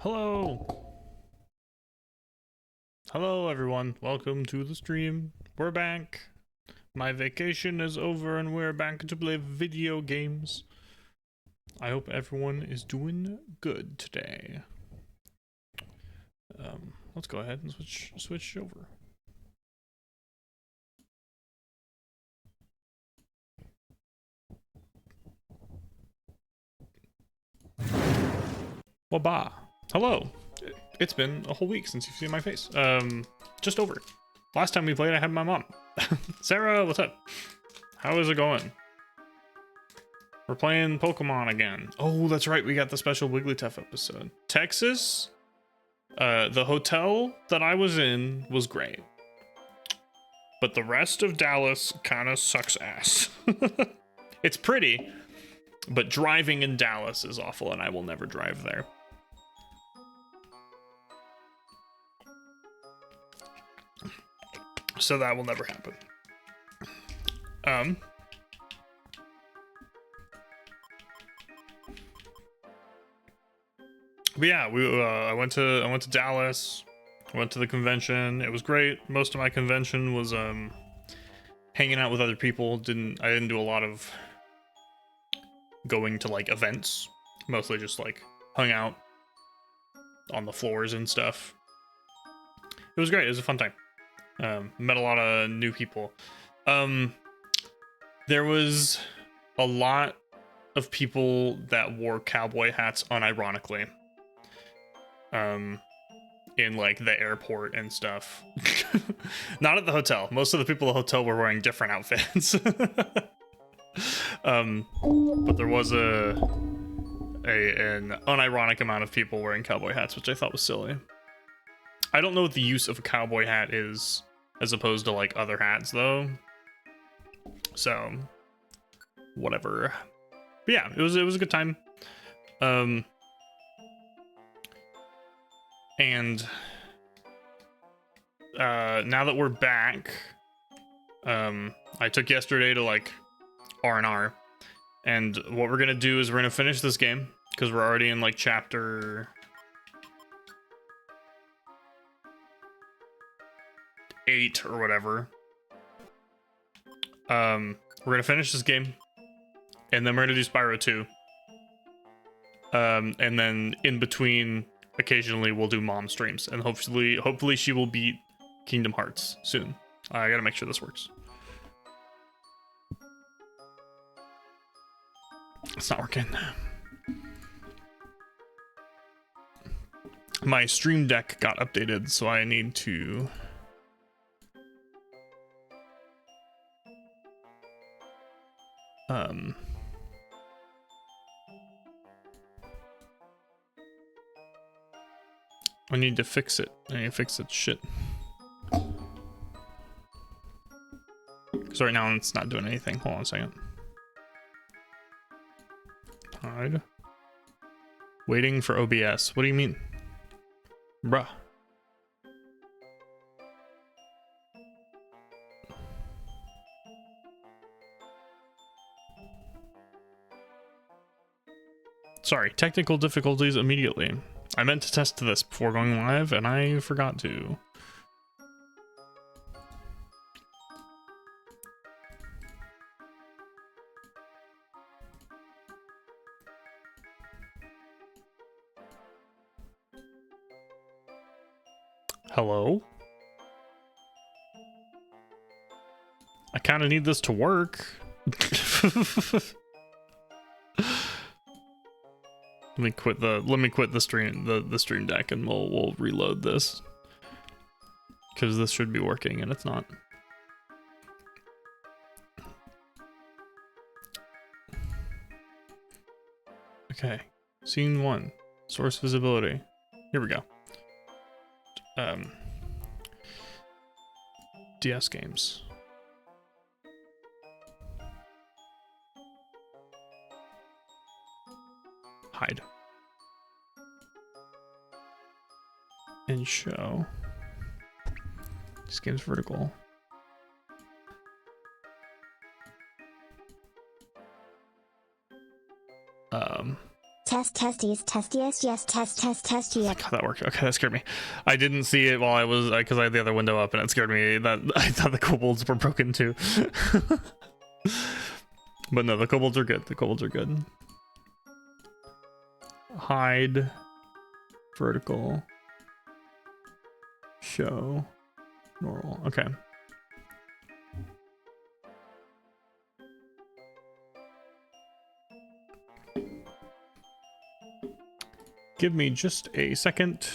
Hello! Hello everyone, welcome to the stream. We're back. My vacation is over and we're back to play video games. I hope everyone is doing good today. Let's go ahead and switch over. Waba! Hello! It's been a whole week since you've seen my face. Just over. Last time we played, I had my mom. Sarah, what's up? How is it going? We're playing Pokemon again. Oh, that's right. We got the special Wigglytuff episode. Texas, the hotel that I was in was great. But the rest of Dallas kind of sucks ass. It's pretty, but driving in Dallas is awful, and I will never drive there. So that will never happen. But yeah, I went to Dallas, went to the convention. It was great. Most of my convention was hanging out with other people. I didn't do a lot of going to like events. Mostly just like hung out on the floors and stuff. It was great. It was a fun time. Met a lot of new people. There was a lot of people that wore cowboy hats unironically. In like the airport and stuff. Not at the hotel. Most of the people at the hotel were wearing different outfits. But there was an unironic amount of people wearing cowboy hats, which I thought was silly. I don't know what the use of a cowboy hat is as opposed to like other hats though. So whatever. But yeah, it was a good time. And now that we're back, I took yesterday to like R&R, and what we're gonna do is we're gonna finish this game because we're already in like chapter 8 or whatever. We're gonna finish this game, and then we're gonna do Spyro 2. And then in between, occasionally we'll do mom streams, and hopefully she will beat Kingdom Hearts soon. I gotta make sure this works. It's not working. My Stream Deck got updated, so I need to I need to fix it. I need to fix it shit. Because right now it's not doing anything. Hold on a second. Hide. Waiting for OBS. What do you mean? Bruh. Sorry, technical difficulties immediately. I meant to test this before going live, and I forgot to. Hello? I kind of need this to work. Let me quit the stream deck, and we'll reload this, because this should be working and it's not. Okay, scene 1, source visibility. Here we go. DS games. Hide. And show. This game's vertical. test testes testes yes test yes. How that worked. Okay, that scared me. I didn't see it while I was because I had the other window up, and it scared me that I thought the kobolds were broken too. But no, the kobolds are good. The kobolds are good. Hide, vertical, show, normal. Okay. Give me just a second.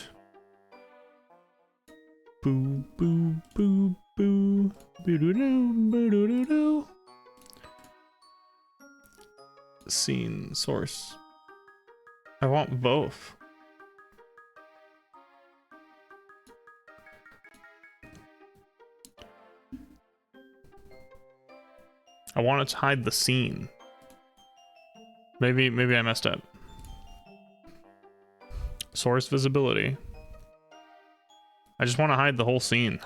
Boo, boo, boo, boo. Boo-doo-doo, boo-doo-doo-doo. Scene, source. I want both. I want to hide the scene. Maybe I messed up. Source visibility. I just want to hide the whole scene.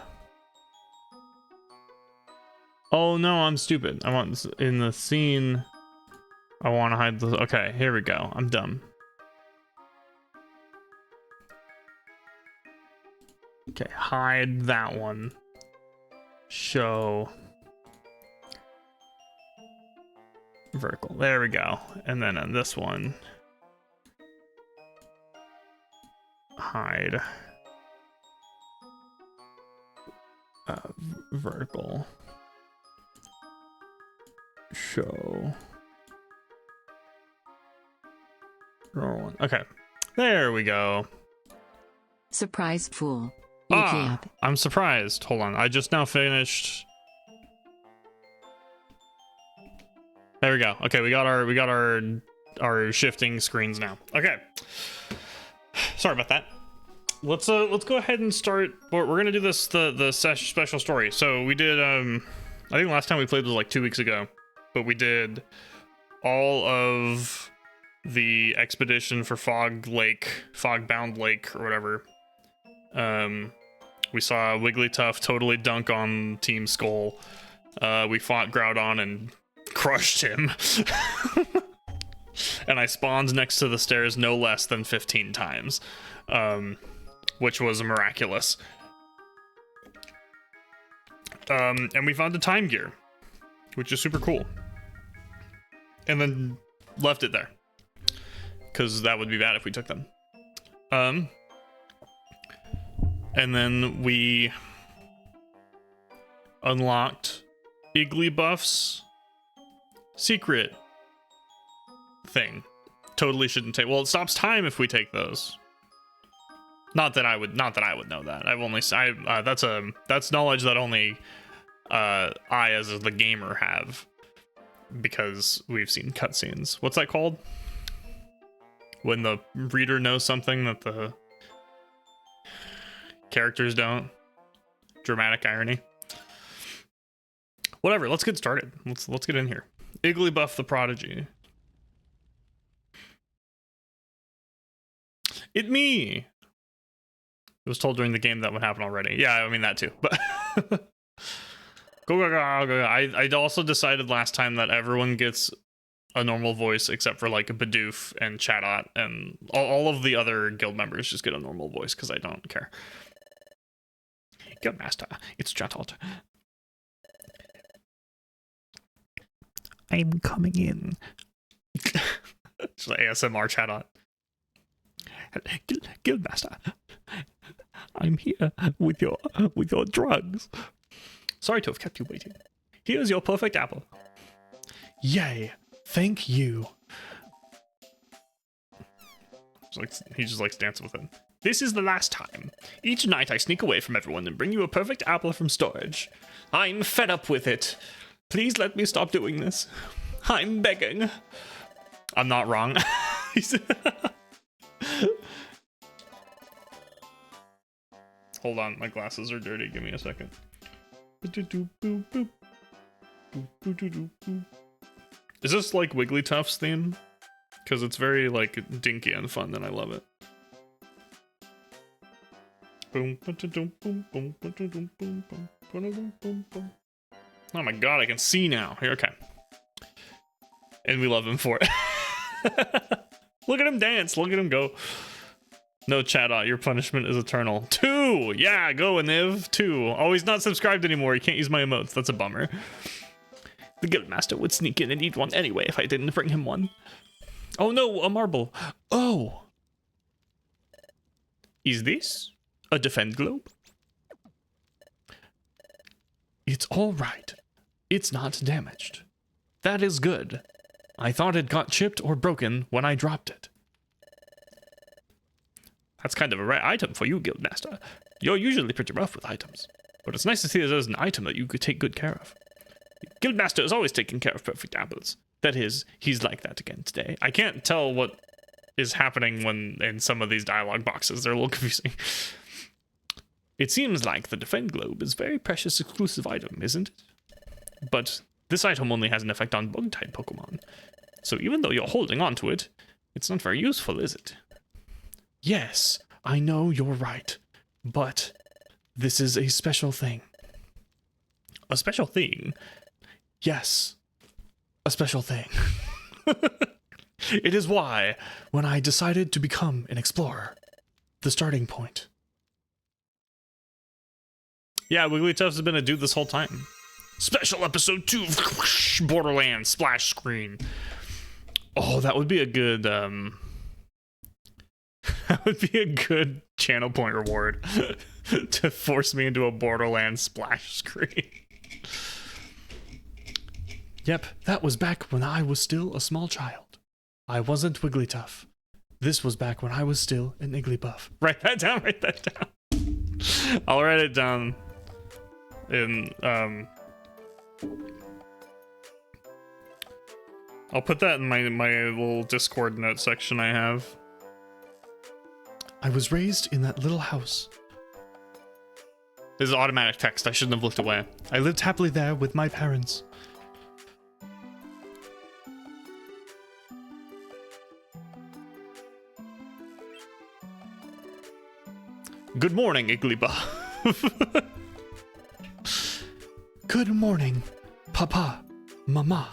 Oh no, I'm stupid. I want this in the scene. I want to hide the. Okay, here we go. I'm dumb. Okay, hide that one. Show. Vertical. There we go. And then on this one, hide. Vertical. Show. Normal one. Okay. There we go. Surprise fool. I'm surprised. Hold on. I just now finished. There we go. Okay, we got our shifting screens now. Okay. Sorry about that. Let's go ahead and start. We're gonna do this the special story. So we did I think last time we played was like 2 weeks ago, but we did all of the expedition for Fogbound Lake or whatever. We saw Wigglytuff totally dunk on Team Skull. We fought Groudon and crushed him. And I spawned next to the stairs no less than 15 times. Which was miraculous. And we found a time gear, which is super cool. And then left it there, because that would be bad if we took them. And then we unlocked Igglybuff's secret thing. Totally shouldn't take. Well, it stops time if we take those. Not that I would know that. I've only that's knowledge that only I as the gamer have, because we've seen cutscenes. What's that called? When the reader knows something that the characters don't. Dramatic irony. Whatever, let's get started. Let's get in here. Igglybuff the Prodigy. It me. It was told during the game that would happen already. Yeah, I mean that too. But go. I also decided last time that everyone gets a normal voice except for like Bidoof and Chatot, and all of the other guild members just get a normal voice because I don't care. Guildmaster, it's Chatot. I'm coming in. It's like ASMR Chatot. Guildmaster, I'm here with your drugs. Sorry to have kept you waiting. Here's your perfect apple. Yay! Thank you. He just likes dancing with him. This is the last time. Each night I sneak away from everyone and bring you a perfect apple from storage. I'm fed up with it. Please let me stop doing this. I'm begging. I'm not wrong. Hold on, my glasses are dirty. Give me a second. Is this like Wigglytuff's theme? Because it's very like dinky and fun, and I love it. Oh my god, I can see now. Here, okay. And we love him for it. Look at him dance. Look at him go. No, Chadot, your punishment is eternal. 2! Yeah, go, Aniv. 2. Oh, he's not subscribed anymore. He can't use my emotes. That's a bummer. The guildmaster would sneak in and eat one anyway if I didn't bring him one. Oh no, a marble. Oh. Is this a defend globe? It's all right. It's not damaged. That is good. I thought it got chipped or broken when I dropped it. That's kind of a rare item for you, Guildmaster. You're usually pretty rough with items, but it's nice to see that there's an item that you could take good care of. Guildmaster is always taking care of perfect apples. That is, he's like that again today. I can't tell what is happening when in some of these dialogue boxes. They're a little confusing. It seems like the Defend Globe is a very precious exclusive item, isn't it? But this item only has an effect on bug-type Pokemon. So even though you're holding on to it, it's not very useful, is it? Yes, I know you're right, but this is a special thing. A special thing? Yes, a special thing. It is why, when I decided to become an explorer, the starting point. Yeah, Wigglytuff has been a dude this whole time. Special episode 2, Borderlands splash screen. Oh, that would be a good, that would be a good channel point reward to force me into a Borderlands splash screen. Yep, that was back when I was still a small child. I wasn't Wigglytuff. This was back when I was still an Igglybuff. Write that down, write that down. I'll write it down in, I'll put that in my little Discord note section I have. I was raised in that little house. This is automatic text. I shouldn't have looked away. I lived happily there with my parents. Good morning, Igglybuff. Good morning, Papa, Mama.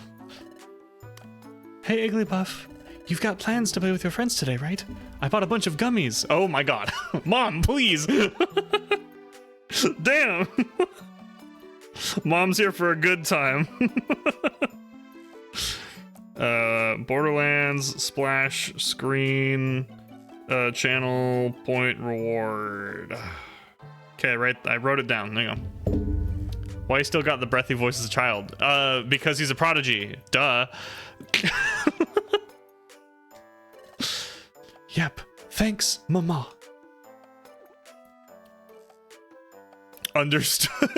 Hey, Igglybuff. You've got plans to play with your friends today, right? I bought a bunch of gummies. Oh my god. Mom, please. Damn. Mom's here for a good time. Borderlands splash screen channel point reward. Okay, right. I wrote it down. There you go. Why he still got the breathy voice as a child? Because he's a prodigy. Duh. Yep. Thanks, Mama. Understood.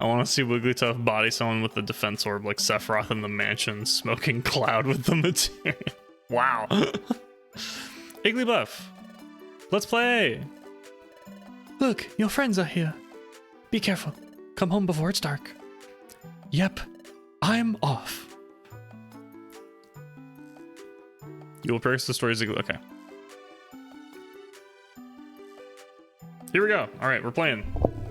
I want to see Wigglytuff body someone with the defense orb like Sephiroth in the mansion, smoking cloud with the material. Wow. Igglybuff, let's play. Look, your friends are here. Be careful. Come home before it's dark. Yep, I'm off. You will perish the stories. Okay. Here we go. All right, we're playing.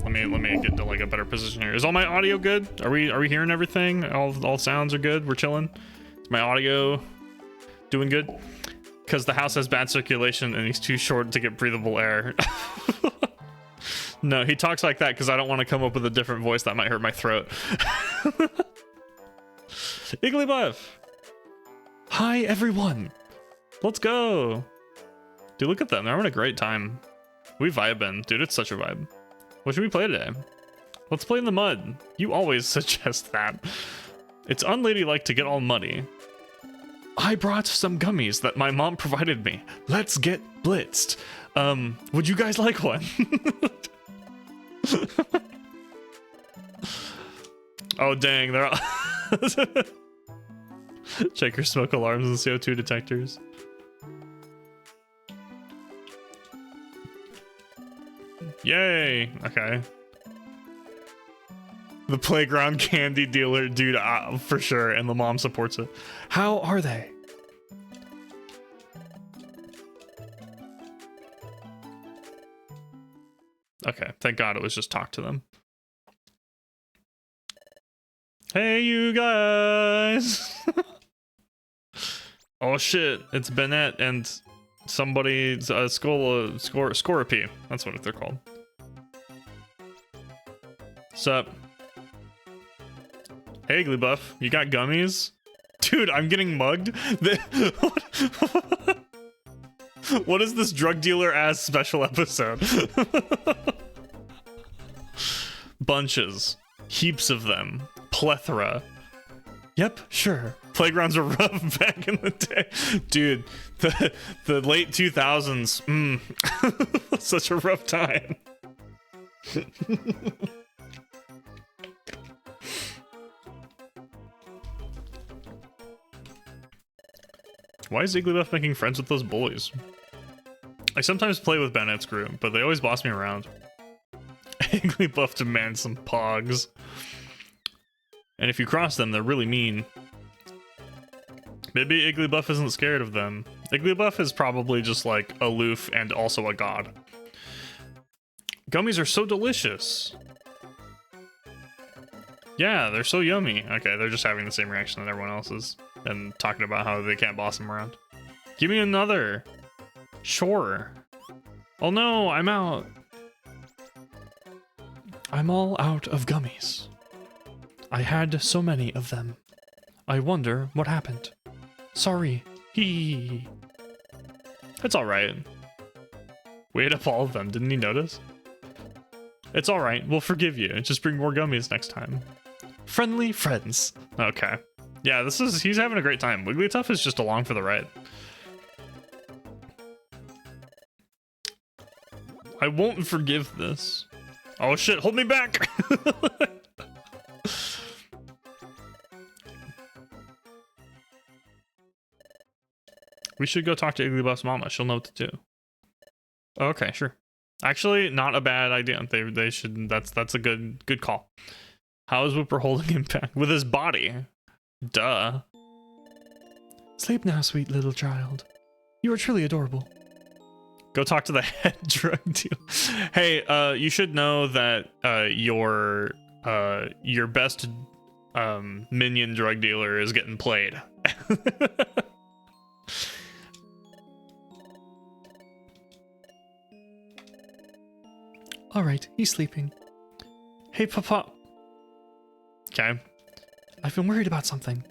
Let me get to like a better position here. Is all my audio good? Are we hearing everything? All sounds are good. We're chilling. Is my audio doing good? Because the house has bad circulation and he's too short to get breathable air. No, he talks like that because I don't want to come up with a different voice that might hurt my throat. Igglybuff. Hi, everyone. Let's go. Dude, look at them. They're having a great time. We vibing. Dude, it's such a vibe. What should we play today? Let's play in the mud. You always suggest that. It's unladylike to get all muddy. I brought some gummies that my mom provided me. Let's get blitzed. Would you guys like one? Oh, dang. They're all... Check your smoke alarms and CO2 detectors. Yay! Okay. The playground candy dealer, dude, for sure, and the mom supports it. How are they? Okay, thank God it was just talk to them. Hey, you guys! Oh shit, it's Bennett and somebody, Scorpy. That's what they're called. Sup? Hey, Igglybuff, you got gummies? Dude, I'm getting mugged? What is this drug dealer ass special episode? Bunches. Heaps of them. Plethora. Yep, sure. Playgrounds were rough back in the day. Dude, the late 2000s. Such a rough time. Why is Igglybuff making friends with those bullies? I sometimes play with Bennett's group, but they always boss me around. Igglybuff demands some pogs. And if you cross them, they're really mean. Maybe Igglybuff isn't scared of them. Igglybuff is probably just like aloof and also a god. Gummies are so delicious. Yeah, they're so yummy. Okay, they're just having the same reaction that everyone else is and talking about how they can't boss them around. Give me another. Sure. Oh no, I'm out. I'm all out of gummies. I had so many of them. I wonder what happened. Sorry. Hee. It's alright. We ate up all of them, didn't he notice? It's alright, we'll forgive you. Just bring more gummies next time. Friendly friends. Okay. Yeah, he's having a great time. Wigglytuff is just along for the ride. I won't forgive this. Oh shit, hold me back! We should go talk to Igglybuff's mama. She'll know what to do. Okay, sure. Actually, not a bad idea. They should. That's a good call. How is Whooper holding him back with his body? Duh. Sleep now, sweet little child. You are truly adorable. Go talk to the head drug dealer. Hey, you should know that your best minion drug dealer is getting played. All right, he's sleeping. Hey, Papa. Okay. I've been worried about something.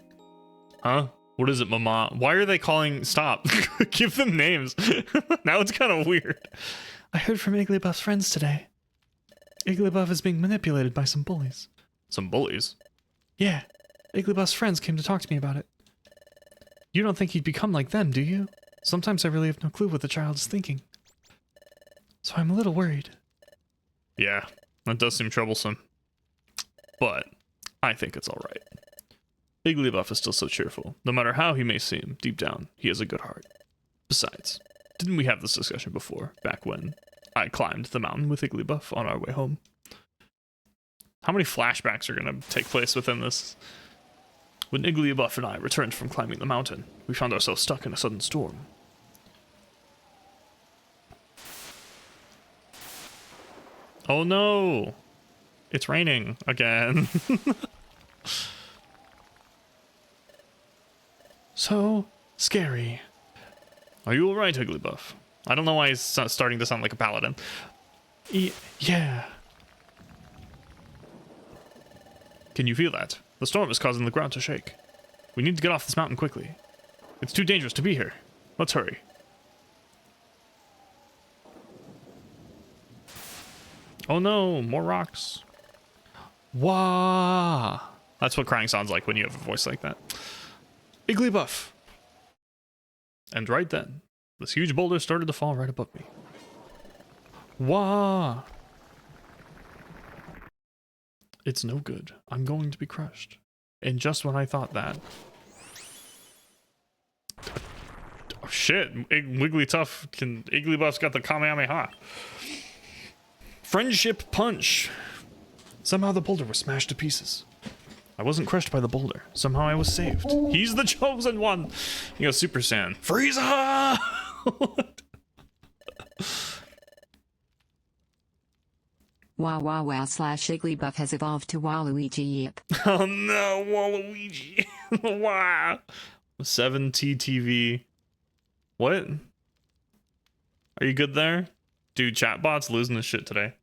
Huh? What is it, Mama? Why are they calling... Stop. Give them names. Now it's kind of weird. I heard from Igglybuff's friends today. Igglybuff is being manipulated by some bullies. Some bullies? Yeah. Igglybuff's friends came to talk to me about it. You don't think he'd become like them, do you? Sometimes I really have no clue what the child is thinking. So I'm a little worried. Yeah, that does seem troublesome. But I think it's alright. Igglybuff is still so cheerful. No matter how he may seem, deep down, he has a good heart. Besides, didn't we have this discussion before, back when I climbed the mountain with Igglybuff on our way home? How many flashbacks are going to take place within this? When Igglybuff and I returned from climbing the mountain, we found ourselves stuck in a sudden storm. Oh no! It's raining again. So scary. Are you alright, Igglybuff? I don't know why he's starting to sound like a paladin. Yeah. Can you feel that? The storm is causing the ground to shake. We need to get off this mountain quickly. It's too dangerous to be here. Let's hurry. Oh no, more rocks. Wah! That's what crying sounds like when you have a voice like that. Igglybuff! And right then, this huge boulder started to fall right above me. Wah! It's no good. I'm going to be crushed. And just when I thought that... Oh shit! Igglybuff's got the Kamehameha. Friendship punch! Somehow the boulder was smashed to pieces. I wasn't crushed by the boulder. Somehow I was saved. He's the chosen one! He goes Super Saiyan. Frieza! Wow slash Igglybuff has evolved to Waluigi, yep. Oh no, Waluigi! Wow! 7TTV. What? Are you good there? Dude, chatbot's losing his shit today.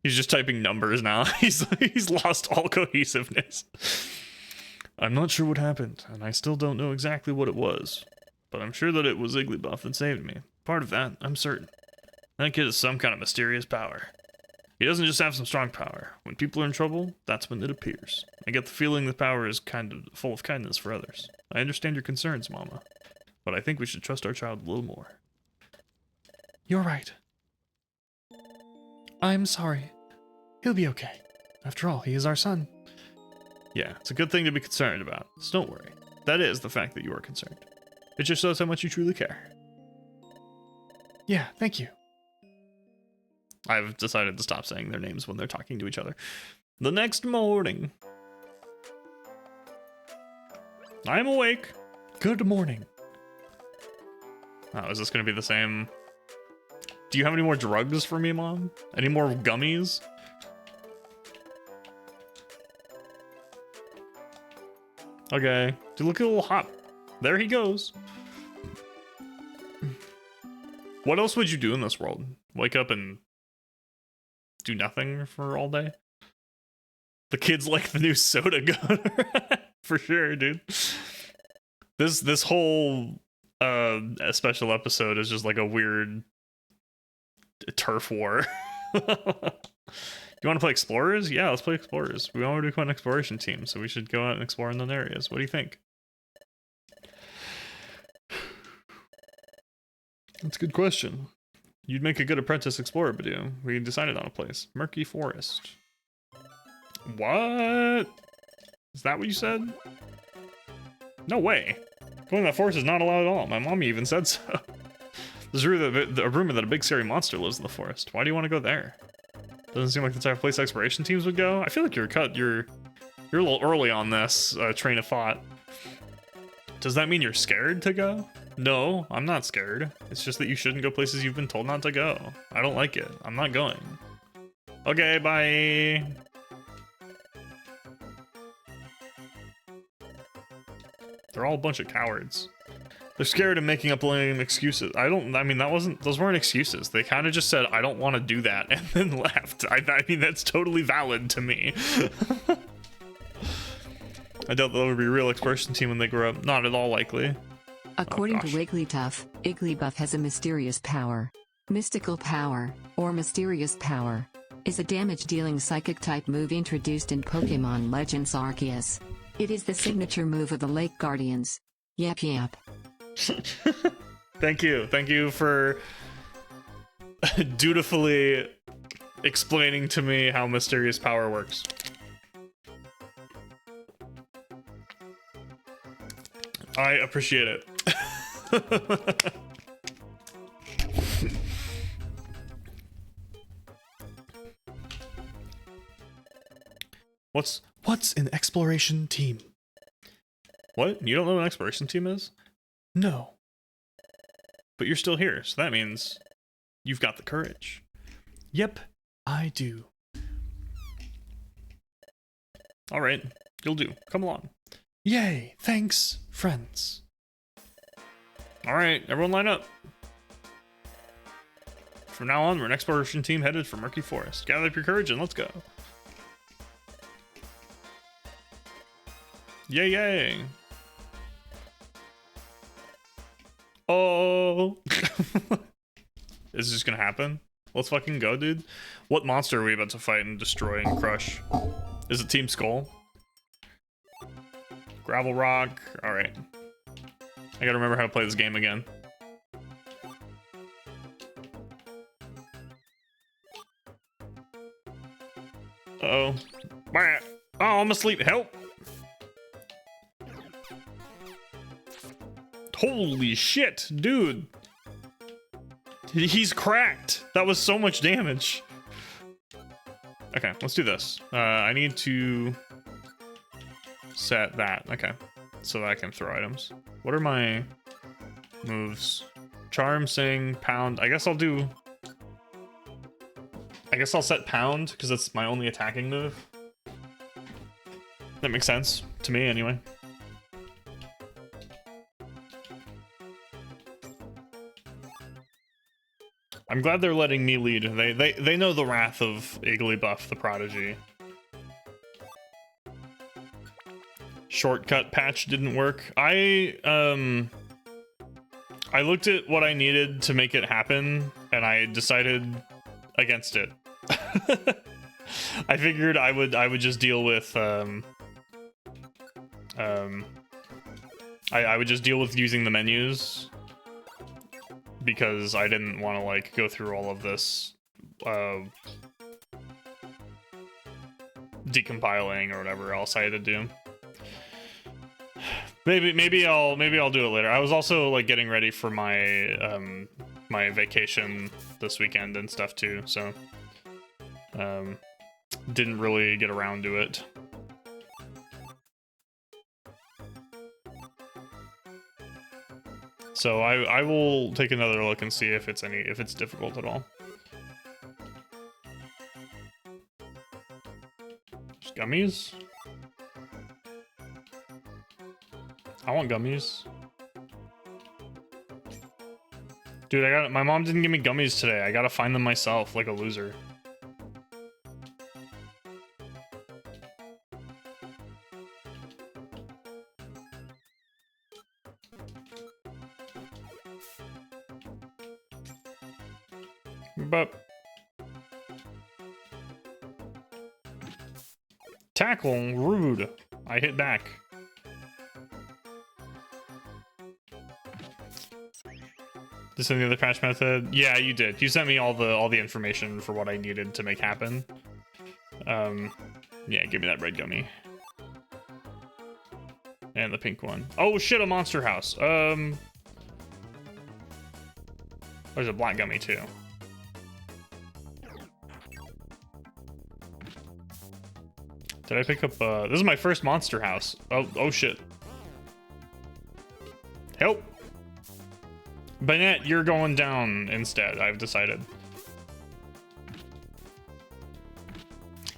He's just typing numbers now. He's lost all cohesiveness. I'm not sure what happened, and I still don't know exactly what it was. But I'm sure that it was Igglybuff that saved me. Part of that, I'm certain. That kid has some kind of mysterious power. He doesn't just have some strong power. When people are in trouble, that's when it appears. I get the feeling the power is kind of full of kindness for others. I understand your concerns, Mama. But I think we should trust our child a little more. You're right. I'm sorry. He'll be okay. After all, he is our son. Yeah, it's a good thing to be concerned about, so don't worry. That is the fact that you are concerned. It just shows how much you truly care. Yeah, thank you. I've decided to stop saying their names when they're talking to each other. The next morning. I'm awake. Good morning. Oh, is this going to be the same? Do you have any more drugs for me, Mom? Any more gummies? Okay. Dude, look at a little hop. There he goes. What else would you do in this world? Wake up and do nothing for all day? The kid's like the new soda gun. For sure, dude. This whole special episode is just like a weird turf war. You want to play Explorers? Yeah, let's play Explorers. We want to become an exploration team, so we should go out and explore in those areas. What do you think? That's a good question. You'd make a good apprentice explorer, Badoo. We decided on a place. Murky Forest. What? Is that what you said? No way. Going to that forest is not allowed at all. My mommy even said so. There's a rumor that a big scary monster lives in the forest. Why do you want to go there? Doesn't seem like the type of place exploration teams would go. I feel like you're a little early on this train of thought. Does that mean you're scared to go? No, I'm not scared. It's just that you shouldn't go places you've been told not to go. I don't like it. I'm not going. Okay, bye. They're all a bunch of cowards. They're scared of making up lame excuses. Those weren't excuses. They kind of just said, I don't want to do that, and then left. I mean, that's totally valid to me. I doubt there will be a real exploration team when they grow up. Not at all likely. According to Wigglytuff, Igglybuff has a mysterious power. Mystical power, or mysterious power, is a damage-dealing psychic-type move introduced in Pokemon Legends Arceus. It is the signature move of the Lake Guardians. Yep yep. Thank you for dutifully explaining to me how mysterious power works. I appreciate it. What's an exploration team? What? You don't know what an exploration team is? No. But you're still here, so that means you've got the courage. Yep, I do. All right, you'll do. Come along. Yay, thanks, friends. All right, everyone line up. From now on, we're an exploration team headed for Murky Forest. Gather up your courage and let's go. Yay, yay. Oh. Is this just gonna happen? Let's fucking go, dude. What monster are we about to fight and destroy and crush? Is it Team Skull? Gravel Rock. Alright. I gotta remember how to play this game again. Uh-oh. Oh, I'm asleep. Help! Holy shit, dude. He's cracked. That was so much damage. Okay, let's do this. I need to set that. Okay, so that I can throw items. What are my moves? Charm, Sing, Pound. I guess I'll set Pound because that's my only attacking move. That makes sense to me anyway. I'm glad they're letting me lead. They know the wrath of Igglybuff, the prodigy. Shortcut patch didn't work. I looked at what I needed to make it happen, and I decided against it. I figured I would just deal with I would just deal with using the menus, because I didn't want to like go through all of this decompiling or whatever else I had to do. Maybe I'll do it later. I was also like getting ready for my my vacation this weekend and stuff too, so didn't really get around to it. So I will take another look and see if it's difficult at all. Just gummies? I want gummies. Dude, my mom didn't give me gummies today. I gotta find them myself, like a loser. But tackle, rude. I hit back. This is the other patch method. Yeah, you did. You sent me all the information for what I needed to make happen. Yeah, give me that red gummy. And the pink one. Oh shit, a monster house. There's a black gummy too. Did I pick up this is my first monster house. Oh shit. Help. Banette, you're going down instead, I've decided.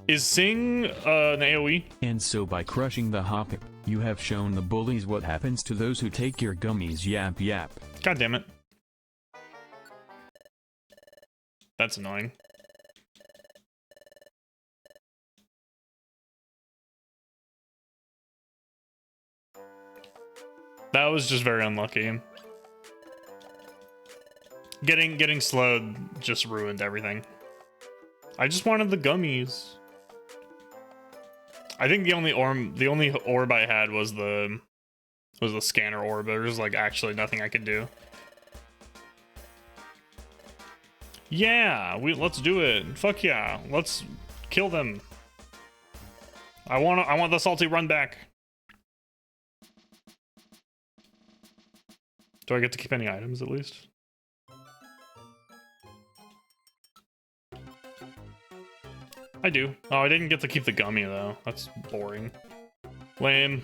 Is Sing an AoE? And so by crushing the Hoppip, you have shown the bullies what happens to those who take your gummies. Yap yap. God damn it. That's annoying. That was just very unlucky. Getting slowed just ruined everything. I just wanted the gummies. I think the only orb I had was the scanner orb. There was like actually nothing I could do. Yeah, let's do it. Fuck yeah, let's kill them. I want the salty run back. Do I get to keep any items at least? I do. Oh, I didn't get to keep the gummy though. That's boring. Lame.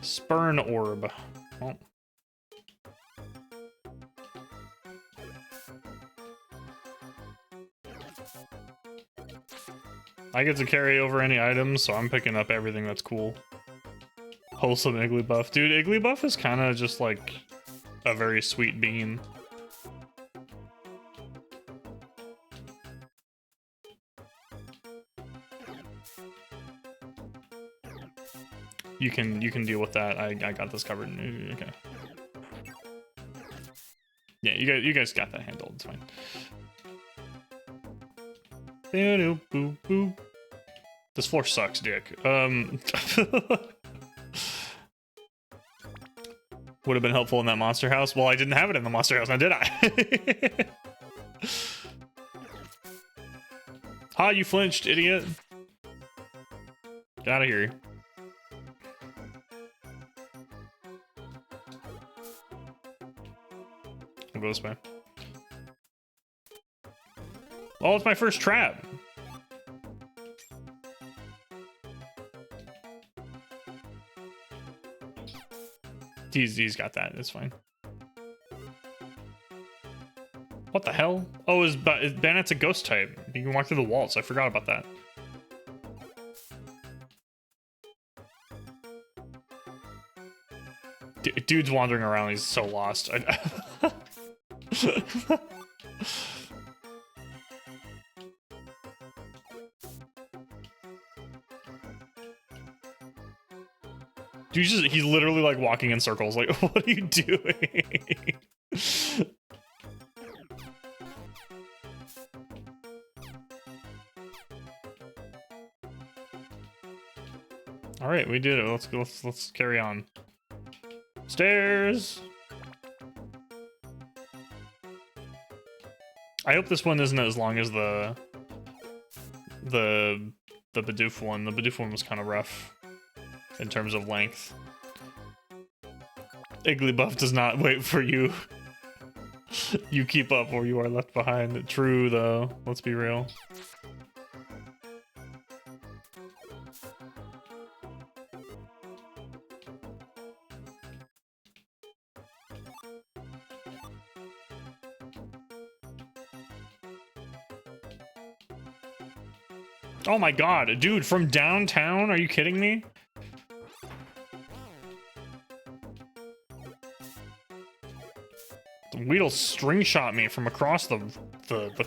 Spurn orb. Oh. I get to carry over any items, so I'm picking up everything that's cool. Wholesome Igglybuff. Dude, Igglybuff is kind of just like a very sweet bean. You can deal with that. I got this covered. Okay. Yeah, you guys got that handled. It's fine. This floor sucks, dick. Would have been helpful in that monster house. Well, I didn't have it in the monster house, now did I? Ha, you flinched, idiot. Get out of here. I'll go this way. Oh, it's my first trap. He's got that. It's fine. What the hell? Oh, Banette's a ghost type. You can walk through the walls. I forgot about that. Dude's wandering around. He's so lost. He's literally like walking in circles. Like, what are you doing? All right, we did it. Let's go. Let's carry on. Stairs. I hope this one isn't as long as the Bidoof one. The Bidoof one was kind of rough in terms of length. Igglybuff does not wait for you. You keep up or you are left behind. True, though. Let's be real. Oh my god, dude, from downtown? Are you kidding me? The Weedle string shot me from across the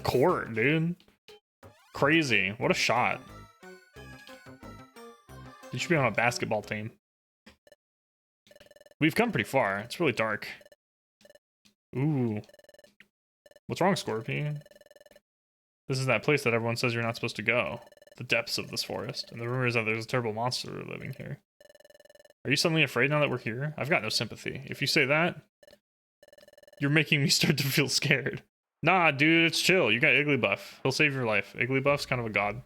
court, dude. Crazy. What a shot. You should be on a basketball team. We've come pretty far. It's really dark. Ooh. What's wrong, Scorpion? This is that place that everyone says you're not supposed to go. The depths of this forest. And the rumor is that there's a terrible monster living here. Are you suddenly afraid now that we're here? I've got no sympathy. If you say that, you're making me start to feel scared. Nah, dude, it's chill. You got Igglybuff. He'll save your life. Igglybuff's kind of a god.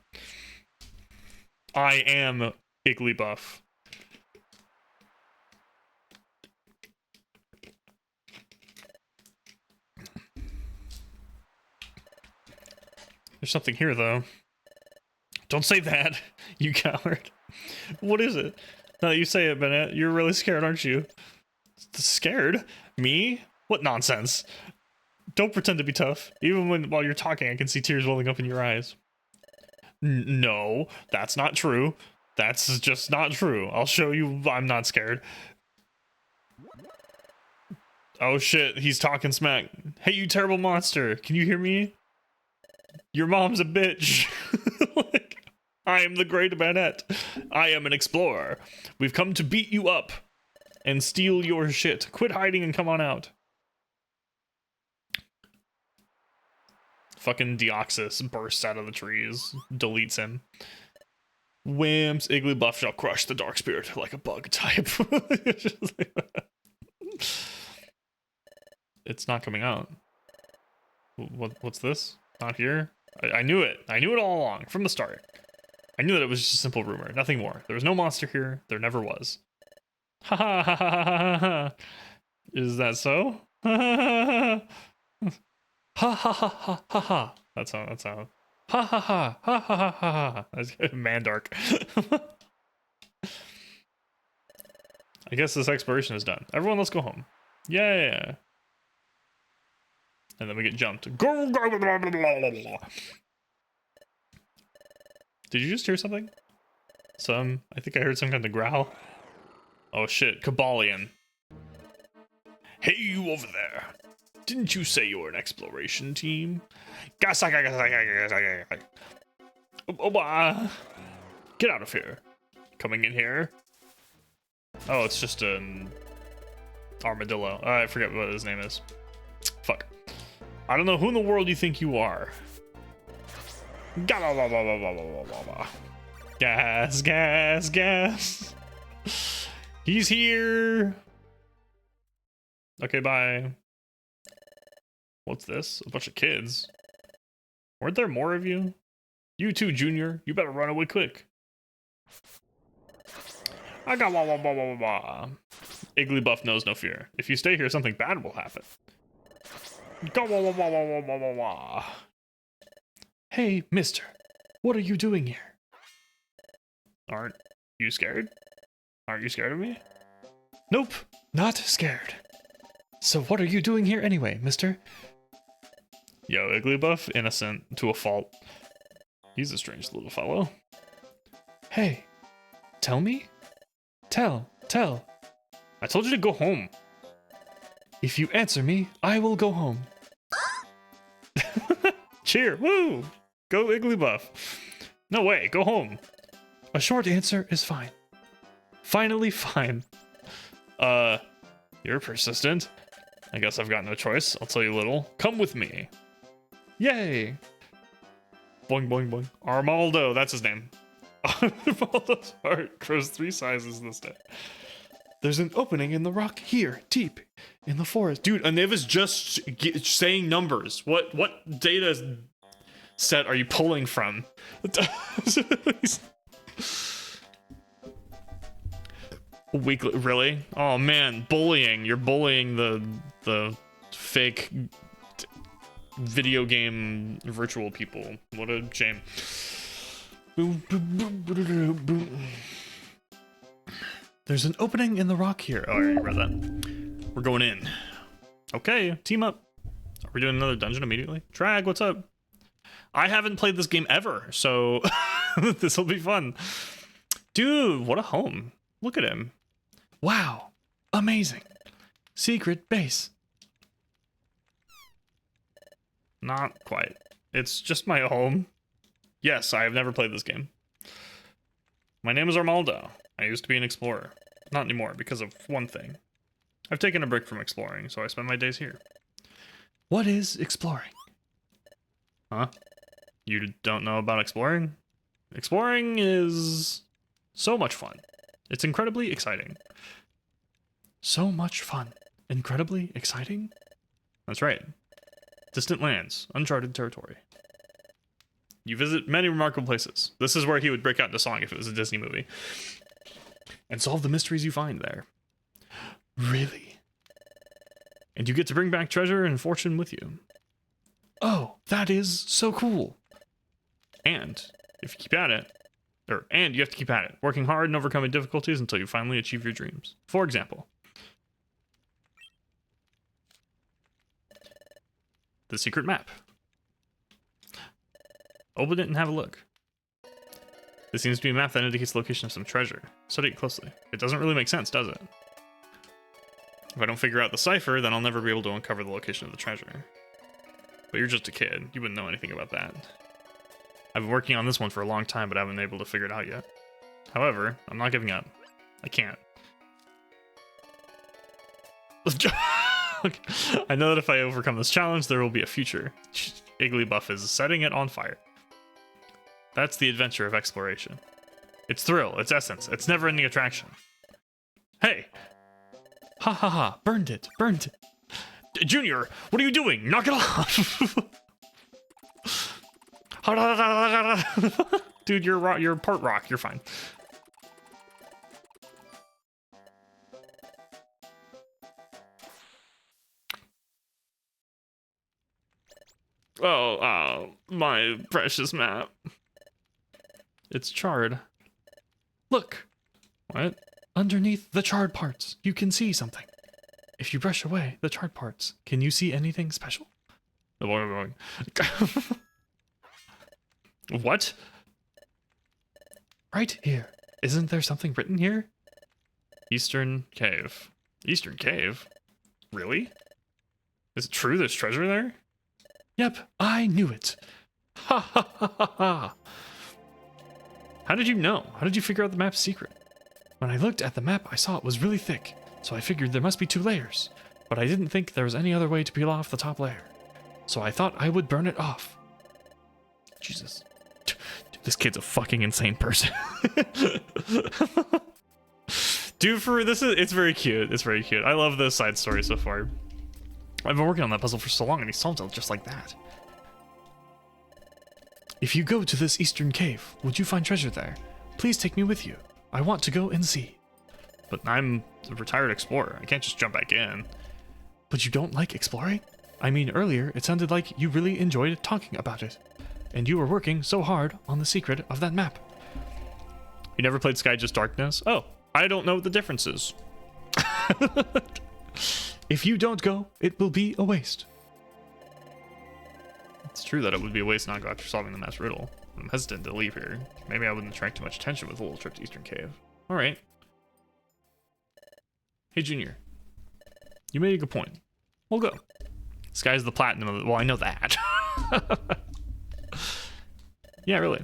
I am Igglybuff. There's something here, though. Don't say that, you coward. What is it? Now that you say it, Bennett, you're really scared, aren't you? Scared? Me? What nonsense. Don't pretend to be tough. Even while you're talking, I can see tears welling up in your eyes. No, that's not true. That's just not true. I'll show you I'm not scared. Oh shit, he's talking smack. Hey, you terrible monster. Can you hear me? Your mom's a bitch. Like, I am the great Bennett. I am an explorer. We've come to beat you up and steal your shit. Quit hiding and come on out. Fucking Deoxys bursts out of the trees, deletes him. Wimps, Igglybuff shall crush the dark spirit like a bug type. It's not coming out. What's this? Not here? I knew it. I knew it all along, from the start. I knew that it was just a simple rumor, nothing more. There was no monster here. There never was. Ha ha ha ha ha ha. Is that so? Ha ha ha ha ha ha ha. That's how. Ha ha ha ha ha ha ha. That's good. Mandark. I guess this exploration is done. Everyone, let's go home. Yeah. And then we get jumped. Did you just hear something? I think I heard some kind of growl. Oh shit, Kabalion. Hey, you over there. Didn't you say you were an exploration team? Get out of here. Coming in here. Oh, it's just an armadillo. I forget what his name is. Fuck. I don't know who in the world you think you are. Gas, gas, gas. He's here. Okay, bye. What's this? A bunch of kids. Weren't there more of you? You too, Junior. You better run away quick. I got Igglybuff knows no fear. If you stay here, something bad will happen. Hey, mister. What are you doing here? Aren't you scared? Aren't you scared of me? Nope, not scared. So what are you doing here anyway, mister? Yo, Igglybuff, innocent to a fault. He's a strange little fellow. Hey, tell me? Tell. I told you to go home. If you answer me, I will go home. Cheer, woo! Go Igglybuff. No way, go home. A short answer is fine. Finally fine. You're persistent. I guess I've got no choice. I'll tell you little. Come with me. Yay! Boing, boing, boing. Armaldo, that's his name. Armaldo's heart grows 3 sizes this day. There's an opening in the rock here, deep in the forest. Dude, Aniv is just saying numbers. What data set are you pulling from? Weekly, really? Oh man, bullying. You're bullying the fake video game virtual people. What a shame. There's an opening in the rock here. Oh, I already read that. We're going in. Okay, team up. Are we doing another dungeon immediately? Drag, what's up? I haven't played this game ever, so this will be fun. Dude, what a home. Look at him. Wow, amazing. Secret base. Not quite. It's just my home. Yes, I have never played this game. My name is Armaldo. I used to be an explorer. Not anymore, because of one thing. I've taken a break from exploring, so I spend my days here. What is exploring? Huh? You don't know about exploring? Exploring is so much fun. It's incredibly exciting. So much fun. Incredibly exciting? That's right. Distant lands, uncharted territory. You visit many remarkable places. This is where he would break out into song if it was a Disney movie. And solve the mysteries you find there. Really? And you get to bring back treasure and fortune with you. Oh, that is so cool. And if you keep at it, and you have to keep at it, working hard and overcoming difficulties until you finally achieve your dreams. For example, the secret map. Open it and have a look. This seems to be a map that indicates the location of some treasure. Study it closely. It doesn't really make sense, does it? If I don't figure out the cipher, then I'll never be able to uncover the location of the treasure. But you're just a kid. You wouldn't know anything about that. I've been working on this one for a long time, but I haven't been able to figure it out yet. However, I'm not giving up. I can't. I know that if I overcome this challenge, there will be a future. Igglybuff is setting it on fire. That's the adventure of exploration. It's thrill, it's essence, it's never-ending attraction. Hey! Ha ha ha, burned it. Junior, what are you doing? Knock it off! Dude, you're part rock, you're fine. Oh, my precious map. It's charred. Look. What? Underneath the charred parts, you can see something. If you brush away the charred parts, can you see anything special? What? Right here. Isn't there something written here? Eastern Cave. Eastern Cave? Really? Is it true there's treasure there? Yep, I knew it. Ha ha ha ha ha. How did you know? How did you figure out the map's secret? When I looked at the map, I saw it was really thick, so I figured there must be 2 layers. But I didn't think there was any other way to peel off the top layer. So I thought I would burn it off. Jesus. Dude, this kid's a fucking insane person. Dude, it's very cute. It's very cute. I love this side story so far. I've been working on that puzzle for so long and he solved it just like that. If you go to this eastern cave, would you find treasure there? Please take me with you. I want to go and see. But I'm a retired explorer. I can't just jump back in. But you don't like exploring? I mean, earlier it sounded like you really enjoyed talking about it. And you were working so hard on the secret of that map. You never played Sky Just Darkness? Oh, I don't know what the difference is. If you don't go, it will be a waste. It's true that it would be a waste not go after solving the mass riddle. I'm hesitant to leave here. Maybe I wouldn't attract too much attention with a little trip to Eastern Cave. Alright. Hey, Junior. You made a good point. We'll go. Sky's the platinum of it. Well, I know that. Yeah, really.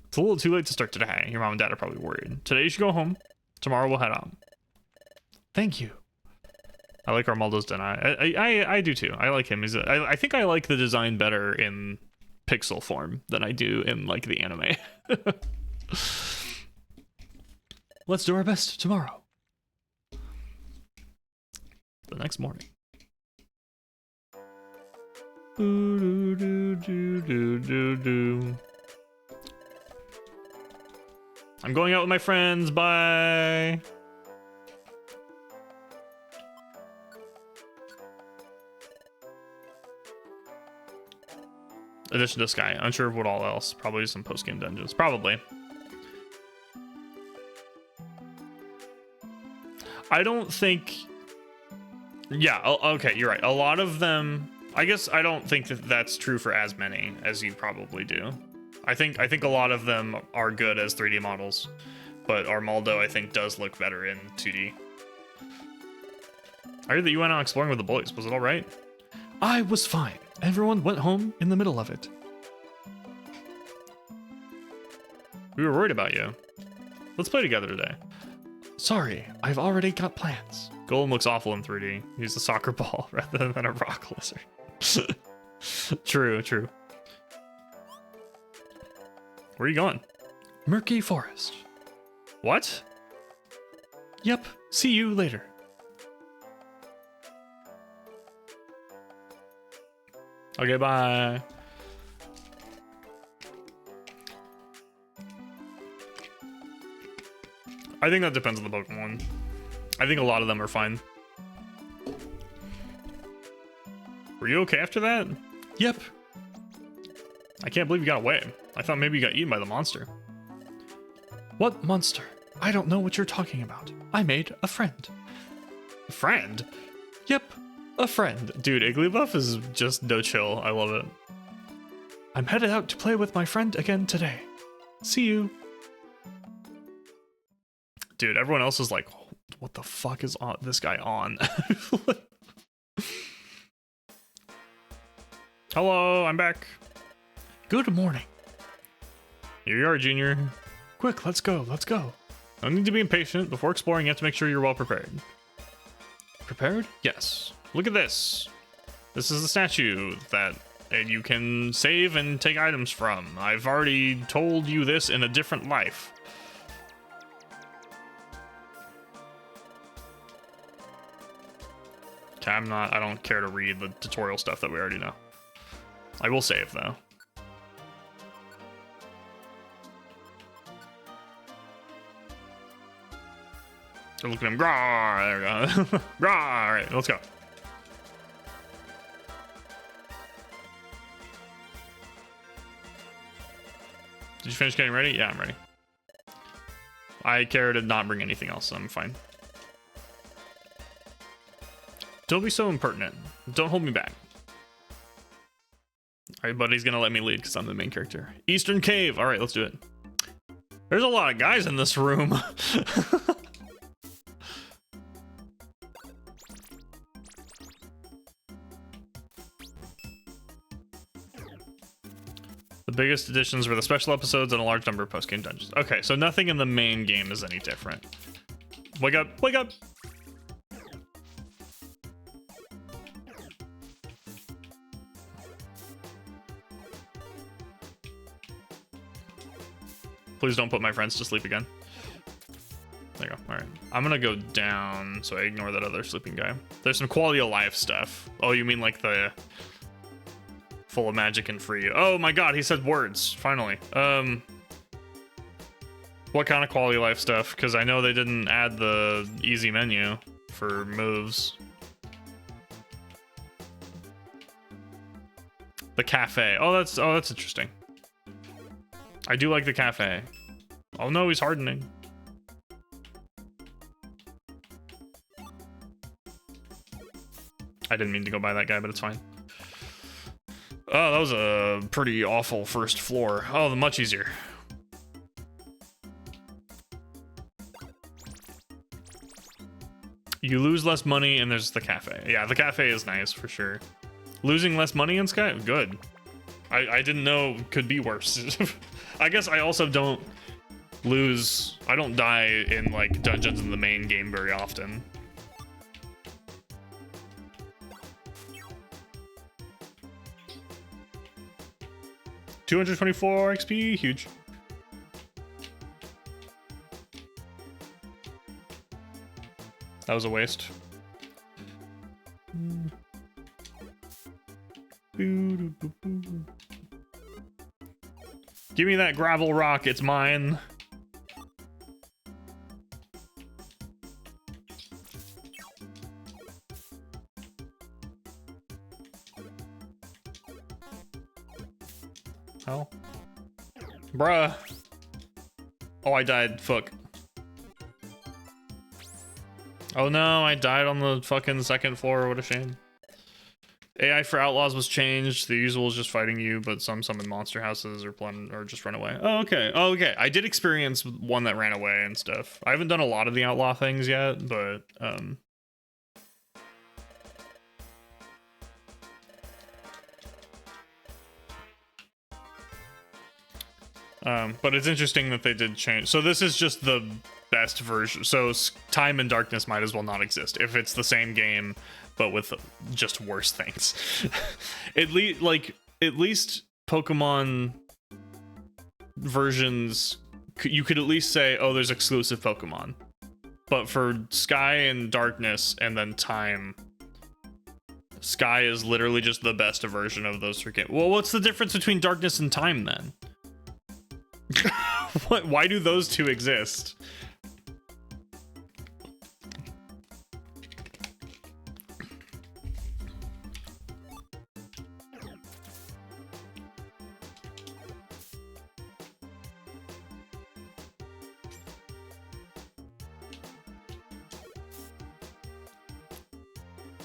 It's a little too late to start today. Your mom and dad are probably worried. Today you should go home. Tomorrow we'll head out. Thank you. I like Armaldo's den. I do too. I like him. I think I like the design better in pixel form than I do in like the anime. Let's do our best tomorrow. The next morning. Do, do, do, do, do, do. I'm going out with my friends. Bye. Addition to Sky. Unsure of what all else. Probably some post-game dungeons. Probably. I don't think... Yeah, okay, you're right. A lot of them... I guess I don't think that that's true for as many as you probably do. I think a lot of them are good as 3D models, but Armaldo, I think, does look better in 2D. I heard that you went out exploring with the boys. Was it all right? I was fine. Everyone went home in the middle of it. We were worried about you. Let's play together today. Sorry, I've already got plans. Golem looks awful in 3D. He's a soccer ball rather than a rock lizard. True, true. Where are you going? Murky Forest. What? Yep, see you later. Okay, bye. I think that depends on the Pokemon. I think a lot of them are fine. Were you okay after that? Yep. I can't believe you got away. I thought maybe you got eaten by the monster. What monster? I don't know what you're talking about. I made a friend. A friend? Yep, a friend. Dude, Igglybuff is just no chill. I love it. I'm headed out to play with my friend again today. See you. Dude, everyone else is like, what the fuck is on this guy on? Hello, I'm back. Good morning. Here you are, Junior. Quick, let's go, let's go. No need to be impatient. Before exploring, you have to make sure you're well prepared. Prepared? Yes. Look at this. This is the statue that you can save and take items from. I've already told you this in a different life. Okay, I don't care to read the tutorial stuff that we already know. I will save, though. Look at him. Grawr! There we go. Grawr! Alright, let's go. Did you finish getting ready? Yeah, I'm ready. I care to not bring anything else, so I'm fine. Don't be so impertinent. Don't hold me back. Alright, buddy's gonna let me lead because I'm the main character. Eastern Cave. Alright, let's do it. There's a lot of guys in this room. The biggest additions were the special episodes and a large number of post-game dungeons. Okay, so nothing in the main game is any different. Wake up! Wake up! Please don't put my friends to sleep again. There you go. All right. I'm going to go down so I ignore that other sleeping guy. There's some quality of life stuff. Oh, you mean like the full of magic and free? Oh my god, he said words. Finally. What kind of quality of life stuff? Because I know they didn't add the easy menu for moves. The cafe. Oh, that's interesting. I do like the cafe. Oh no, he's hardening. I didn't mean to go by that guy, but it's fine. Oh, that was a pretty awful first floor. Oh, much easier. You lose less money, and there's the cafe. Yeah, the cafe is nice for sure. Losing less money in Sky, good. I didn't know could be worse. I guess I also don't I don't die in like dungeons in the main game very often. $224 XP, huge. That was a waste. Give me that gravel rock, it's mine. Oh. Bruh. Oh, I died. Fuck. Oh no, I died on the fucking second floor. What a shame. AI for outlaws was changed. The usual is just fighting you, but some summon monster houses or just run away. Oh, okay. Oh, okay. I did experience one that ran away and stuff. I haven't done a lot of the outlaw things yet, but but it's interesting that they did change. So this is just the best version. So time and darkness might as well not exist if it's the same game, but with just worse things. At least Pokemon versions, you could at least say, oh, there's exclusive Pokemon. But for Sky and Darkness and then Time, Sky is literally just the best version of those three games. Well, what's the difference between Darkness and Time then? Why do those two exist?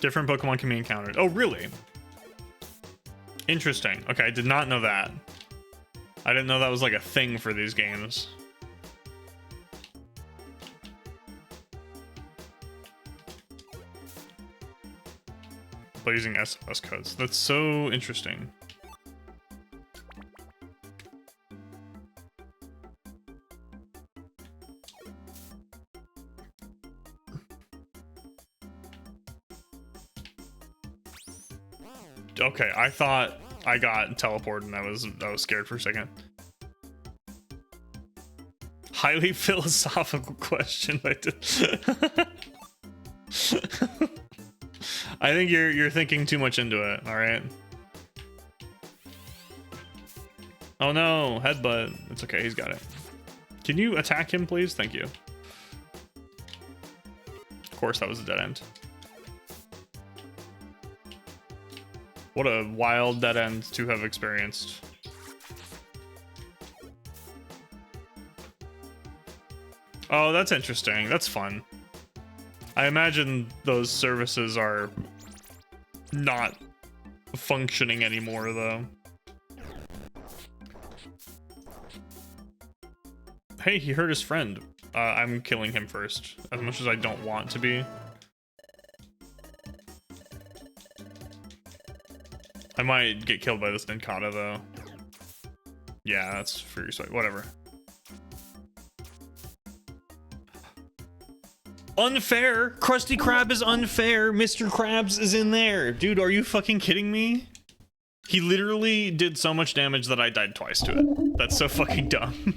Different Pokemon can be encountered. Oh, really? Interesting. Okay, I did not know that. I didn't know that was like a thing for these games. But using SOS codes. That's so interesting. Okay, I thought I got teleported and I was scared for a second. Highly philosophical question. I did. I think you're thinking too much into it. All right. Oh no, headbutt. It's okay. He's got it. Can you attack him, please? Thank you. Of course, that was a dead end. What a wild dead end to have experienced. Oh, that's interesting. That's fun. I imagine those services are not functioning anymore, though. Hey, he hurt his friend. I'm killing him first, as much as I don't want to be. I might get killed by this Ninkata, though. Yeah, that's free, so whatever. Unfair! Krusty Krab is unfair! Mr. Krabs is in there! Dude, are you fucking kidding me? He literally did so much damage that I died twice to it. That's so fucking dumb.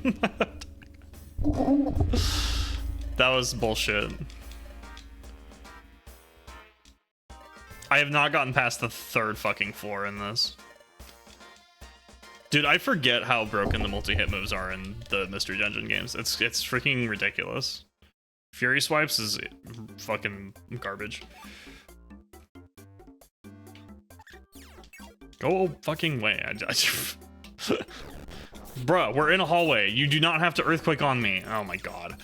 That was bullshit. I have not gotten past the third fucking floor in this. Dude, I forget how broken the multi-hit moves are in the Mystery Dungeon games. It's freaking ridiculous. Fury Swipes is fucking garbage. Go fucking way. Bruh, we're in a hallway. You do not have to Earthquake on me. Oh my god.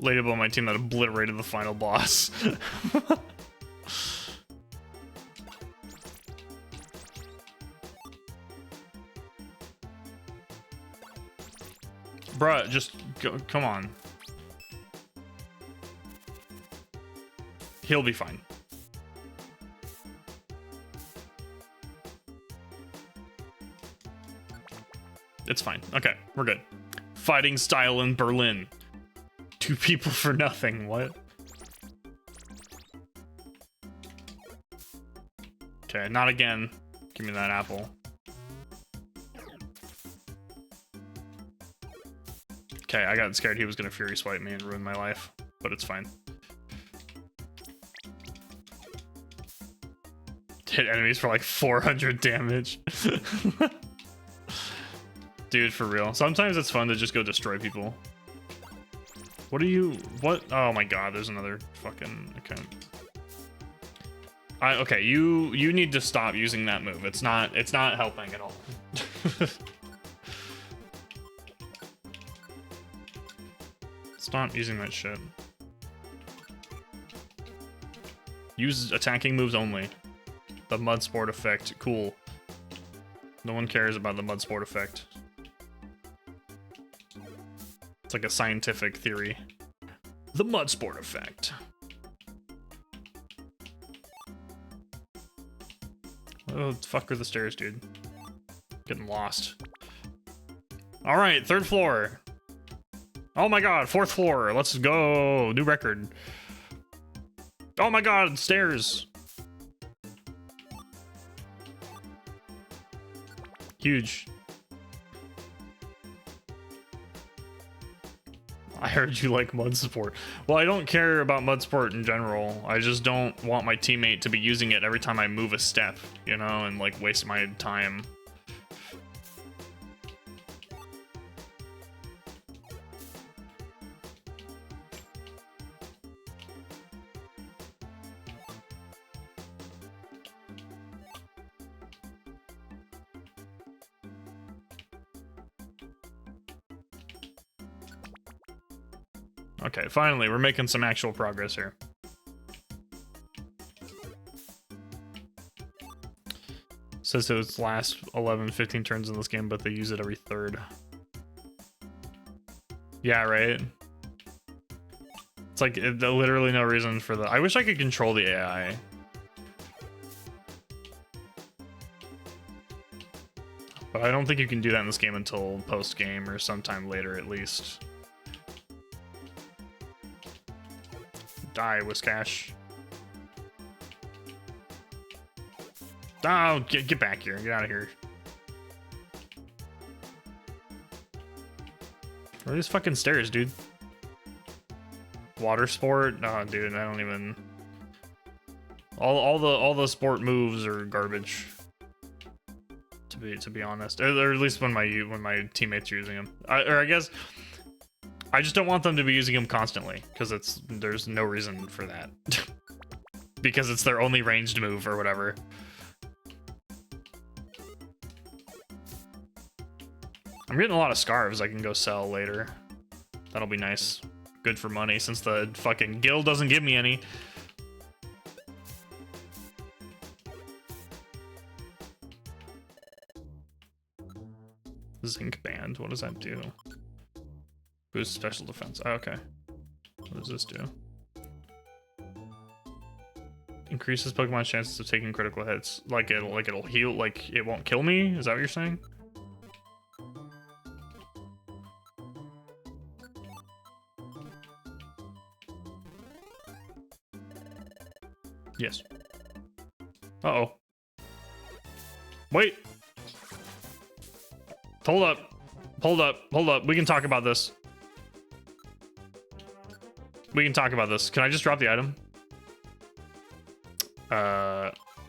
lady on my team that obliterated the final boss. Bruh, just go, come on. He'll be fine. It's fine. Okay, we're good. Fighting style in Berlin. 2 people for nothing. What? Okay, not again. Give me that apple. Okay, I got scared he was gonna Fury Swipe me and ruin my life, but it's fine. Hit enemies for like 400 damage. Dude, for real. Sometimes it's fun to just go destroy people. What are you... What? Oh my god, there's another fucking account. Okay, you need to stop using that move. It's not helping at all. Stop using that shit. Use attacking moves only. The mud sport effect, cool. No one cares about the mud sport effect. It's like a scientific theory. The mud sport effect. Oh, fuck are the stairs, dude. Getting lost. All right, 3rd floor. Oh my god, 4th floor. Let's go. New record. Oh my god, stairs. Huge. I heard you like mud sport. Well, I don't care about mud sport in general. I just don't want my teammate to be using it every time I move a step, you know, and like waste my time. Okay, finally, we're making some actual progress here. Says it was last 11, 15 turns in this game, but they use it every 3rd. Yeah, right? It's like literally no reason for the... I wish I could control the AI. But I don't think you can do that in this game until post-game or sometime later at least. Die, Whiskash. Oh, get back here. Get out of here. Where are these fucking stairs, dude? Water sport? Oh, dude, I don't even... All the sport moves are garbage. To be honest, or at least when my teammates are using them. Or I guess I just don't want them to be using them constantly because there's no reason for that. Because it's their only ranged move or whatever. I'm getting a lot of scarves I can go sell later. That'll be nice. Good for money since the fucking guild doesn't give me any. Zinc band, what does that do? Boost special defense. Oh, okay. What does this do? Increases Pokemon's chances of taking critical hits. Like it'll heal, like it won't kill me? Is that what you're saying? Yes. Uh-oh. Wait! Hold up. Hold up. Hold up. We can talk about this. We can talk about this. Can I just drop the item?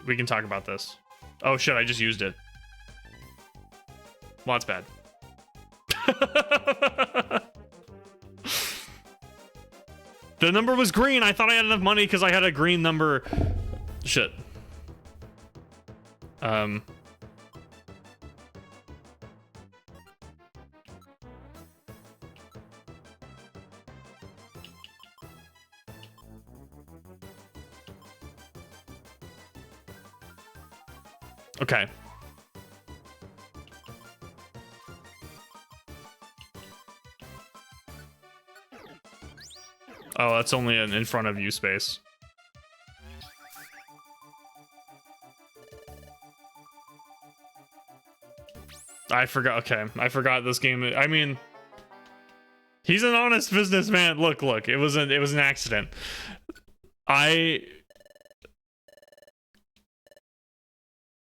We can talk about this. Oh shit, I just used it. Well, that's bad. The number was green. I thought I had enough money because I had a green number. Shit. Okay. Oh, that's only an in front of you space. I forgot. Okay, I forgot this game. I mean, he's an honest businessman. Look, it was an accident. I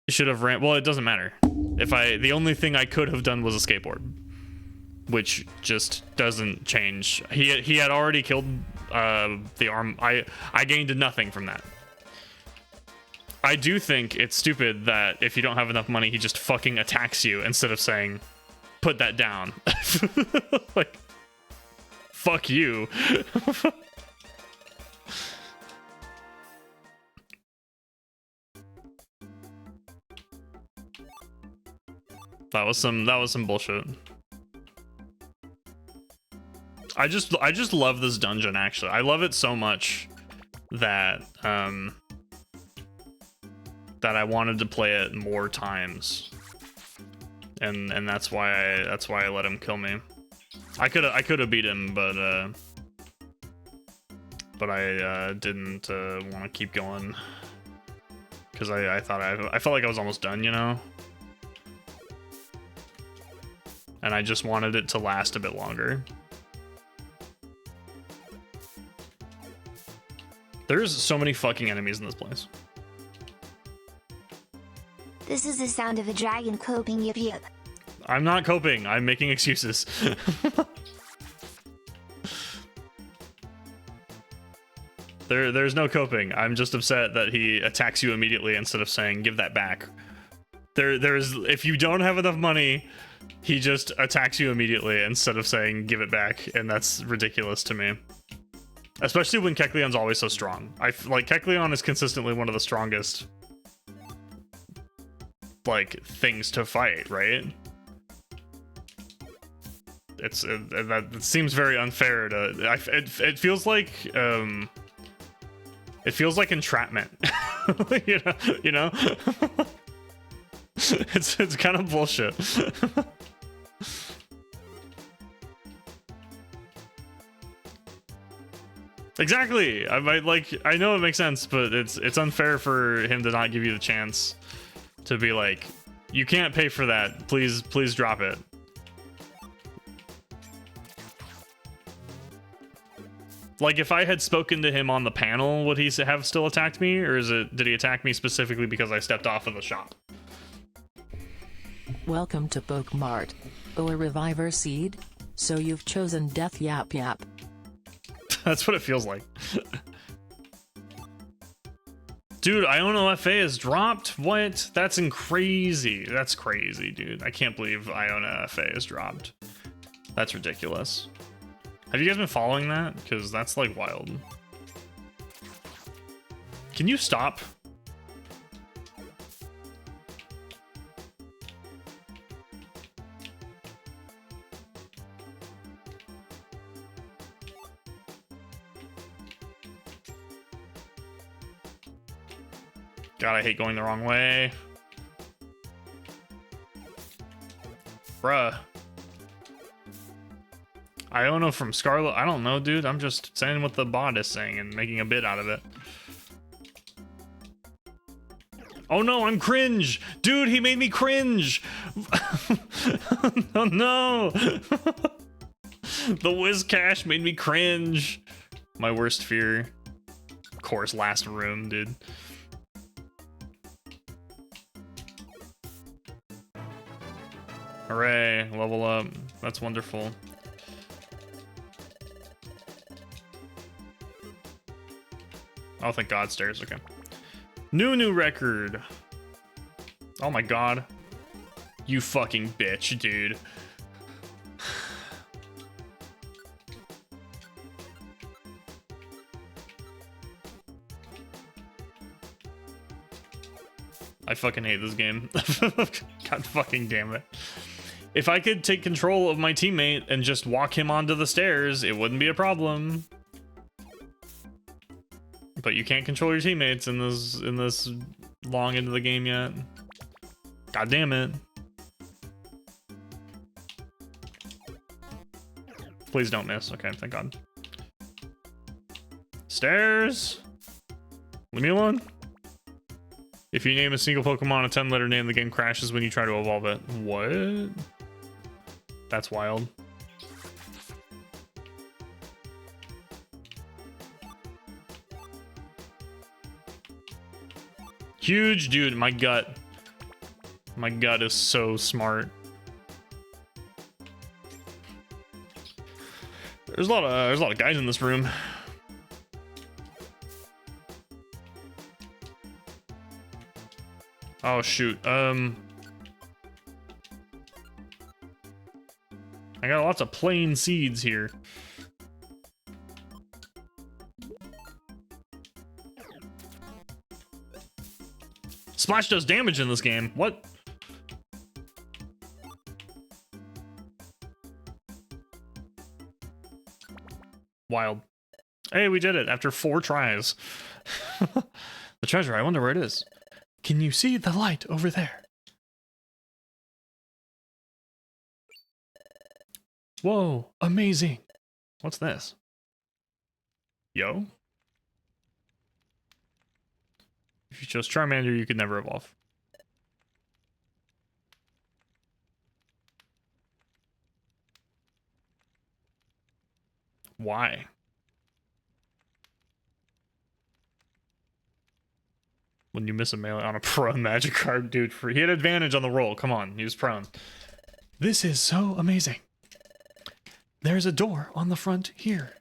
should have ran. Well, it doesn't matter. The only thing I could have done was a skateboard, which just doesn't change. He had already killed the arm. I gained nothing from that. I do think it's stupid that if you don't have enough money, he just fucking attacks you instead of saying, put that down. Like, fuck you. That was some bullshit. I just love this dungeon, actually. I love it so much that that I wanted to play it more times. And that's why I let him kill me. I could have beat him, but I didn't want to keep going because I thought I felt like I was almost done, you know. And I just wanted it to last a bit longer. There's so many fucking enemies in this place. This is the sound of a dragon coping. Yip yip. I'm not coping. I'm making excuses. There's no coping. I'm just upset that he attacks you immediately instead of saying, give that back. There's if you don't have enough money, he just attacks you immediately instead of saying, give it back. And that's ridiculous to me. Especially when Kecleon's always so strong. Like, Kecleon is consistently one of the strongest, like, things to fight, right? That seems very unfair to. It feels like it feels like entrapment. you know. It's kind of bullshit. Exactly. I know it makes sense, but it's unfair for him to not give you the chance to be like, you can't pay for that. Please drop it. Like, if I had spoken to him on the panel, would he have still attacked me, or did he attack me specifically because I stepped off of the shop? Welcome to Pokemart. Oh, a reviver seed? So you've chosen death, yap yap. That's what it feels like. Dude, Iono FA is dropped? What? That's crazy. That's crazy, dude. I can't believe Iono FA is dropped. That's ridiculous. Have you guys been following that? Because that's, like, wild. Can you stop? God, I hate going the wrong way. Bruh. Iono from Scarlet. I don't know, dude. I'm just saying what the bot is saying and making a bit out of it. Oh no, I'm cringe. Dude, he made me cringe. Oh no. The Whiz Cash made me cringe. My worst fear. Of course, last room, dude. Hooray, level up. That's wonderful. Oh, thank God, stairs, okay. New record. Oh my God. You fucking bitch, dude. I fucking hate this game. God fucking damn it. If I could take control of my teammate and just walk him onto the stairs, it wouldn't be a problem. But you can't control your teammates in this long into the game yet. God damn it. Please don't miss. Okay, thank God. Stairs. Leave me alone. If you name a single Pokemon a 10-letter name, the game crashes when you try to evolve it. What? That's wild. Huge dude, my gut. My gut is so smart. There's a lot of guys in this room. Oh shoot. I got lots of plain seeds here. Splash does damage in this game. What? Wild. Hey, we did it after 4 tries. The treasure, I wonder where it is. Can you see the light over there? Whoa, amazing. What's this? Yo? If you chose Charmander, you could never evolve. Why? When you miss a melee on a prone magic card, dude, he had advantage on the roll. Come on, he was prone. This is so amazing. There's a door on the front here.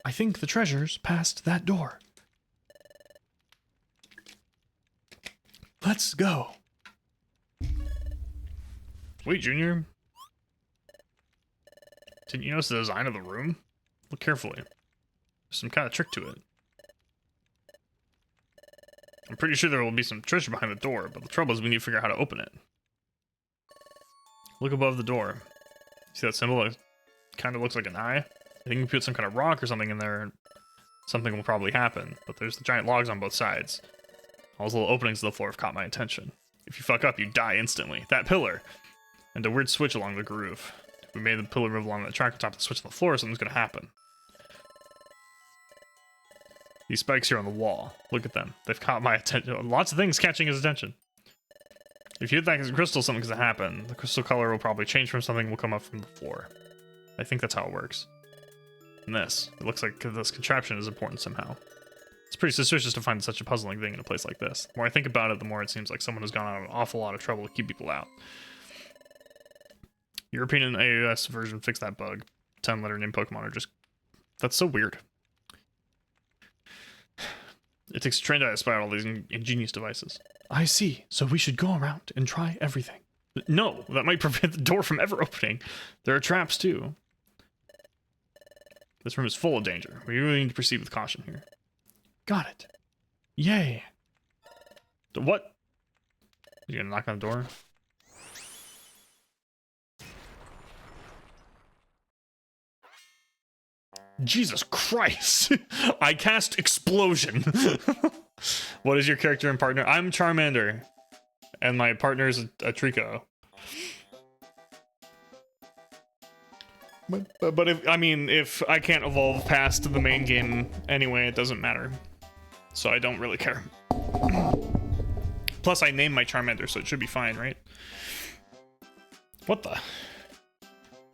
I think the treasure's past that door. Let's go. Wait, Junior. Didn't you notice the design of the room? Look carefully. There's some kind of trick to it. I'm pretty sure there will be some treasure behind the door, but the trouble is we need to figure out how to open it. Look above the door. See that symbol? It kind of looks like an eye. I think we put some kind of rock or something in there, and something will probably happen. But there's the giant logs on both sides. All those little openings in the floor have caught my attention. If you fuck up, you die instantly. That pillar! And a weird switch along the groove. If we made the pillar move along the track on top of the switch on the floor, something's gonna happen. These spikes here on the wall. Look at them. They've caught my attention. Lots of things catching his attention. If you hit that as a crystal, something's gonna happen. The crystal color will probably change from something will come up from the floor. I think that's how it works. And this. It looks like this contraption is important somehow. It's pretty suspicious to find such a puzzling thing in a place like this. The more I think about it, the more it seems like someone has gone out an awful lot of trouble to keep people out. European and AOS version fixed that bug. 10-letter name Pokemon are just... That's so weird. It takes trained eye to spy out all these ingenious devices. I see. So we should go around and try everything. No, that might prevent the door from ever opening. There are traps too. This room is full of danger. We really need to proceed with caution here. Got it. Yay. What? You gonna knock on the door? Jesus Christ! I cast Explosion. What is your character and partner? I'm Charmander, and my partner is a Trico. But if I can't evolve past the main game anyway, it doesn't matter. So I don't really care. Plus, I named my Charmander, so it should be fine, right? What the?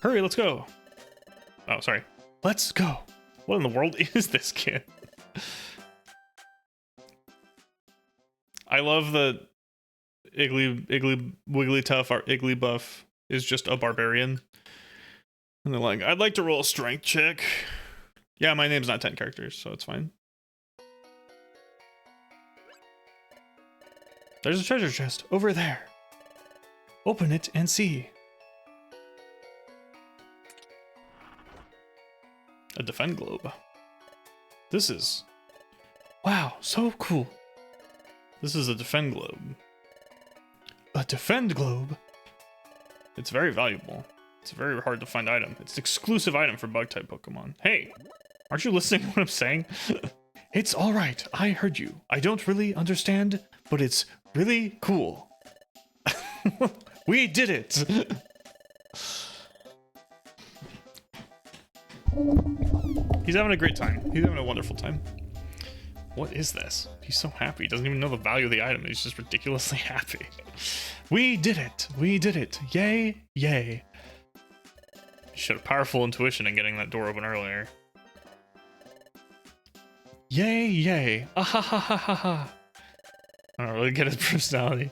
Hurry, let's go. Oh, sorry. Let's go. What in the world is this kid? I love that Wigglytuff, our Igglybuff, is just a barbarian. And they're like, I'd like to roll a strength check. Yeah, my name's not 10 characters, so it's fine. There's a treasure chest over there. Open it and see. A defend globe. This is... Wow, so cool. This is a defend globe. A defend globe? It's very valuable. It's a very hard to find item. It's an exclusive item for bug-type Pokemon. Hey, aren't you listening to what I'm saying? It's alright, I heard you. I don't really understand, but it's really cool. We did it! He's having a great time. He's having a wonderful time. What is this? He's so happy. He doesn't even know the value of the item. He's just ridiculously happy. We did it! We did it! Yay! Yay! You showed a powerful intuition in getting that door open earlier. Yay! Yay! Ah ha ha ha ha ha! I don't really get his personality.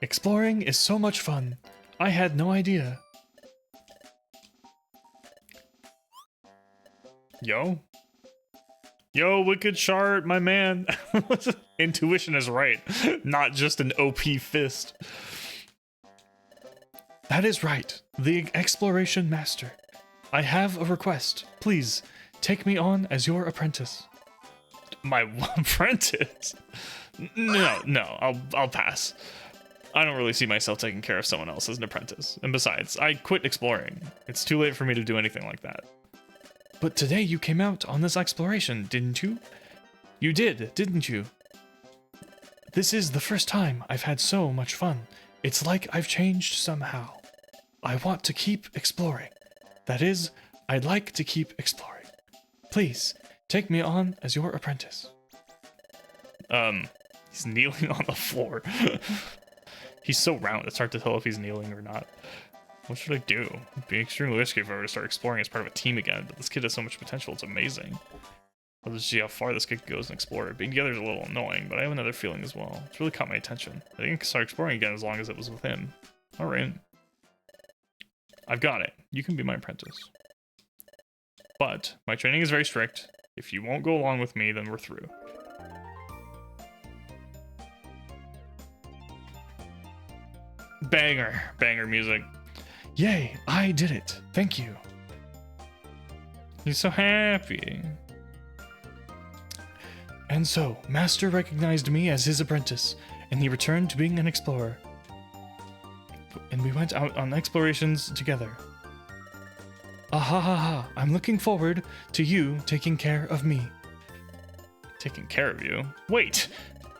Exploring is so much fun. I had no idea. Yo. Yo, Wicked Shard, my man. Intuition is right, not just an OP fist. That is right, the Exploration Master. I have a request. Please, take me on as your apprentice. My apprentice? No, I'll pass. I don't really see myself taking care of someone else as an apprentice. And besides, I quit exploring. It's too late for me to do anything like that. But today you came out on this exploration, didn't you? You did, didn't you? This is the first time I've had so much fun. It's like I've changed somehow. I want to keep exploring. That is, I'd like to keep exploring. Please, take me on as your apprentice. He's kneeling on the floor. He's so round, it's hard to tell if he's kneeling or not. What should I do? It'd be extremely risky if I were to start exploring as part of a team again, but this kid has so much potential, it's amazing. Let's see how far this kid goes and explore. Being together is a little annoying, but I have another feeling as well. It's really caught my attention. I think I can start exploring again as long as it was with him. Alright. I've got it. You can be my apprentice. But my training is very strict. If you won't go along with me, then we're through. Banger music. Yay, I did it. Thank you. He's so happy. And so, Master recognized me as his apprentice, and he returned to being an explorer. And we went out on explorations together. Ha, I'm looking forward to you taking care of me. Taking care of you? Wait!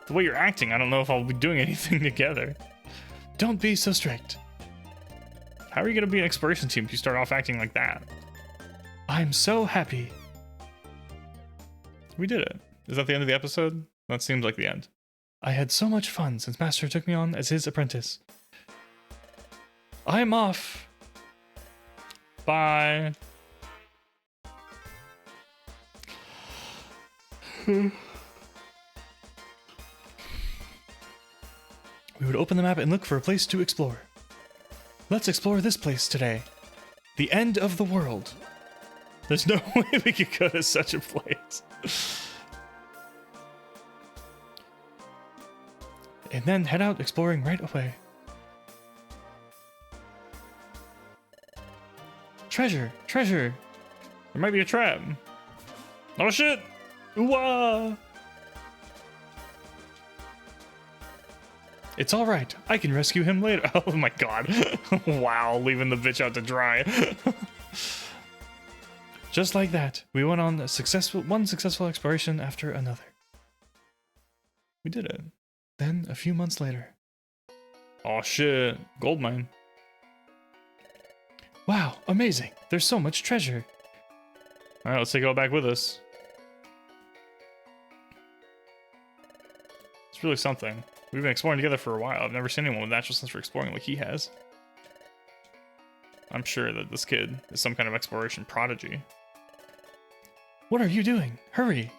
The way you're acting, I don't know if I'll be doing anything together. Don't be so strict. How are you gonna be an exploration team if you start off acting like that? I'm so happy. We did it. Is that the end of the episode? That seems like the end. I had so much fun since Master took me on as his apprentice. I'm off. Bye. We would open the map and look for a place to explore. Let's explore this place today. The end of the world. There's no way we could go to such a place. And then head out exploring right away. Treasure! Treasure! There might be a trap. Oh shit! Ooh-ah! It's alright. I can rescue him later. Oh my god. Wow, leaving the bitch out to dry. Just like that, we went on one successful exploration after another. We did it. Then, a few months later. Oh shit, gold mine. Wow, amazing. There's so much treasure. Alright, let's take it all back with us. It's really something. We've been exploring together for a while. I've never seen anyone with natural sense for exploring like he has. I'm sure that this kid is some kind of exploration prodigy. What are you doing? Hurry!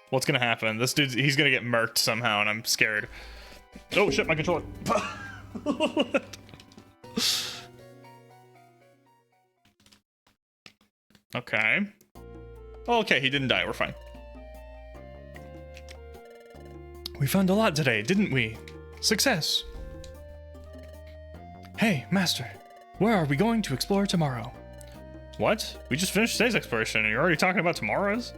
What's gonna happen? This dude, he's gonna get murked somehow, and I'm scared. Oh shit, my controller. Okay. Oh, okay, he didn't die. We're fine. We found a lot today, didn't we? Success! Hey, Master. Where are we going to explore tomorrow? What? We just finished today's exploration and you're already talking about tomorrow's?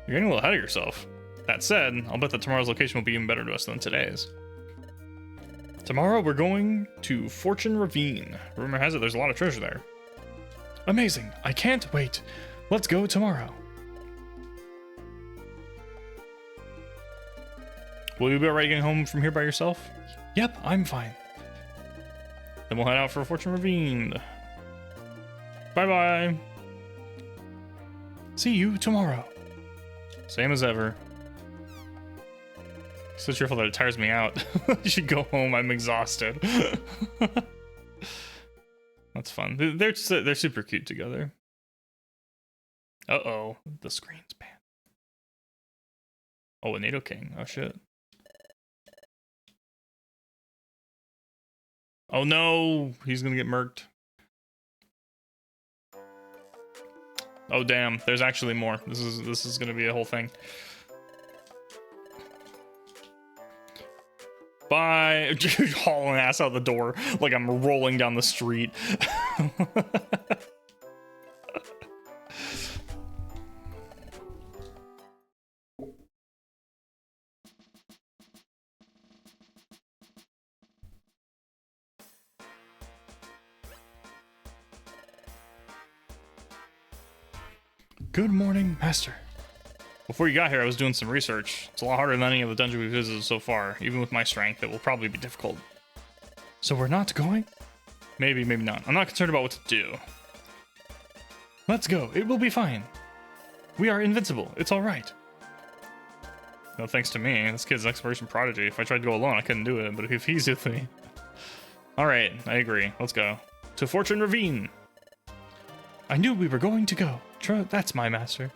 You're getting a little ahead of yourself. That said, I'll bet that tomorrow's location will be even better to us than today's. Tomorrow we're going to Fortune Ravine. Rumor has it there's a lot of treasure there. Amazing. I can't wait. Let's go tomorrow. Will you be alright getting home from here by yourself? Yep, I'm fine. Then we'll head out for Fortune Ravine. Bye-bye. See you tomorrow. Same as ever. So cheerful that it tires me out. You should go home. I'm exhausted. That's fun. They're super cute together. Uh-oh. The screen's banned. Oh, a Nidoking. Oh, shit. Oh, no. He's gonna get murked. Oh, damn. There's actually more. This is gonna be a whole thing. Bye. Hauling ass out the door like I'm rolling down the street. Good morning, Master. Before you got here, I was doing some research. It's a lot harder than any of the dungeons we've visited so far. Even with my strength, it will probably be difficult. So we're not going? Maybe, maybe not. I'm not concerned about what to do. Let's go. It will be fine. We are invincible. It's all right. No thanks to me. This kid's an exploration prodigy. If I tried to go alone, I couldn't do it. But if he's with me... Alright, I agree. Let's go. To Fortune Ravine. I knew we were going to go. That's my master.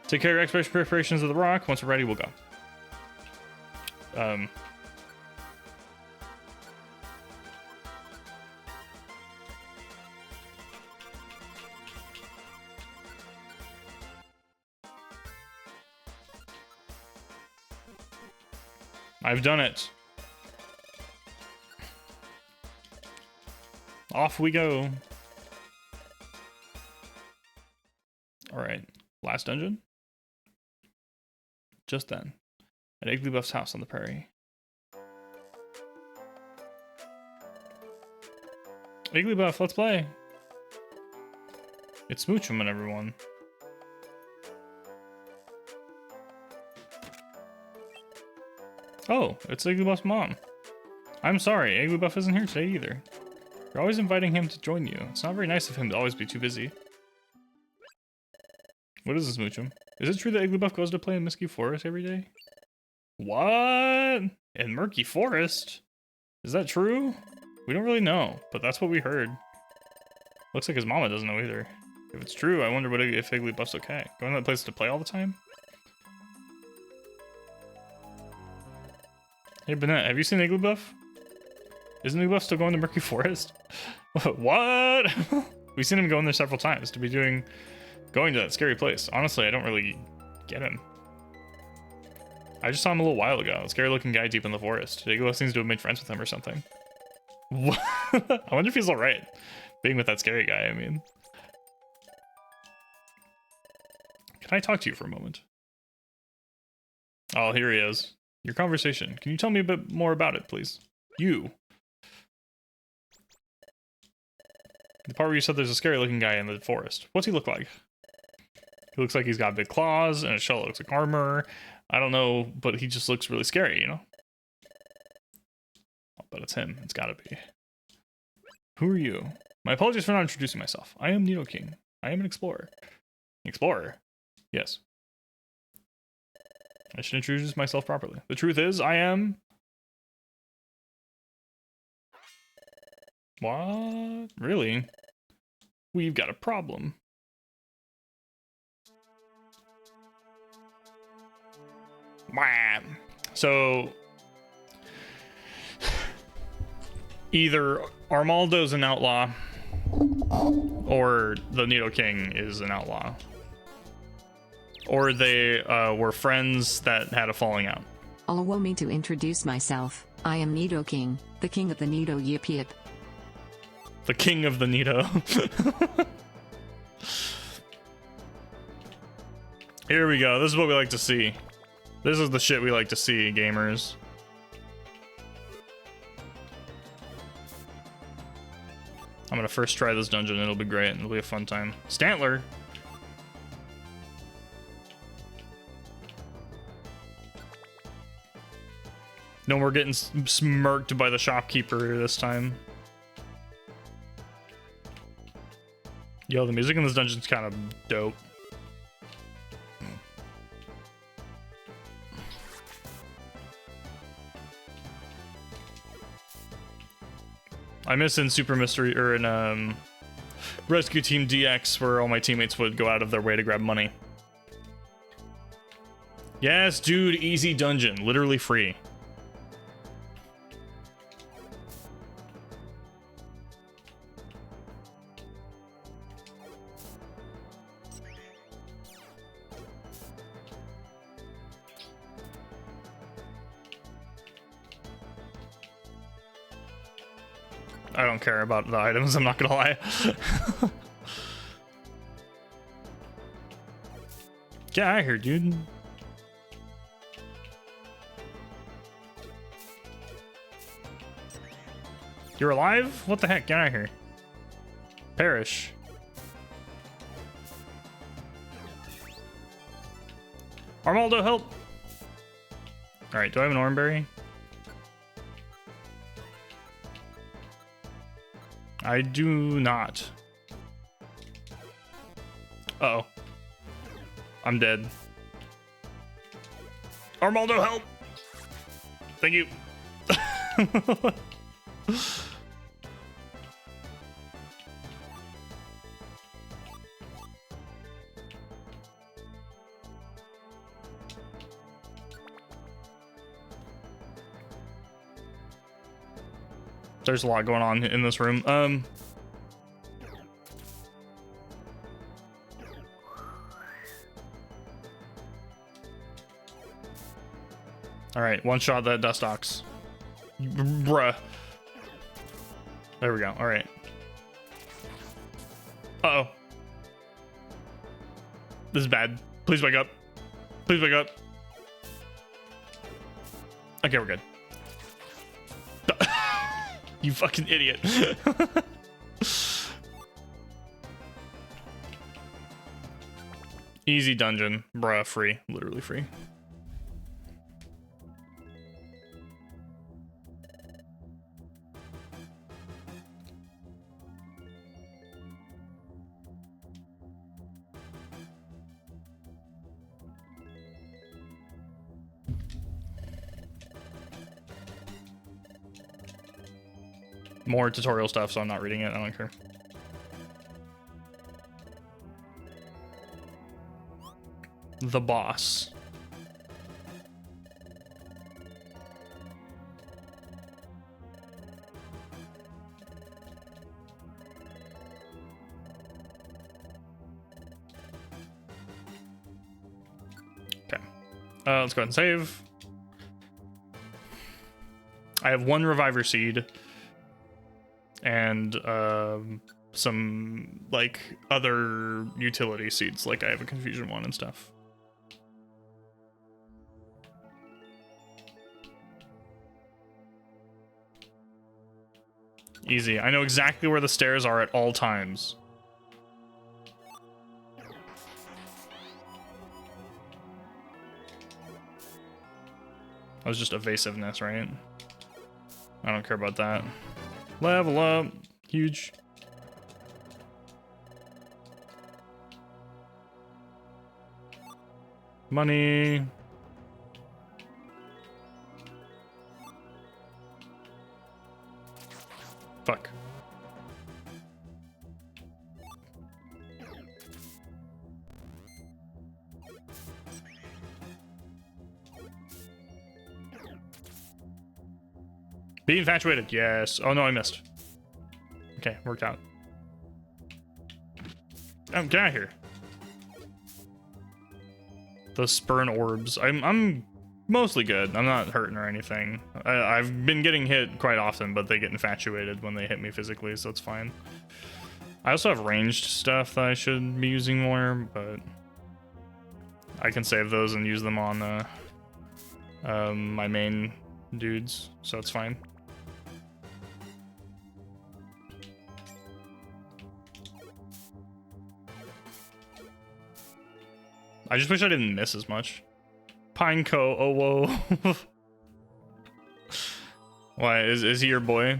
Take care of your exploration preparations of the rock. Once we're ready, we'll go. I've done it. Off we go. Alright, last dungeon. Just then, at Igglybuff's house on the prairie. Igglybuff, let's play. It's Smoochum and everyone. Oh, it's Igglybuff's mom. I'm sorry, Igglybuff isn't here today either. You're always inviting him to join you. It's not very nice of him to always be too busy. What is this, Smoochum? Is it true that Igglybuff goes to play in Misty Forest every day? What? In Murky Forest? Is that true? We don't really know, but that's what we heard. Looks like his mama doesn't know either. If it's true, I wonder if Igglybuff's okay. Going to that place to play all the time? Hey, Bennett, have you seen Igglybuff? Isn't Igglybuff still going to Murky Forest? What? We've seen him going there several times to be going to that scary place. Honestly, I don't really get him. I just saw him a little while ago. A scary looking guy deep in the forest. Igglybuff seems to have made friends with him or something. What? I wonder if he's alright. Being with that scary guy, I mean. Can I talk to you for a moment? Oh, here he is. Your conversation. Can you tell me a bit more about it, please? You. The part where you said there's a scary looking guy in the forest. What's he look like? He looks like he's got big claws and his shell looks like armor. I don't know, but he just looks really scary, you know? But it's him. It's gotta be. Who are you? My apologies for not introducing myself. I am Nidoking. I am an explorer. Explorer? Yes. I should introduce myself properly. The truth is, I am... What? Really? We've got a problem. Wham! So... either Armaldo's an outlaw, or the Nidoking is an outlaw. Or they were friends that had a falling out. Allow me to introduce myself. I am Nidoking, the king of the Nido Yip Yip. The king of the Nido. Here we go. This is what we like to see. This is the shit we like to see, gamers. I'm gonna first try this dungeon. It'll be great. It'll be a fun time. Stantler! No more getting smirked by the shopkeeper this time. Yo, the music in this dungeon's kind of dope. I miss in Super Mystery, or in Rescue Team DX, where all my teammates would go out of their way to grab money. Yes, dude, easy dungeon, literally free. I don't care about the items, I'm not gonna lie. Get out of here, dude. You're alive? What the heck? Get out of here. Perish. Armaldo, help! Alright, do I have an oranberry? I do not. Uh-oh. I'm dead. Armaldo, help! Thank you. There's a lot going on in this room. All right, one shot that dust ox. Bruh. There we go. All right. Uh-oh. This is bad. Please wake up. Please wake up. Okay, we're good. You fucking idiot. Easy dungeon. Bruh, free. Literally free. More tutorial stuff, so I'm not reading it. I don't care. The boss. Okay. Let's go ahead and save. I have one reviver seed. And some like other utility seeds, like I have a confusion one and stuff. Easy. I know exactly where the stairs are at all times. That was just evasiveness, right? I don't care about that. Level up. Huge. Money. Fuck. Be infatuated, yes. Oh no, I missed. Okay, worked out. Oh, get out of here. Those spurn orbs. I'm mostly good. I'm not hurting or anything. I've been getting hit quite often, but they get infatuated when they hit me physically, so it's fine. I also have ranged stuff that I should be using more, but I can save those and use them on my main dudes, so it's fine. I just wish I didn't miss as much. Pineco, oh whoa. Why is he your boy?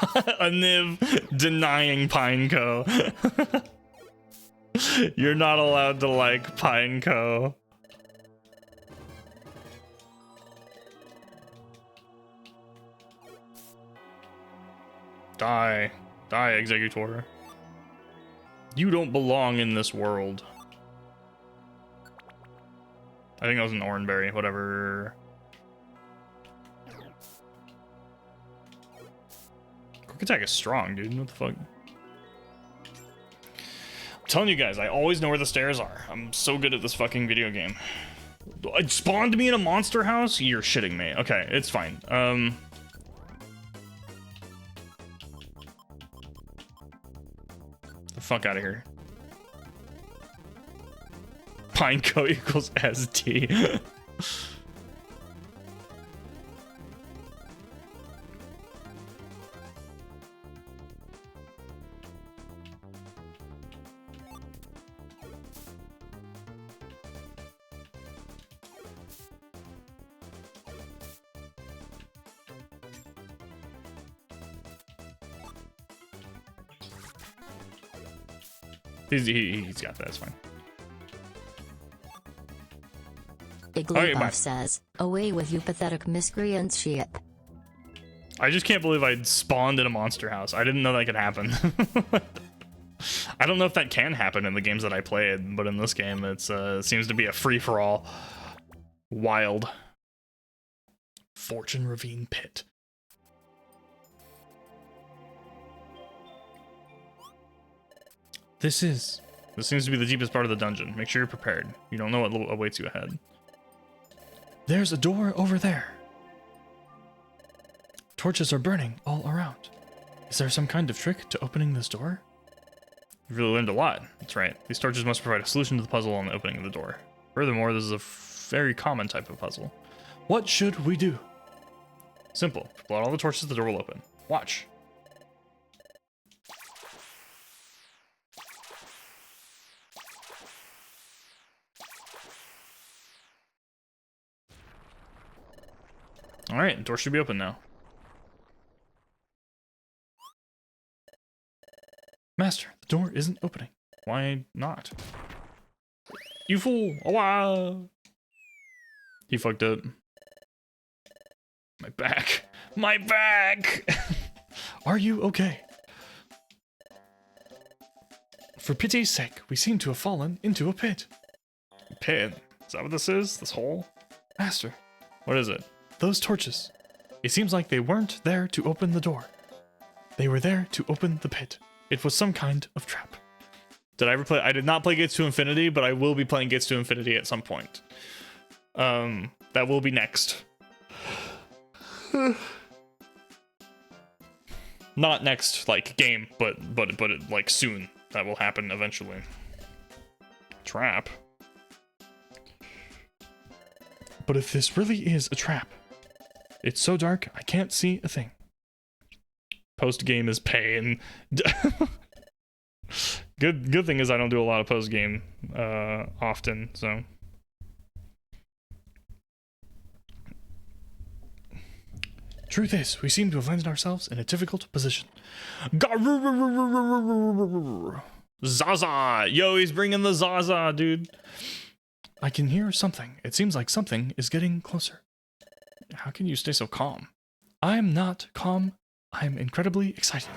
A Niv denying Pineco. You're not allowed to like Pineco. Die, Executor. You don't belong in this world. I think that was an Oranberry, whatever. Quick attack is strong, dude. What the fuck? I'm telling you guys, I always know where the stairs are. I'm so good at this fucking video game. It spawned me in a monster house? You're shitting me. Okay, it's fine. The fuck out of here. Pineco equals SD. He's got that, it's fine. Igglybuff says, away with you pathetic miscreant ship. I just can't believe I spawned in a monster house. I didn't know that could happen. I don't know if that can happen in the games that I played, but in this game it seems to be a free-for-all. Wild. Fortune Ravine Pit. This seems to be the deepest part of the dungeon. Make sure you're prepared. You don't know what awaits you ahead. There's a door over there. Torches are burning all around. Is there some kind of trick to opening this door? You've really learned a lot. That's right. These torches must provide a solution to the puzzle on the opening of the door. Furthermore, this is a very common type of puzzle. What should we do? Simple. Blow out all the torches, the door will open. Watch. Alright, the door should be open now. Master, the door isn't opening. Why not? You fool! Oh, wow. He fucked up. My back. My back! Are you okay? For pity's sake, we seem to have fallen into a pit. Pit? Is that what this is? This hole? Master. What is it? Those torches. It seems like they weren't there to open the door. They were there to open the pit. It was some kind of trap. Did I ever play? I did not play Gates to Infinity, but I will be playing Gates to Infinity at some point. That will be next. Not next, like, game, but like soon. That will happen eventually. Trap. But if this really is a trap, it's so dark, I can't see a thing. Post-game is pain. Good thing is I don't do a lot of post-game often, so. Truth is, we seem to have landed ourselves in a difficult position. Zaza! Yo, he's bringing the Zaza, dude. I can hear something. It seems like something is getting closer. How can you stay so calm? I'm not calm. I'm incredibly excited.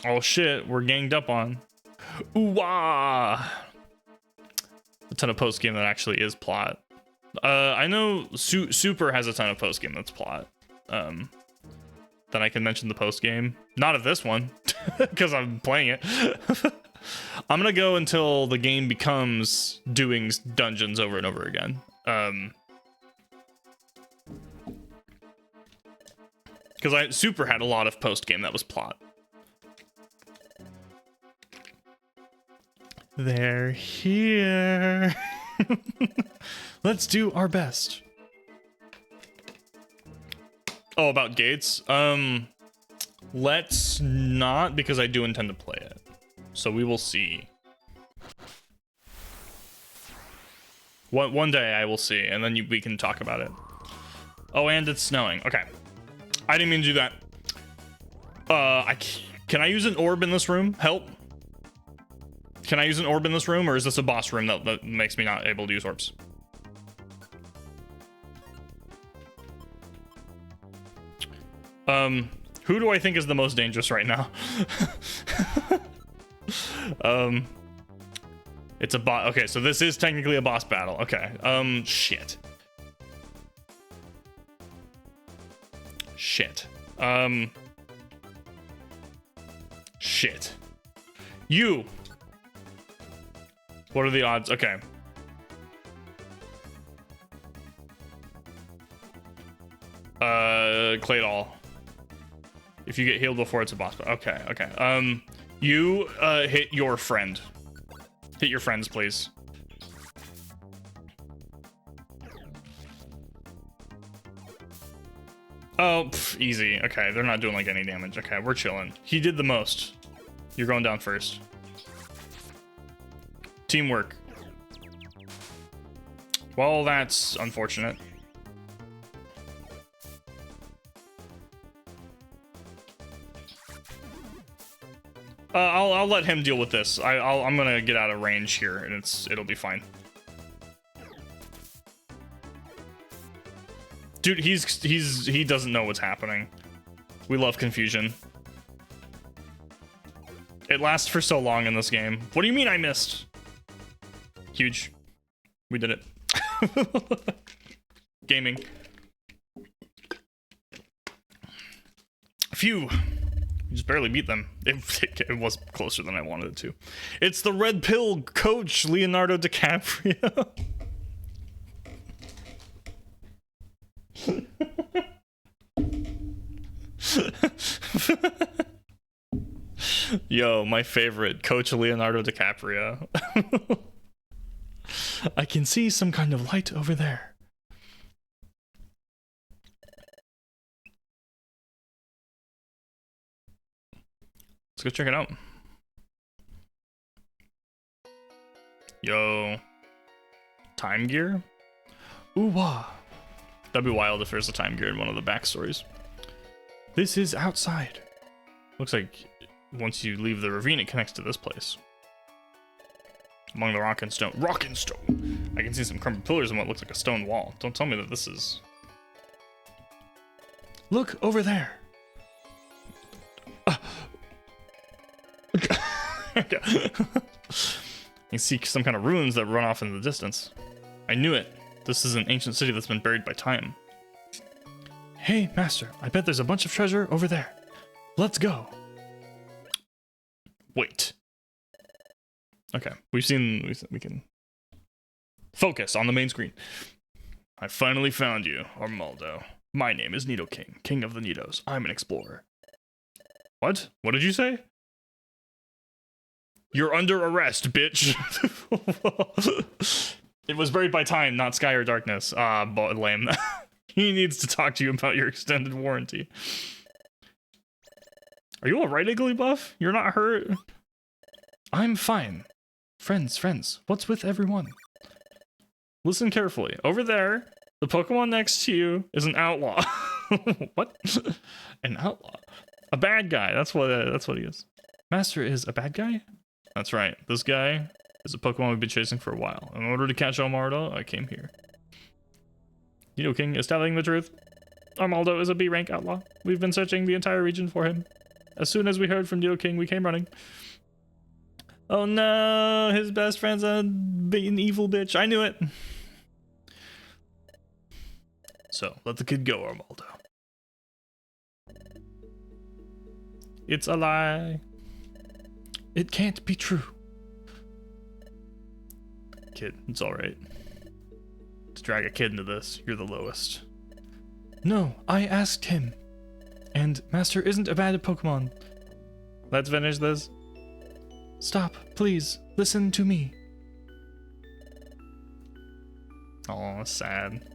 Oh shit, we're ganged up on. Ooh-wah! A ton of post-game that actually is plot. I know Super has a ton of post-game that's plot. Then I can mention the post-game. Not of this one, because I'm playing it. I'm gonna go until the game becomes doing dungeons over and over again. Because Super had a lot of post-game that was plot. They're here. Let's do our best. Oh, about gates? Let's not, because I do intend to play it. So we will see. One day I will see, and then we can talk about it. Oh, and it's snowing. Okay. I didn't mean to do that. Can I use an orb in this room? Help. Can I use an orb in this room, or is this a boss room that makes me not able to use orbs? Who do I think is the most dangerous right now? It's a boss. Okay, so this is technically a boss battle. Okay. Shit. Shit. Shit. You. What are the odds? Okay. Claydol. If you get healed before it's a boss battle. Okay, okay. You, hit your friend. Hit your friends, please. Oh, easy. Okay, they're not doing like any damage. Okay, we're chilling. He did the most. You're going down first. Teamwork. Well, that's unfortunate. I'll let him deal with this. I'm gonna get out of range here, and it'll be fine. Dude, he doesn't know what's happening. We love confusion. It lasts for so long in this game. What do you mean I missed? Huge. We did it. Gaming. Phew. We just barely beat them. It was closer than I wanted it to. It's the red pill coach, Leonardo DiCaprio. Yo, my favorite, Coach Leonardo DiCaprio. I can see some kind of light over there. Let's go check it out. Yo. Time gear? Ooh wah. That'd be wild if there's a time gear in one of the backstories. This is outside. Looks like once you leave the ravine, it connects to this place. Among the rock and stone. Rock and stone! I can see some crumbled pillars and what looks like a stone wall. Don't tell me that this is... Look, over there! You see some kind of ruins that run off in the distance. I knew it. This is an ancient city that's been buried by time. Hey, master, I bet there's a bunch of treasure over there. Let's go. Wait. Okay, we can focus on the main screen. I finally found you, Armaldo. My name is Nido King, King of the Nidos. I'm an explorer. What? What did you say? You're under arrest, bitch. It was buried by time, not sky or darkness. But lame. He needs to talk to you about your extended warranty. Are you alright, Igglybuff? You're not hurt? I'm fine. Friends, what's with everyone? Listen carefully. Over there, the Pokemon next to you is an outlaw. What? An outlaw? A bad guy. That's what he is. Master is a bad guy? That's right. This guy is a Pokemon we've been chasing for a while. In order to catch Armaldo, I came here. Nido King is telling the truth. Armaldo is a B-rank outlaw. We've been searching the entire region for him. As soon as we heard from Nido King, we came running. Oh no, his best friend's an evil bitch. I knew it. So, let the kid go, Armaldo. It's a lie. It can't be true. Kid, it's alright. To drag a kid into this, you're the lowest. No, I asked him. And Master isn't a bad Pokemon. Let's finish this. Stop, please. Listen to me. Oh, sad.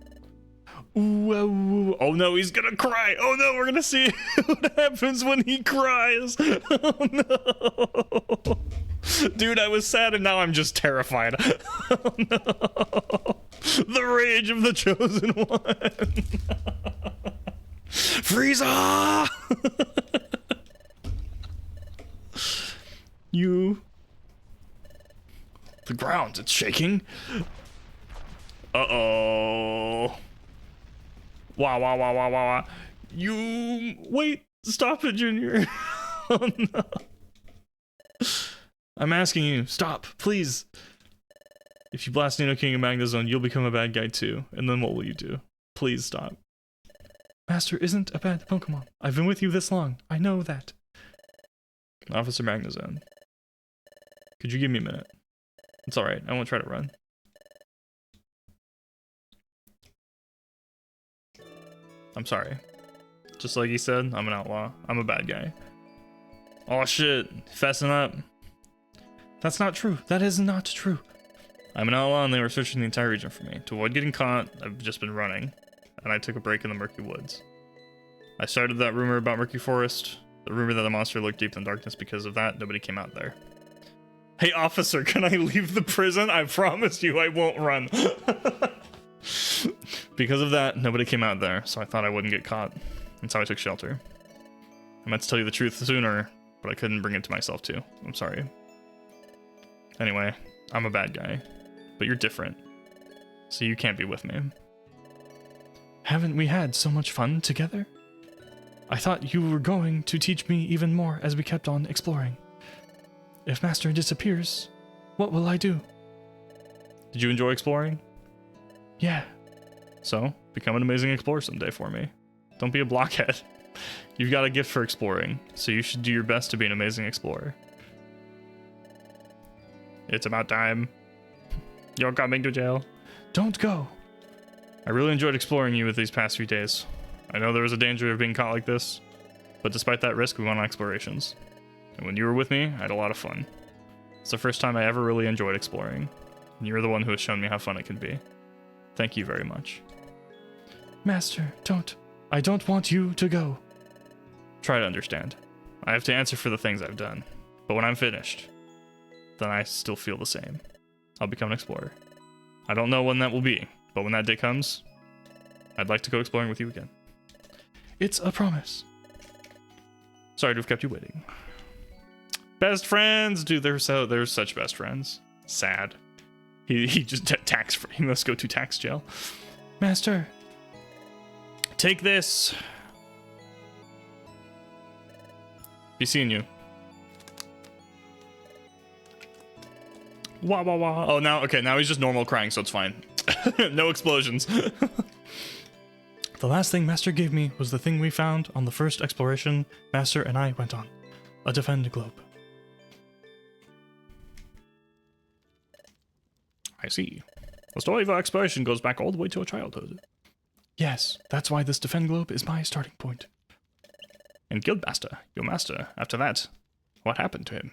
Ooh, oh no, he's gonna cry. Oh no, we're gonna see what happens when he cries. Oh no. Dude, I was sad and now I'm just terrified. Oh, no. The rage of the chosen one. Frieza! You. The ground, it's shaking. Uh-oh. Wow, wow, wow, wow, wow. You. Wait, stop it, Junior. Oh, no. I'm asking you, stop, please. If you blast Nino King in Magnezone, you'll become a bad guy too. And then what will you do? Please stop. Master isn't a bad Pokemon. I've been with you this long. I know that. Officer Magnezone. Could you give me a minute? It's alright. I won't try to run. I'm sorry. Just like he said, I'm an outlaw. I'm a bad guy. Oh shit. Fessing up. That's not true. That is not true. I'm an outlaw and they were searching the entire region for me. To avoid getting caught, I've just been running. And I took a break in the Murky Woods. I started that rumor about Murky Forest. The rumor that the monster lurked deep in the darkness. Because of that, nobody came out there. Hey officer, can I leave the prison? I promise you I won't run. Because of that, nobody came out there, so I thought I wouldn't get caught. That's how I took shelter. I meant to tell you the truth sooner, but I couldn't bring it to myself too. I'm sorry. Anyway, I'm a bad guy, but you're different, so you can't be with me. Haven't we had so much fun together? I thought you were going to teach me even more as we kept on exploring. If Master disappears, what will I do? Did you enjoy exploring? Yeah. So, become an amazing explorer someday for me. Don't be a blockhead. You've got a gift for exploring, so you should do your best to be an amazing explorer. It's about time. You're coming to jail. Don't go. I really enjoyed exploring you with these past few days. I know there was a danger of being caught like this, but despite that risk, we went on explorations. And when you were with me, I had a lot of fun. It's the first time I ever really enjoyed exploring, and you're the one who has shown me how fun it can be. Thank you very much. Master, I don't want you to go. Try to understand. I have to answer for the things I've done, but when I'm finished, then I still feel the same. I'll become an explorer. I don't know when that will be, but when that day comes, I'd like to go exploring with you again. It's a promise. Sorry to have kept you waiting. Best friends! Dude, they're such best friends. Sad. He just he must go to tax jail. Master. Take this. Be seeing you. Wah wah wah. Oh, now he's just normal crying, so it's fine. No explosions. The last thing Master gave me was the thing we found on the first exploration Master and I went on. A defend globe. I see. The story of our exploration goes back all the way to our childhood. Yes, that's why this defend globe is my starting point. And Guildmaster, your master, after that, what happened to him?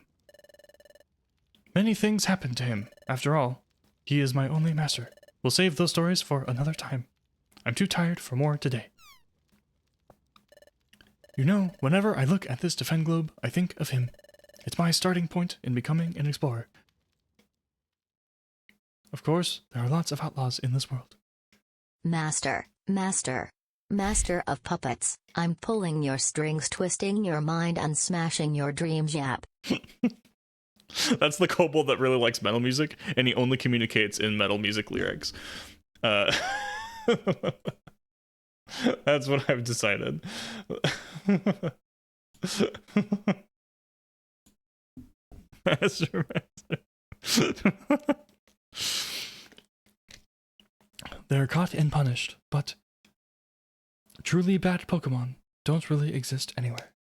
Many things happened to him. After all, he is my only master. We'll save those stories for another time. I'm too tired for more today. You know, whenever I look at this defend globe, I think of him. It's my starting point in becoming an explorer. Of course, there are lots of outlaws in this world. Master of puppets, I'm pulling your strings, twisting your mind and smashing your dreams, yap. That's the kobold that really likes metal music, and he only communicates in metal music lyrics. That's what I've decided. Master. They're caught and punished, but truly bad Pokemon don't really exist anywhere.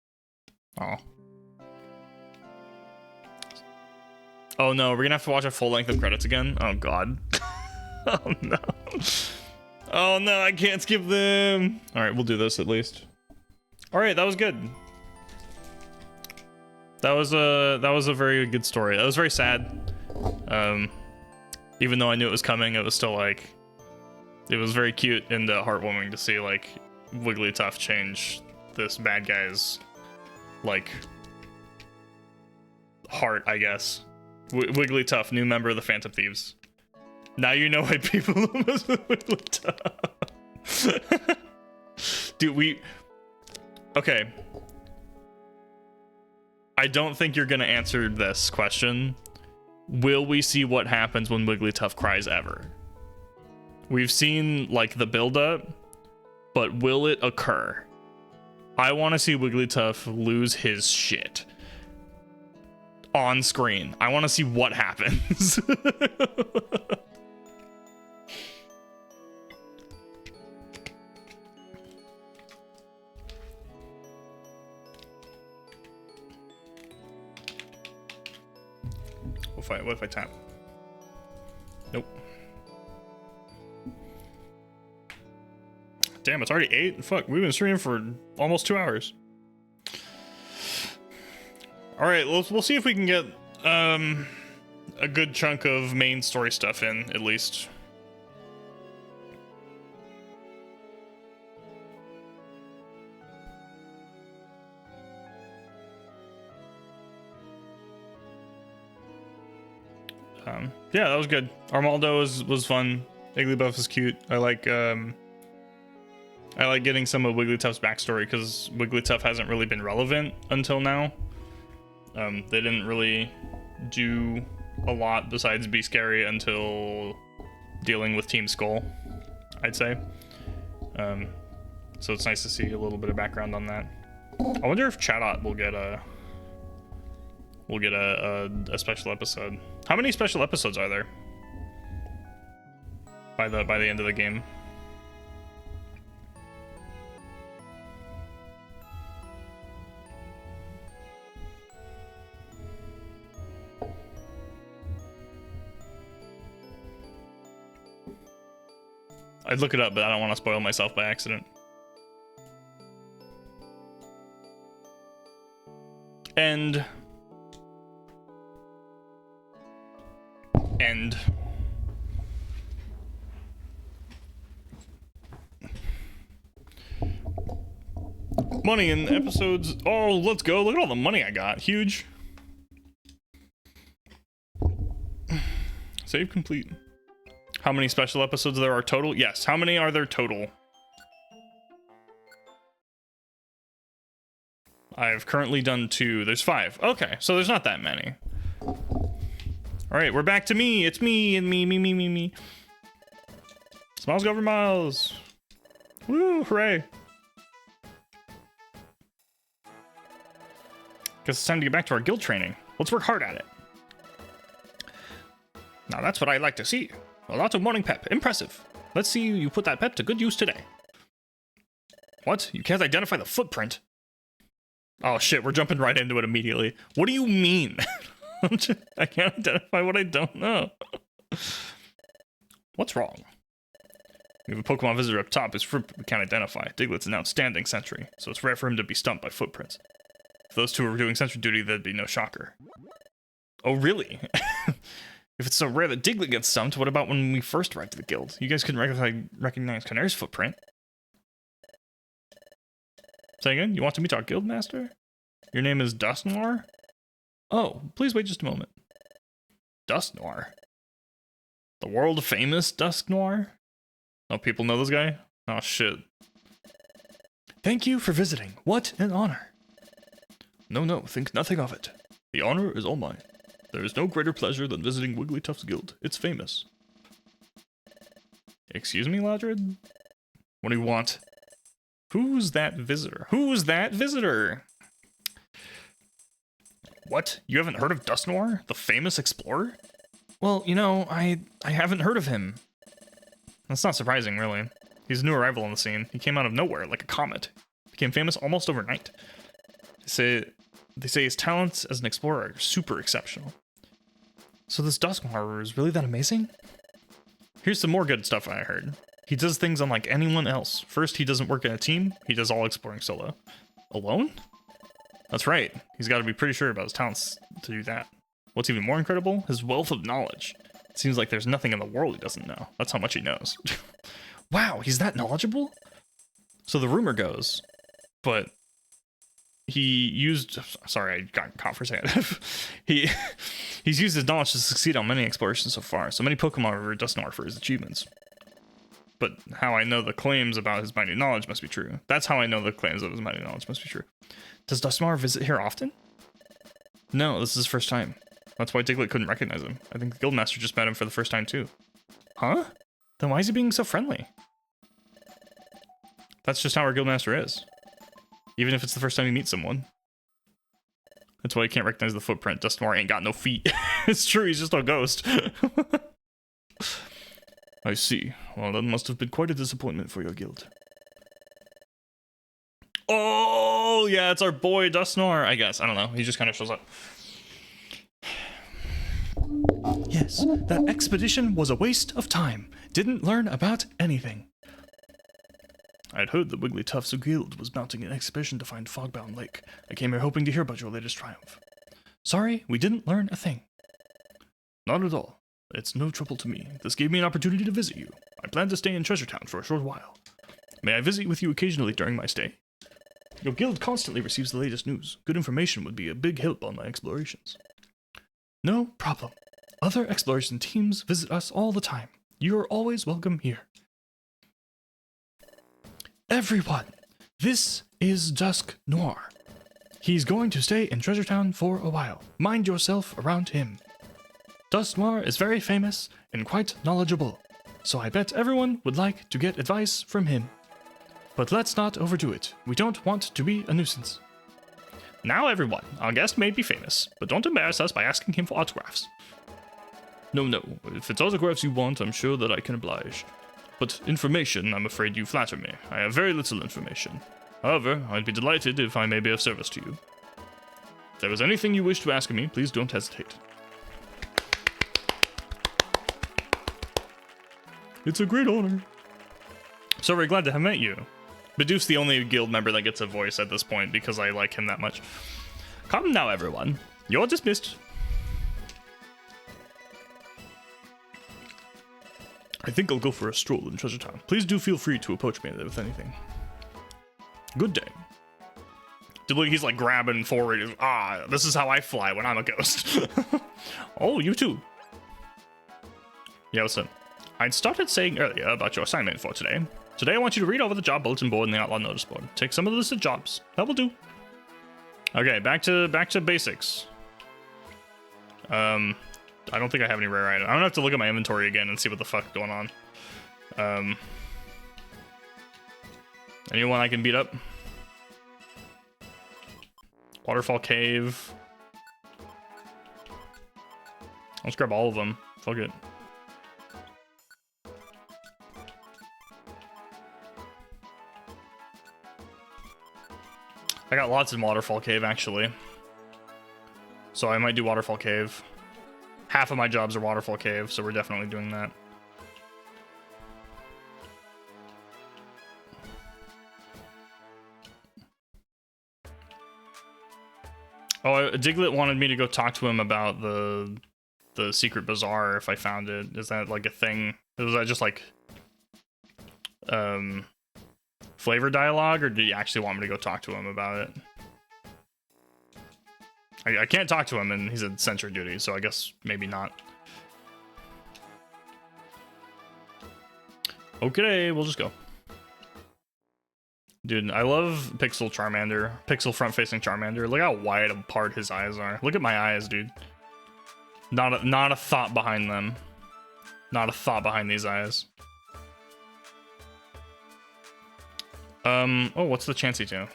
Oh. Oh no, we're gonna have to watch a full length of credits again? Oh god. Oh no. Oh no, I can't skip them. Alright, we'll do this at least. Alright, that was good. That was a very good story. That was very sad. Even though I knew it was coming, it was still like, it was very cute and heartwarming to see like Wigglytuff change this bad guy's like heart, I guess, Wigglytuff, new member of the Phantom Thieves. Now you know why people mess with Wigglytuff. Dude, okay. I don't think you're gonna answer this question. Will we see what happens when Wigglytuff cries ever? We've seen, like, the build-up, but will it occur? I want to see Wigglytuff lose his shit. On screen. I want to see what happens. What if I tap? Nope. Damn, it's already 8? Fuck, we've been streaming for almost 2 hours. Alright, we'll see if we can get a good chunk of main story stuff in, at least. Yeah, that was good. Armaldo was fun. Igglybuff is cute. I like getting some of Wigglytuff's backstory because Wigglytuff hasn't really been relevant until now. They didn't really do a lot besides be scary until dealing with Team Skull, I'd say. So it's nice to see a little bit of background on that. I wonder if Chatot will get a special episode. How many special episodes are there by the end of the game? I'd look it up, but I don't want to spoil myself by accident. End. Money in episodes. Oh, let's go. Look at all the money I got. Huge. Save complete. How many special episodes there are total? Yes. How many are there total? I've currently done 2. There's 5. Okay, so there's not that many. All right, we're back to me. It's me and me. Smiles go over miles. Woo, hooray. Guess it's time to get back to our guild training. Let's work hard at it. Now that's what I like to see. A lot of morning pep. Impressive. Let's see you put that pep to good use today. What? You can't identify the footprint? Oh shit, we're jumping right into it immediately. What do you mean? I can't identify what I don't know. What's wrong? We have a Pokemon visitor up top. His footprint we can't identify. Diglett's an outstanding sentry, so it's rare for him to be stumped by footprints. If those two were doing sentry duty, that'd be no shocker. Oh, really? If it's so rare that Diglett gets stumped, what about when we first arrived at the guild? You guys couldn't recognize Canary's footprint. Say again? You want to meet our guild master? Your name is Draconayr? Oh, please wait just a moment. Draconayr? The world famous Draconayr? Oh, people know this guy? Oh, shit. Thank you for visiting. What an honor. No, think nothing of it. The honor is all mine. There is no greater pleasure than visiting Wigglytuff's guild. It's famous. Excuse me, Ladrid? What do you want? Who's that visitor? Who's that visitor? What? You haven't heard of Draconayr, the famous explorer? Well, you know, I haven't heard of him. That's not surprising, really. He's a new arrival on the scene. He came out of nowhere, like a comet. Became famous almost overnight. They say his talents as an explorer are super exceptional. So this Draconayr is really that amazing? Here's some more good stuff I heard. He does things unlike anyone else. First, he doesn't work in a team. He does all exploring solo. Alone? That's right. He's got to be pretty sure about his talents to do that. What's even more incredible? His wealth of knowledge. It seems like there's nothing in the world he doesn't know. That's how much he knows. Wow, he's that knowledgeable? So the rumor goes, but he used, sorry, I got caught for a second. He's used his knowledge to succeed on many explorations so far. So many Pokemon revere Dusknoir for his achievements. But how I know the claims about his mighty knowledge must be true. That's how I know the claims of his mighty knowledge must be true. Does Dusknoir visit here often? No, this is his first time. That's why Diglett couldn't recognize him. I think the Guildmaster just met him for the first time too. Huh? Then why is he being so friendly? That's just how our Guildmaster is. Even if it's the first time you meet someone. That's why you can't recognize the footprint. Dusknoir ain't got no feet. It's true, he's just a ghost. I see. Well, that must have been quite a disappointment for your guild. Oh, yeah, it's our boy Dusknoir, I guess. I don't know. He just kind of shows up. Yes, that expedition was a waste of time. Didn't learn about anything. I'd heard the Wigglytuff's guild was mounting an expedition to find Fogbound Lake. I came here hoping to hear about your latest triumph. Sorry, we didn't learn a thing. Not at all. It's no trouble to me. This gave me an opportunity to visit you. I plan to stay in Treasure Town for a short while. May I visit with you occasionally during my stay? Your guild constantly receives the latest news. Good information would be a big help on my explorations. No problem. Other exploration teams visit us all the time. You are always welcome here. Everyone, this is Dusknoir. He's going to stay in Treasure Town for a while. Mind yourself around him. Dusknoir is very famous and quite knowledgeable, so I bet everyone would like to get advice from him. But let's not overdo it. We don't want to be a nuisance. Now everyone, our guest may be famous, but don't embarrass us by asking him for autographs. No, if it's autographs you want, I'm sure that I can oblige. But information, I'm afraid you flatter me. I have very little information. However, I'd be delighted if I may be of service to you. If there is anything you wish to ask me, please don't hesitate. It's a great honor. So very glad to have met you. Bidooff's the only guild member that gets a voice at this point because I like him that much. Come now, everyone. You're dismissed. I think I'll go for a stroll in Treasure Town. Please do feel free to approach me with anything. Good day. He's like grabbing forward. Ah, this is how I fly when I'm a ghost. Oh, you too. Yeah, what's up? I'd started saying earlier about your assignment for today. Today I want you to read over the job bulletin board and the outlaw notice board. Take some of the listed jobs. That will do. Okay, back to basics. I don't think I have any rare items. I'm gonna have to look at my inventory again and see what the fuck's going on. Anyone I can beat up? Waterfall Cave. Let's grab all of them. Fuck it. I got lots in Waterfall Cave, actually. So I might do Waterfall Cave. Half of my jobs are Waterfall Cave, so we're definitely doing that. Oh, Diglett wanted me to go talk to him about the secret bazaar if I found it. Is that like a thing? Was that just like flavor dialogue, or did he actually want me to go talk to him about it? I can't talk to him, and he's at sentry duty, so I guess maybe not. Okay, we'll just go. Dude, I love Pixel Charmander. Pixel front-facing Charmander. Look how wide apart his eyes are. Look at my eyes, dude. Not a thought behind them. Not a thought behind these eyes. Oh, what's the Chansey to?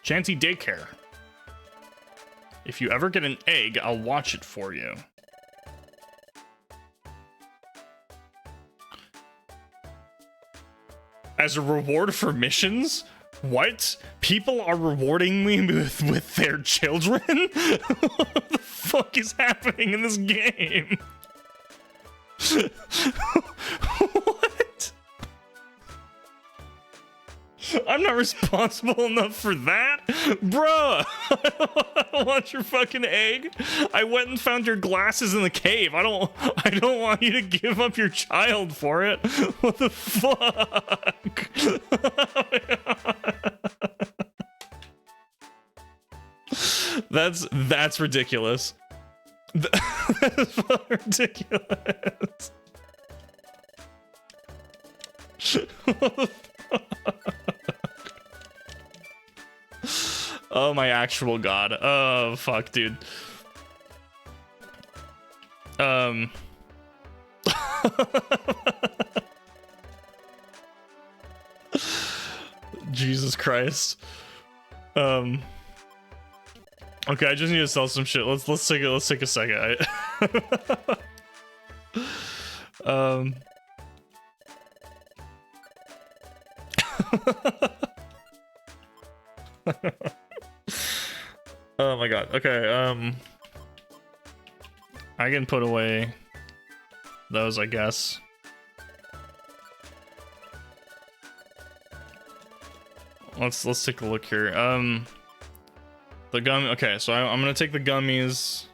Chansey Daycare. If you ever get an egg, I'll watch it for you. As a reward for missions? What? People are rewarding me with their children? What the fuck is happening in this game? What? I'm not responsible enough for that? Bruh! I don't want your fucking egg. I went and found your glasses in the cave. I don't want you to give up your child for it. What the fuck? That's ridiculous. That's ridiculous. Oh my actual god. Oh fuck, dude. Jesus Christ. Okay, I just need to sell some shit. Let's take a second. Oh my god. Okay, I can put away those, I guess. Let's take a look here. The gum. Okay, so I'm gonna take the gummies.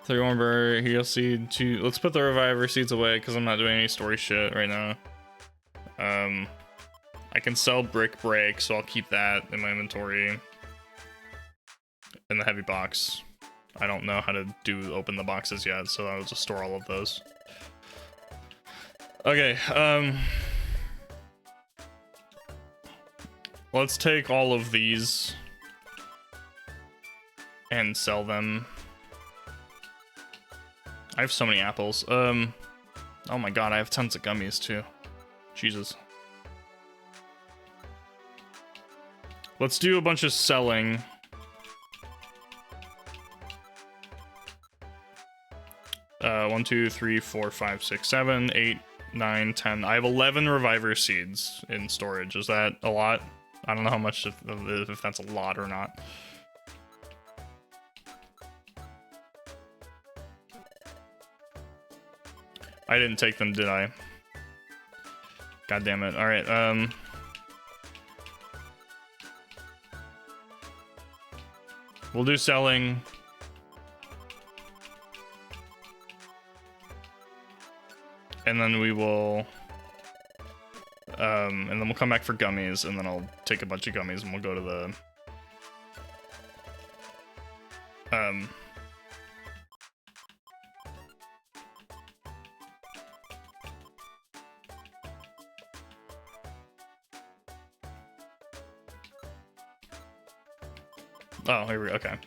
31 burr, heal seed. 2. Let's put the reviver seeds away because I'm not doing any story shit right now. I can sell brick break, so I'll keep that in my inventory. In the heavy box. I don't know how to open the boxes yet, so I'll just store all of those. Okay, let's take all of these and sell them. I have so many apples. Oh my god, I have tons of gummies too. Jesus. Let's do a bunch of selling. One, 2, 3, 4, 5, 6, 7, 8, 9, 10. I have 11 reviver seeds in storage. Is that a lot? I don't know how much if that's a lot or not. I didn't take them, did I? God damn it. All right. We'll do selling. And then we will, and then we'll come back for gummies, and then I'll take a bunch of gummies, and we'll go to the, oh, here we go, okay.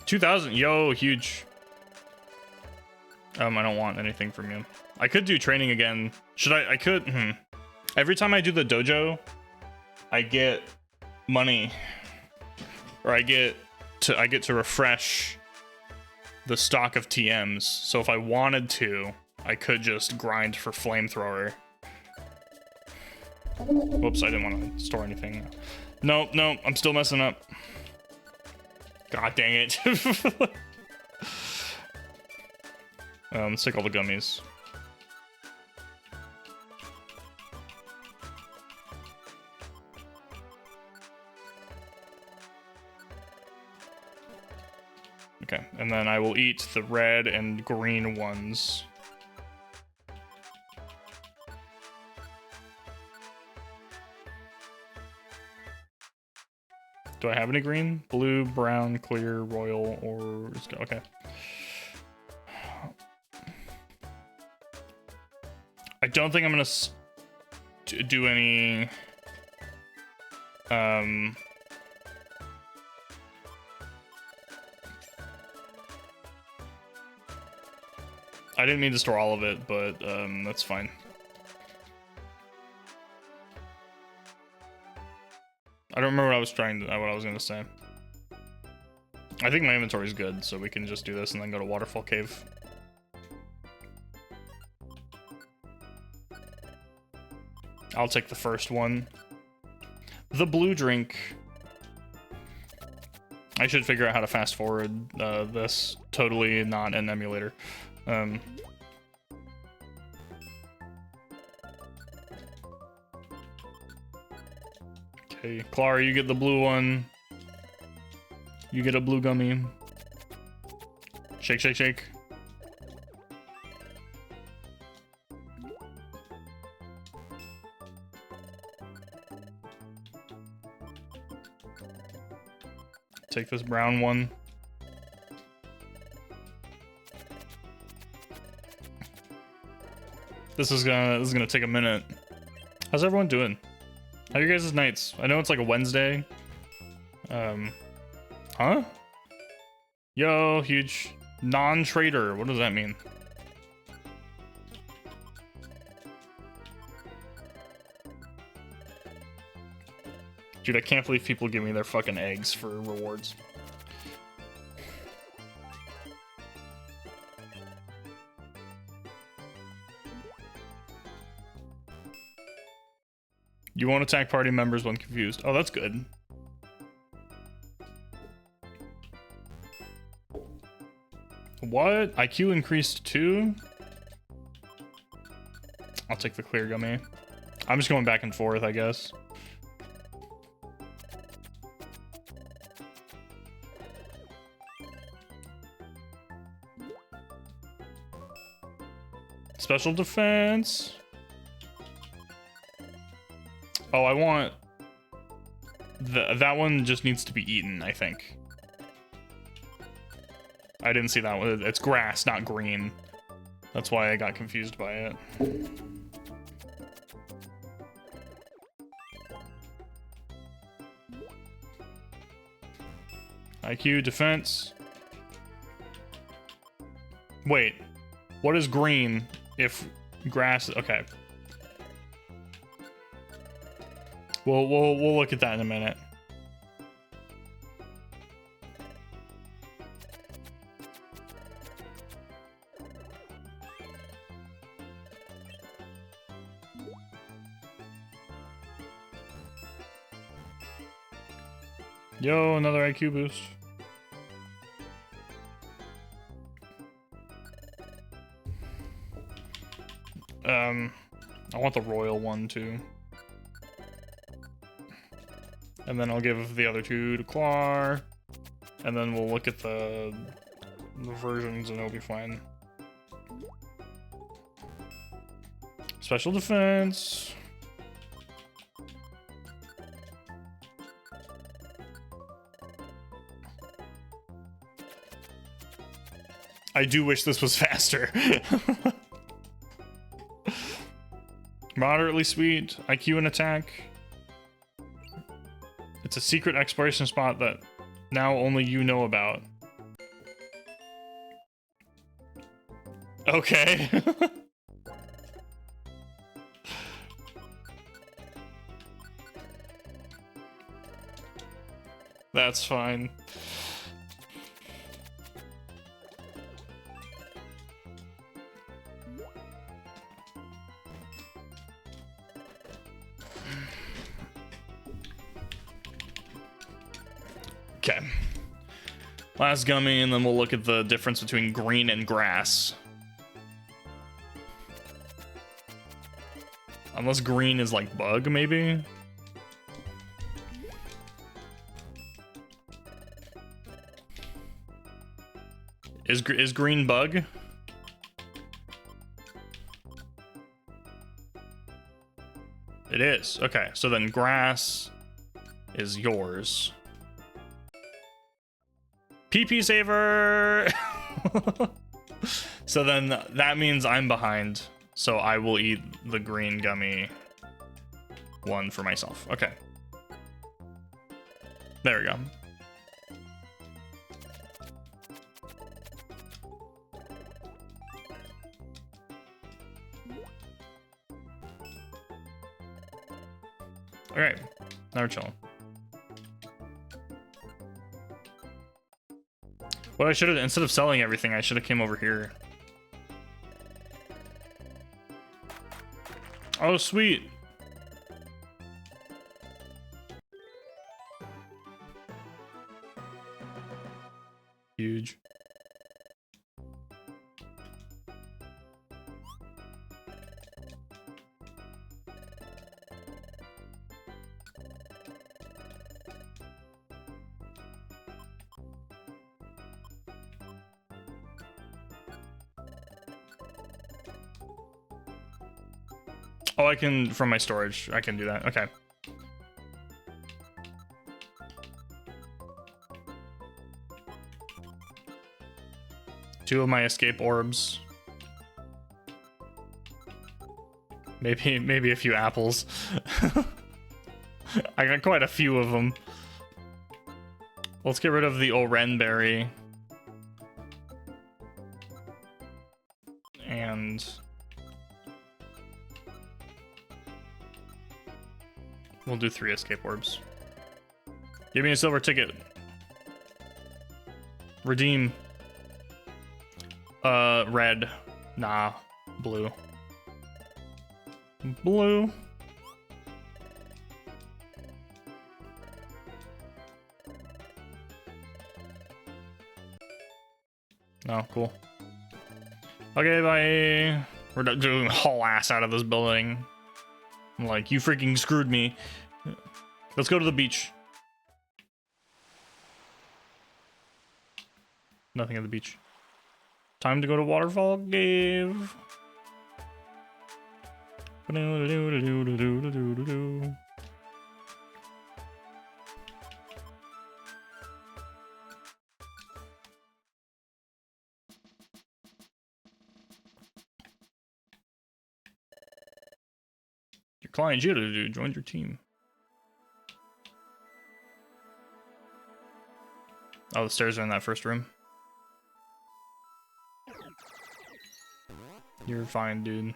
$2,000, yo, huge. I don't want anything from you. I could do training again. Should I could, Every time I do the dojo, I get money. Or I get to refresh the stock of TMs. So if I wanted to, I could just grind for flamethrower. Whoops, I didn't want to store anything. No, I'm still messing up. God dang it. Let's take all the gummies. Okay, and then I will eat the red and green ones. Do I have any green? Blue, brown, clear, royal, or... Okay. I don't think I'm gonna do any... I didn't mean to store all of it, but that's fine. I don't remember what I was gonna say. I think my inventory is good, so we can just do this and then go to Waterfall Cave. I'll take the first one. The blue drink. I should figure out how to fast forward this. Totally not an emulator. Okay, Clara, you get the blue one. You get a blue gummy. Shake, shake, shake. Take this brown one. This is gonna take a minute. How's everyone doing? How are you guys' nights? I know it's like a Wednesday. Huh? Yo, huge non-trader. What does that mean? Dude, I can't believe people give me their fucking eggs for rewards. You won't attack party members when confused. Oh, that's good. What? IQ increased too? I'll take the clear gummy. I'm just going back and forth, I guess. Special defense. Oh, I want... that one just needs to be eaten, I think. I didn't see that one. It's grass, not green. That's why I got confused by it. IQ, defense. Wait. What is green if grass... Okay. We'll look at that in a minute. Yo, another IQ boost. I want the royal one too. And then I'll give the other two to Clar. And then we'll look at the versions and it'll be fine. Special defense. I do wish this was faster. Moderately sweet. IQ and attack. It's a secret exploration spot that now only you know about. Okay. That's fine. Okay. Last gummy, and then we'll look at the difference between green and grass. Unless green is like bug, maybe? Is green bug? It is. Okay, so then grass is yours. PP saver! So then that means I'm behind. So I will eat the green gummy one for myself. Okay. There we go. Alright. Now we're chilling. What I should have, instead of selling everything, I should have came over here. Oh, sweet. Huge. Oh, I can, from my storage, I can do that. Okay. 2 of my escape orbs. Maybe a few apples. I got quite a few of them. Let's get rid of the Oren berry. And we'll do 3 escape orbs. Give me a silver ticket. Redeem. Red. Nah. Blue. Blue. Oh, cool. Okay, bye. We're not doing haul ass out of this building. I'm like, you freaking screwed me. Let's go to the beach. Nothing at the beach. Time to go to Waterfall Cave. Your client Jita joined your team. Oh, the stairs are in that first room. You're fine, dude.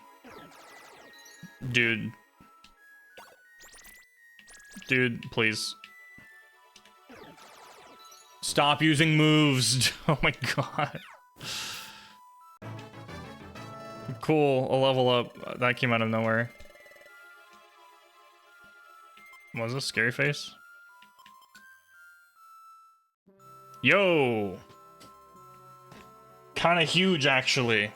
Dude, please. Stop using moves. Oh my god. Cool, a level up. That came out of nowhere. Was this scary face? Yo! Kinda huge, actually.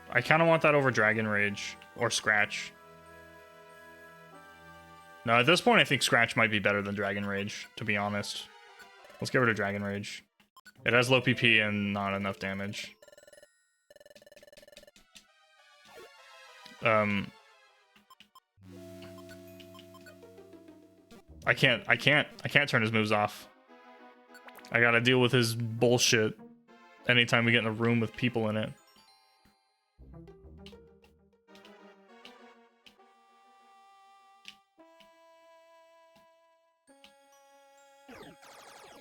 I kinda want that over Dragon Rage. Or Scratch. No, at this point I think Scratch might be better than Dragon Rage, to be honest. Let's get rid of Dragon Rage. It has low PP and not enough damage. I can't turn his moves off. I gotta deal with his bullshit anytime we get in a room with people in it.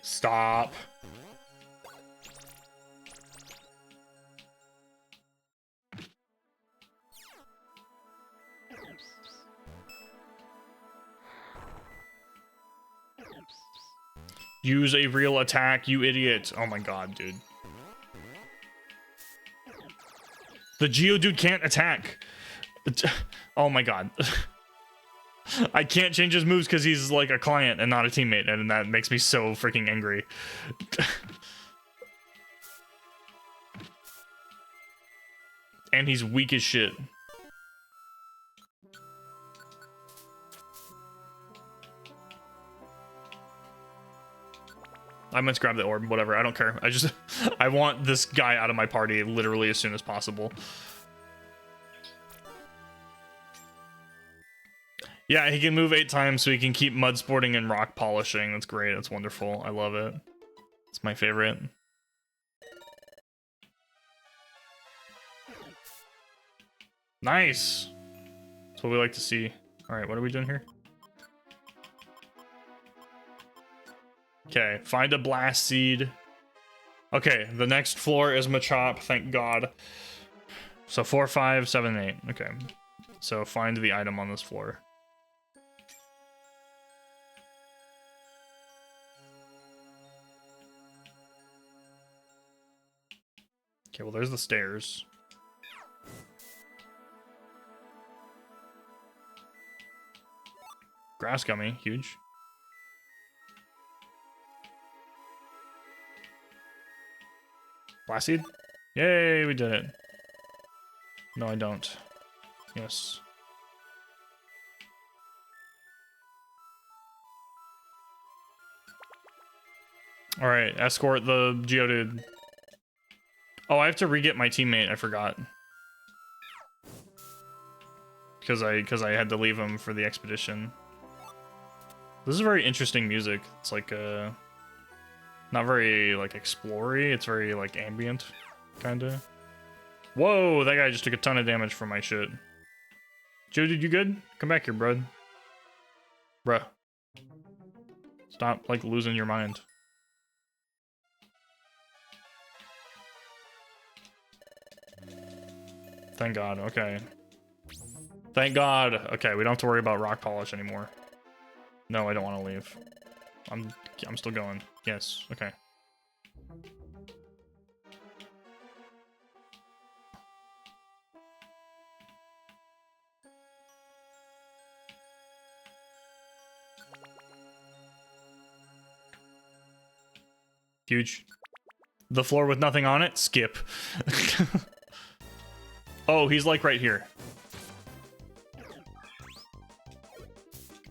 Stop. Use a real attack, you idiot. Oh my god, dude. The Geodude can't attack. Oh my god. I can't change his moves because he's like a client and not a teammate, and that makes me so freaking angry. And he's weak as shit. I meant to grab the orb, whatever, I don't care. I want this guy out of my party literally as soon as possible. Yeah, he can move 8 times so he can keep mud sporting and rock polishing. That's great, that's wonderful. I love it. It's my favorite. Nice! That's what we like to see. Alright, what are we doing here? Okay, find a blast seed. Okay, the next floor is Machop, thank god. So 4, 5, 7, 8. Okay. So find the item on this floor. Okay, well there's the stairs. Grass gummy, huge. Blast seed? Yay, we did it. No, I don't. Yes. Alright, escort the Geodude. Oh, I have to re-get my teammate, I forgot. Because I had to leave him for the expedition. This is very interesting music. It's like Not very, like, explory. It's very, like, ambient, kind of. Whoa, that guy just took a ton of damage from my shit. Joe, dude, you good? Come back here, bud. Bruh. Stop, like, losing your mind. Thank God, okay. Thank God. Okay, we don't have to worry about rock polish anymore. No, I don't want to leave. I'm still going. Yes, okay. Huge. The floor with nothing on it? Skip. Oh, he's like right here.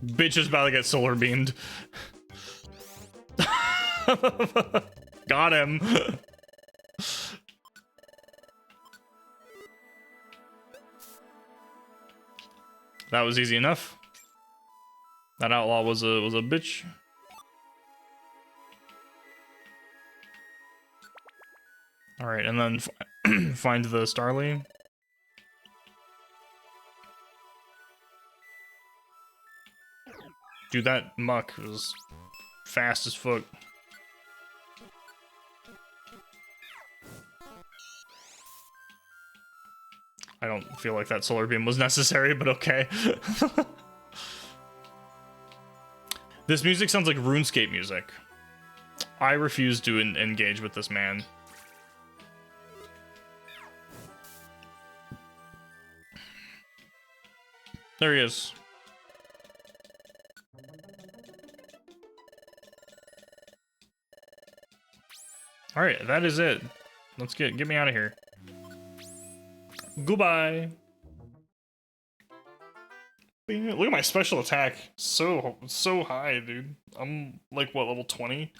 Bitch is about to get solar beamed. Got him. That was easy enough. That outlaw was a bitch. All right, and then find the Starly. Dude, that muck was fast as fuck. I don't feel like that solar beam was necessary, but okay. This music sounds like RuneScape music. I refuse to engage with this man. There he is. All right, that is it. Let's get me out of here. Goodbye. Look at my special attack. So high, dude. I'm like, what, level 20?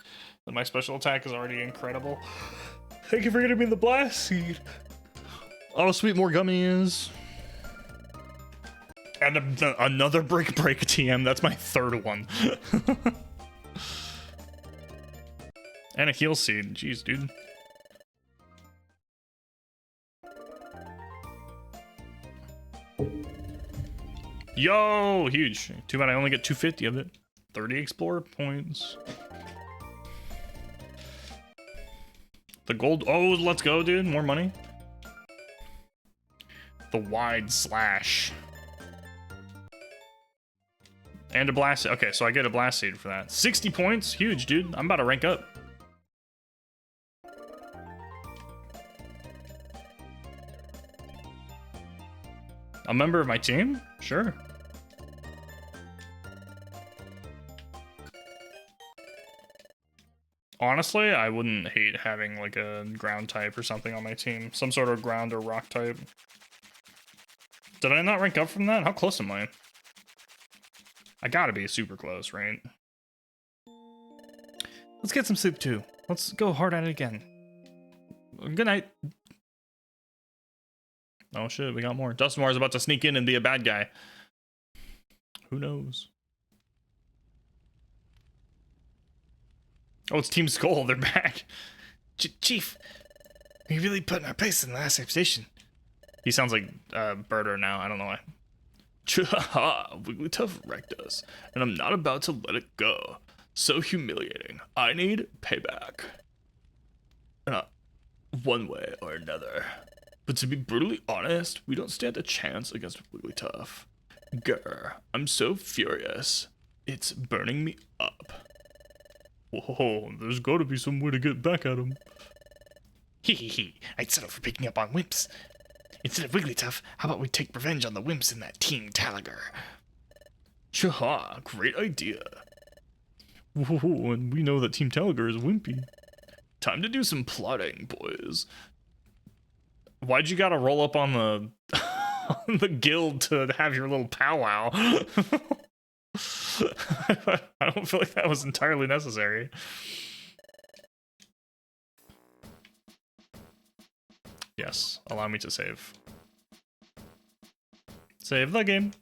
And my special attack is already incredible. Thank you for getting me the blast seed. Oh, sweet, more gummies. And another break TM. That's my third one. And a heal seed. Jeez, dude. Yo, huge. Too bad I only get 250 of it. 30 explorer points. The gold. Oh, let's go, dude. More money. The wide slash. And a blast. Okay, so I get a blast seed for that. 60 points. Huge, dude. I'm about to rank up. A member of my team? Sure. Honestly, I wouldn't hate having like a ground type or something on my team. Some sort of ground or rock type. Did I not rank up from that? How close am I? I gotta be super close, right? Let's get some soup too. Let's go hard at it again. Good night. Oh shit, we got more. Dustmore's about to sneak in and be a bad guy. Who knows? Oh, it's Team Skull. They're back. Chief, we really put in our place in the last station. He sounds like Birder now. I don't know why. Chaha, Wigglytuff wrecked us, and I'm not about to let it go. So humiliating. I need payback. One way or another. But to be brutally honest, we don't stand a chance against Wigglytuff. Grr, I'm so furious. It's burning me up. Whoa, there's gotta be some way to get back at him. Hee. I'd settle for picking up on wimps. Instead of Wigglytuff, how about we take revenge on the wimps in that Team Talagar? Chaha, great idea. Whoa, and we know that Team Talagar is wimpy. Time to do some plotting, boys. Why'd you gotta roll up on the on the guild to have your little powwow? I don't feel like that was entirely necessary. Yes, allow me to save. Save the game.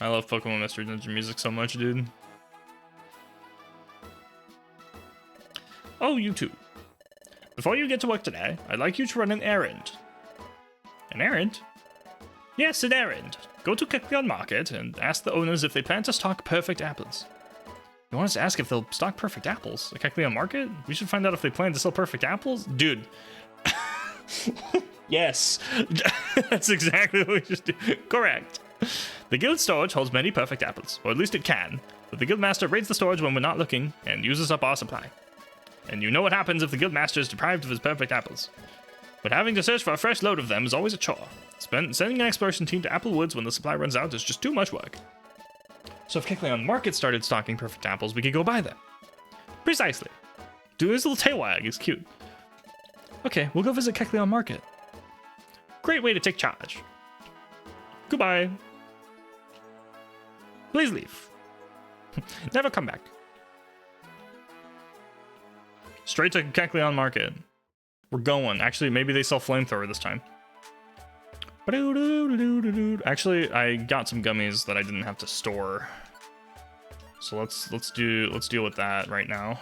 I love Pokemon Mystery Dungeon music so much, dude. Oh, you two. Before you get to work today, I'd like you to run an errand. An errand? Yes, an errand. Go to Kecleon Market and ask the owners if they plan to stock perfect apples. You want us to ask if they'll stock perfect apples at Kecleon Market? We should find out if they plan to sell perfect apples? Dude. Yes. That's exactly what we should do. Correct. The guild storage holds many perfect apples, or at least it can. But the guild master raids the storage when we're not looking and uses up our supply. And you know what happens if the guild master is deprived of his perfect apples. But having to search for a fresh load of them is always a chore. Sending an exploration team to Apple Woods when the supply runs out is just too much work. So if Kecleon Market started stocking perfect apples, we could go buy them. Precisely. Dude, his little tail wag is cute. Okay, we'll go visit Kecleon Market. Great way to take charge. Goodbye. Please leave. Never come back. Straight to Kecleon Market. We're going. Actually, maybe they sell flamethrower this time. Actually, I got some gummies that I didn't have to store. So let's deal with that right now.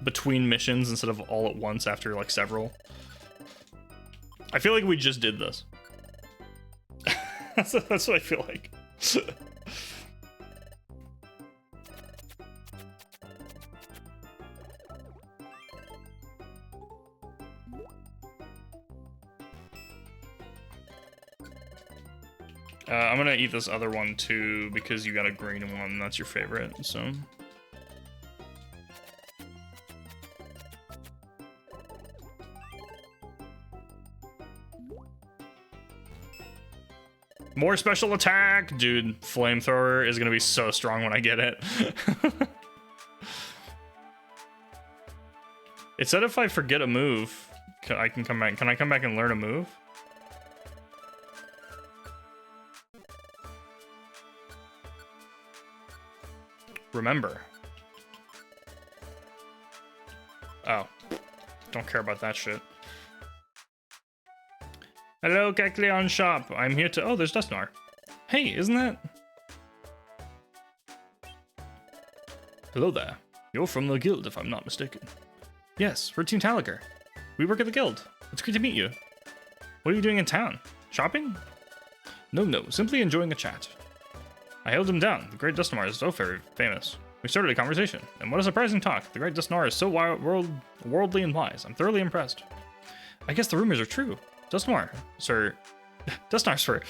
Between missions instead of all at once after like several. I feel like we just did this. That's what I feel like. I'm gonna eat this other one too because you got a green one. That's your favorite, so. More special attack! Dude, flamethrower is gonna be so strong when I get it. It said if I forget a move, I can come back. Can I come back and learn a move? Remember. Oh. Don't care about that shit. Hello, Kecleon shop. I'm here to... Oh, there's Draconayr. Hey, isn't that... Hello there. You're from the guild, if I'm not mistaken. Yes, we're Team Draconayr. We work at the guild. It's great to meet you. What are you doing in town? Shopping? No, simply enjoying a chat. I held him down. The great Draconayr is so very famous. We started a conversation, and what a surprising talk. The great Draconayr is so worldly and wise. I'm thoroughly impressed. I guess the rumors are true. Draconayr, sir. Draconayr, sir.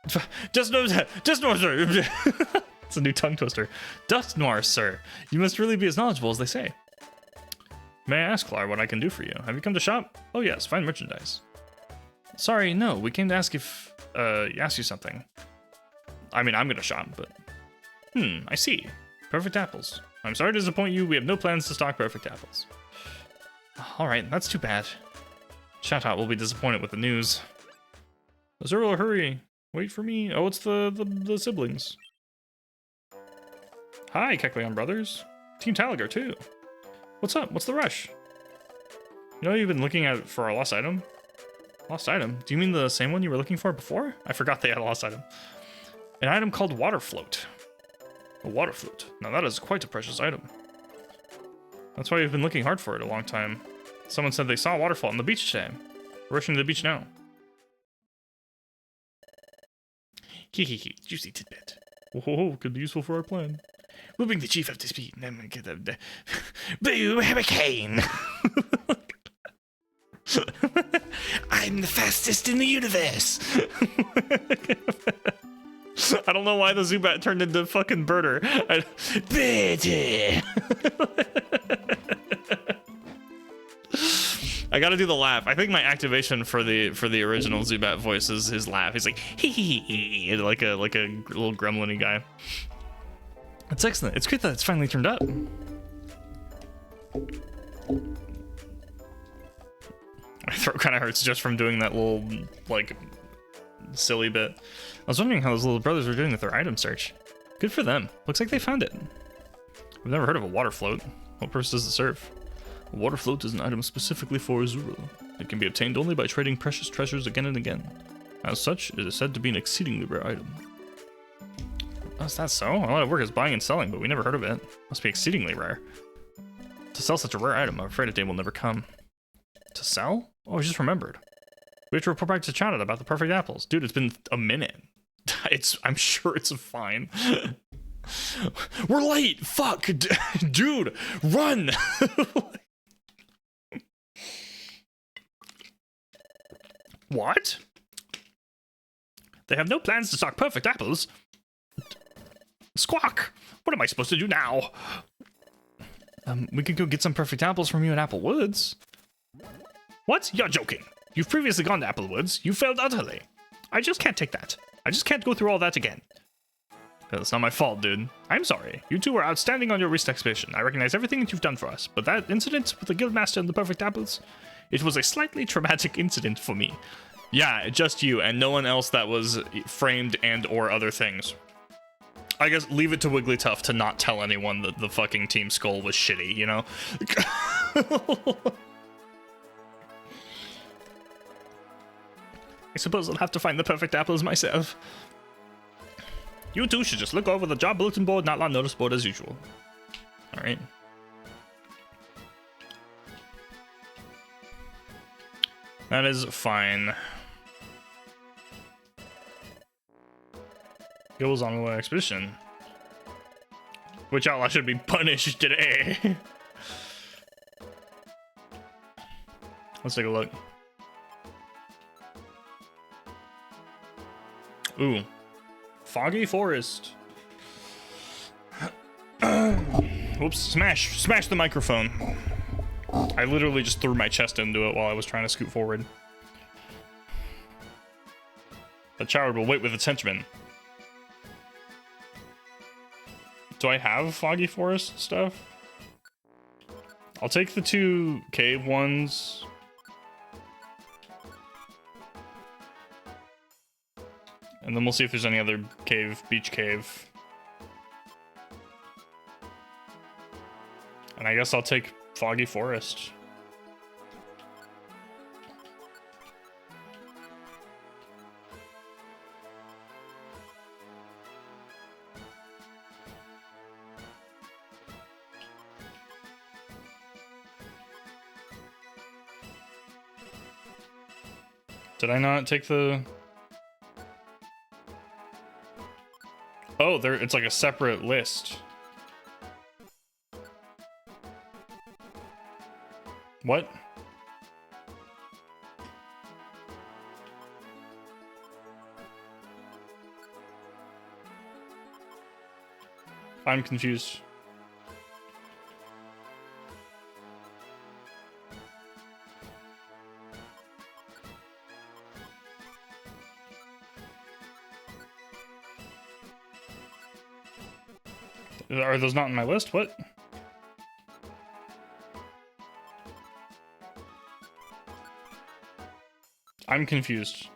Draconayr, sir. It's a new tongue twister. Draconayr, sir. You must really be as knowledgeable as they say. May I ask, Clar, what I can do for you? Have you come to shop? Oh yes, fine merchandise. Sorry, no. We came to ask if, ask you something. I mean, I'm gonna shop, but... I see. Perfect apples. I'm sorry to disappoint you. We have no plans to stock perfect apples. Alright, that's too bad. Chatot will be disappointed with the news. Zerl, hurry. Wait for me. Oh, it's the siblings. Hi, Kecleon brothers. Team Draconayr, too. What's up? What's the rush? You know you've been looking at for a lost item? Lost item? Do you mean the same one you were looking for before? I forgot they had a lost item. An item called Water Float. A water float. Now that is quite a precious item. That's why we've been looking hard for it a long time. Someone said they saw a waterfall on the beach today. We're rushing to the beach now. Hee, juicy tidbit. Whoa, could be useful for our plan. We'll bring the chief up to speed and then we'll get the Boo Hurricane! I'm the fastest in the universe! I don't know why the Zubat turned into fucking Birder. Birdie! I gotta do the laugh. I think my activation for the original Zubat voice is his laugh. He's like hee hee hee, like a little gremlin-y guy. It's excellent. It's great that it's finally turned up. My throat kind of hurts just from doing that little like silly bit. I was wondering how those little brothers were doing with their item search. Good for them. Looks like they found it. I've never heard of a water float. What purpose does it serve? A water float is an item specifically for Azurill. It can be obtained only by trading precious treasures again and again. As such, it is said to be an exceedingly rare item. Oh, is that so? A lot of work is buying and selling, but we never heard of it. Must be exceedingly rare. To sell such a rare item, I'm afraid a day will never come. To sell? Oh, I just remembered. We have to report back to China about the perfect apples. Dude, it's been a minute. I'm sure it's fine. We're late! Fuck! Dude, run! What? They have no plans to stock perfect apples. Squawk! What am I supposed to do now? We could go get some perfect apples from you in Apple Woods. What? You're joking. You've previously gone to Apple Woods. You failed utterly. I just can't take that. I just can't go through all that again. It's not my fault, dude. I'm sorry. You two were outstanding on your recent expedition. I recognize everything that you've done for us, but that incident with the Guildmaster and the perfect apples, it was a slightly traumatic incident for me. Yeah, just you and no one else that was framed and or other things. I guess leave it to Wigglytuff to not tell anyone that the fucking Team Skull was shitty, you know? I suppose I'll have to find the perfect apples myself. You two should just look over the job bulletin board, not on notice board as usual. Alright. That is fine. Goes on an expedition. Which outlaw should be punished today? Let's take a look. Ooh. Foggy Forest. Whoops. Smash the microphone. I literally just threw my chest into it while I was trying to scoot forward. The child will wait with its henchmen. Do I have Foggy Forest stuff? I'll take the 2 cave ones. And then we'll see if there's any other cave, beach cave. And I guess I'll take Foggy Forest. Did I not take the... Oh, there, it's like a separate list. What? I'm confused. Are those not in my list? What? I'm confused.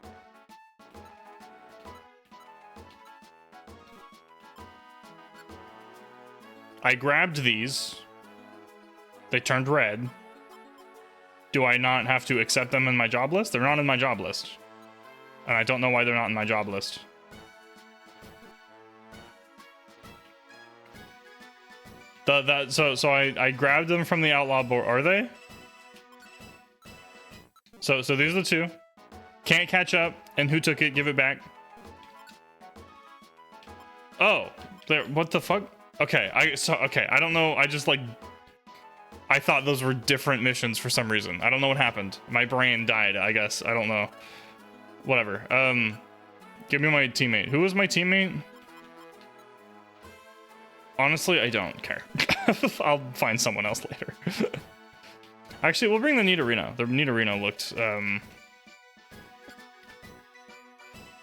I grabbed these. They turned red. Do I not have to accept them in my job list? They're not in my job list. And I don't know why they're not in my job list. So I grabbed them from the outlaw board. Are they? So these are the 2. Can't catch up. And who took it? Give it back. Oh, there. What the fuck? Okay, okay. I don't know. I just like. I thought those were different missions for some reason. I don't know what happened. My brain died. I guess. I don't know. Whatever. Give me my teammate. Who was my teammate? Honestly, I don't care. I'll find someone else later. Actually, we'll bring the Nidorino. The Nidorino looked,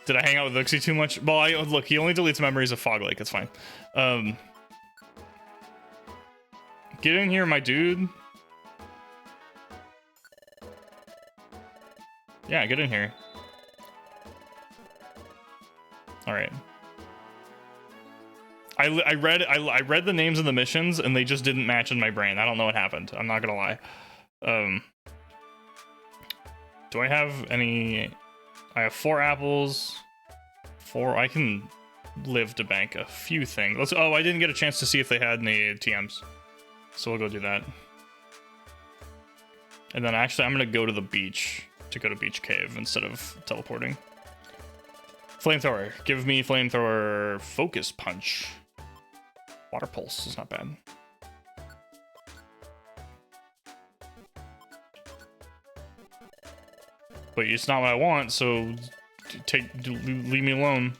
Did I hang out with Lixie too much? Well, look, he only deletes memories of Fog Lake. It's fine. Get in here, my dude. Yeah, get in here. All right. I read the names of the missions and they just didn't match in my brain. I don't know what happened. I'm not gonna lie. Do I have any? I have 4 apples. 4. I can live to bank a few things. Let's. Oh, I didn't get a chance to see if they had any TMs, so we'll go do that. And then actually, I'm gonna go to the beach to go to Beach Cave instead of teleporting. Flamethrower. Give me flamethrower. Focus punch. Water pulse is not bad. But it's not what I want, so leave me alone.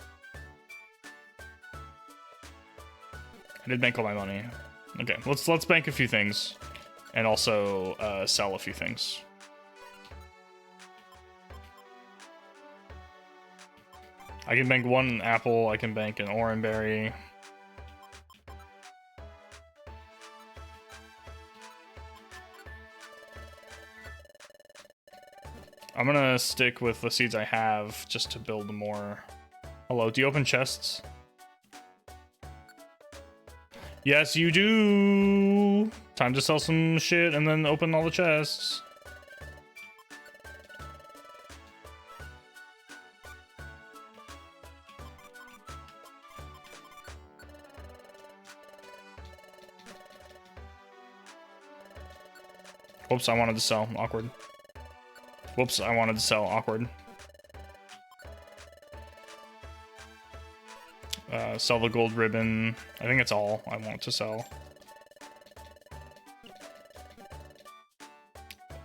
I did bank all my money. Okay, let's bank a few things, and also sell a few things. I can bank 1 apple. I can bank an orange berry. I'm gonna stick with the seeds I have just to build more. Hello, do you open chests? Yes, you do. Time to sell some shit and then open all the chests. Whoops, I wanted to sell. Awkward. Whoops, I wanted to sell. Awkward. Sell the gold ribbon. I think it's all I want to sell.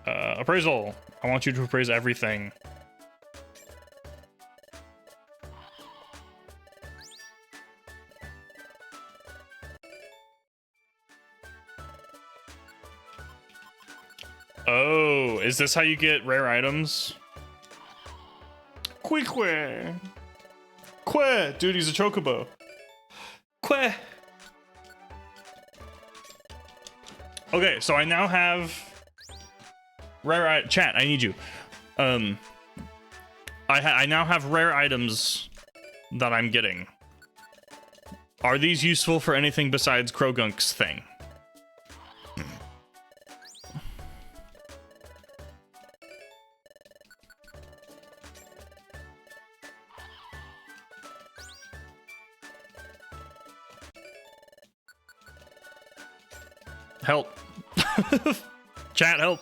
Appraisal. I want you to appraise everything. Oh, is this how you get rare items? Quique. Dude, he's a chocobo. Quick. Okay, so I now have rare chat. I need you. I now have rare items that I'm getting. Are these useful for anything besides Krogunk's thing? Help. Chat, help.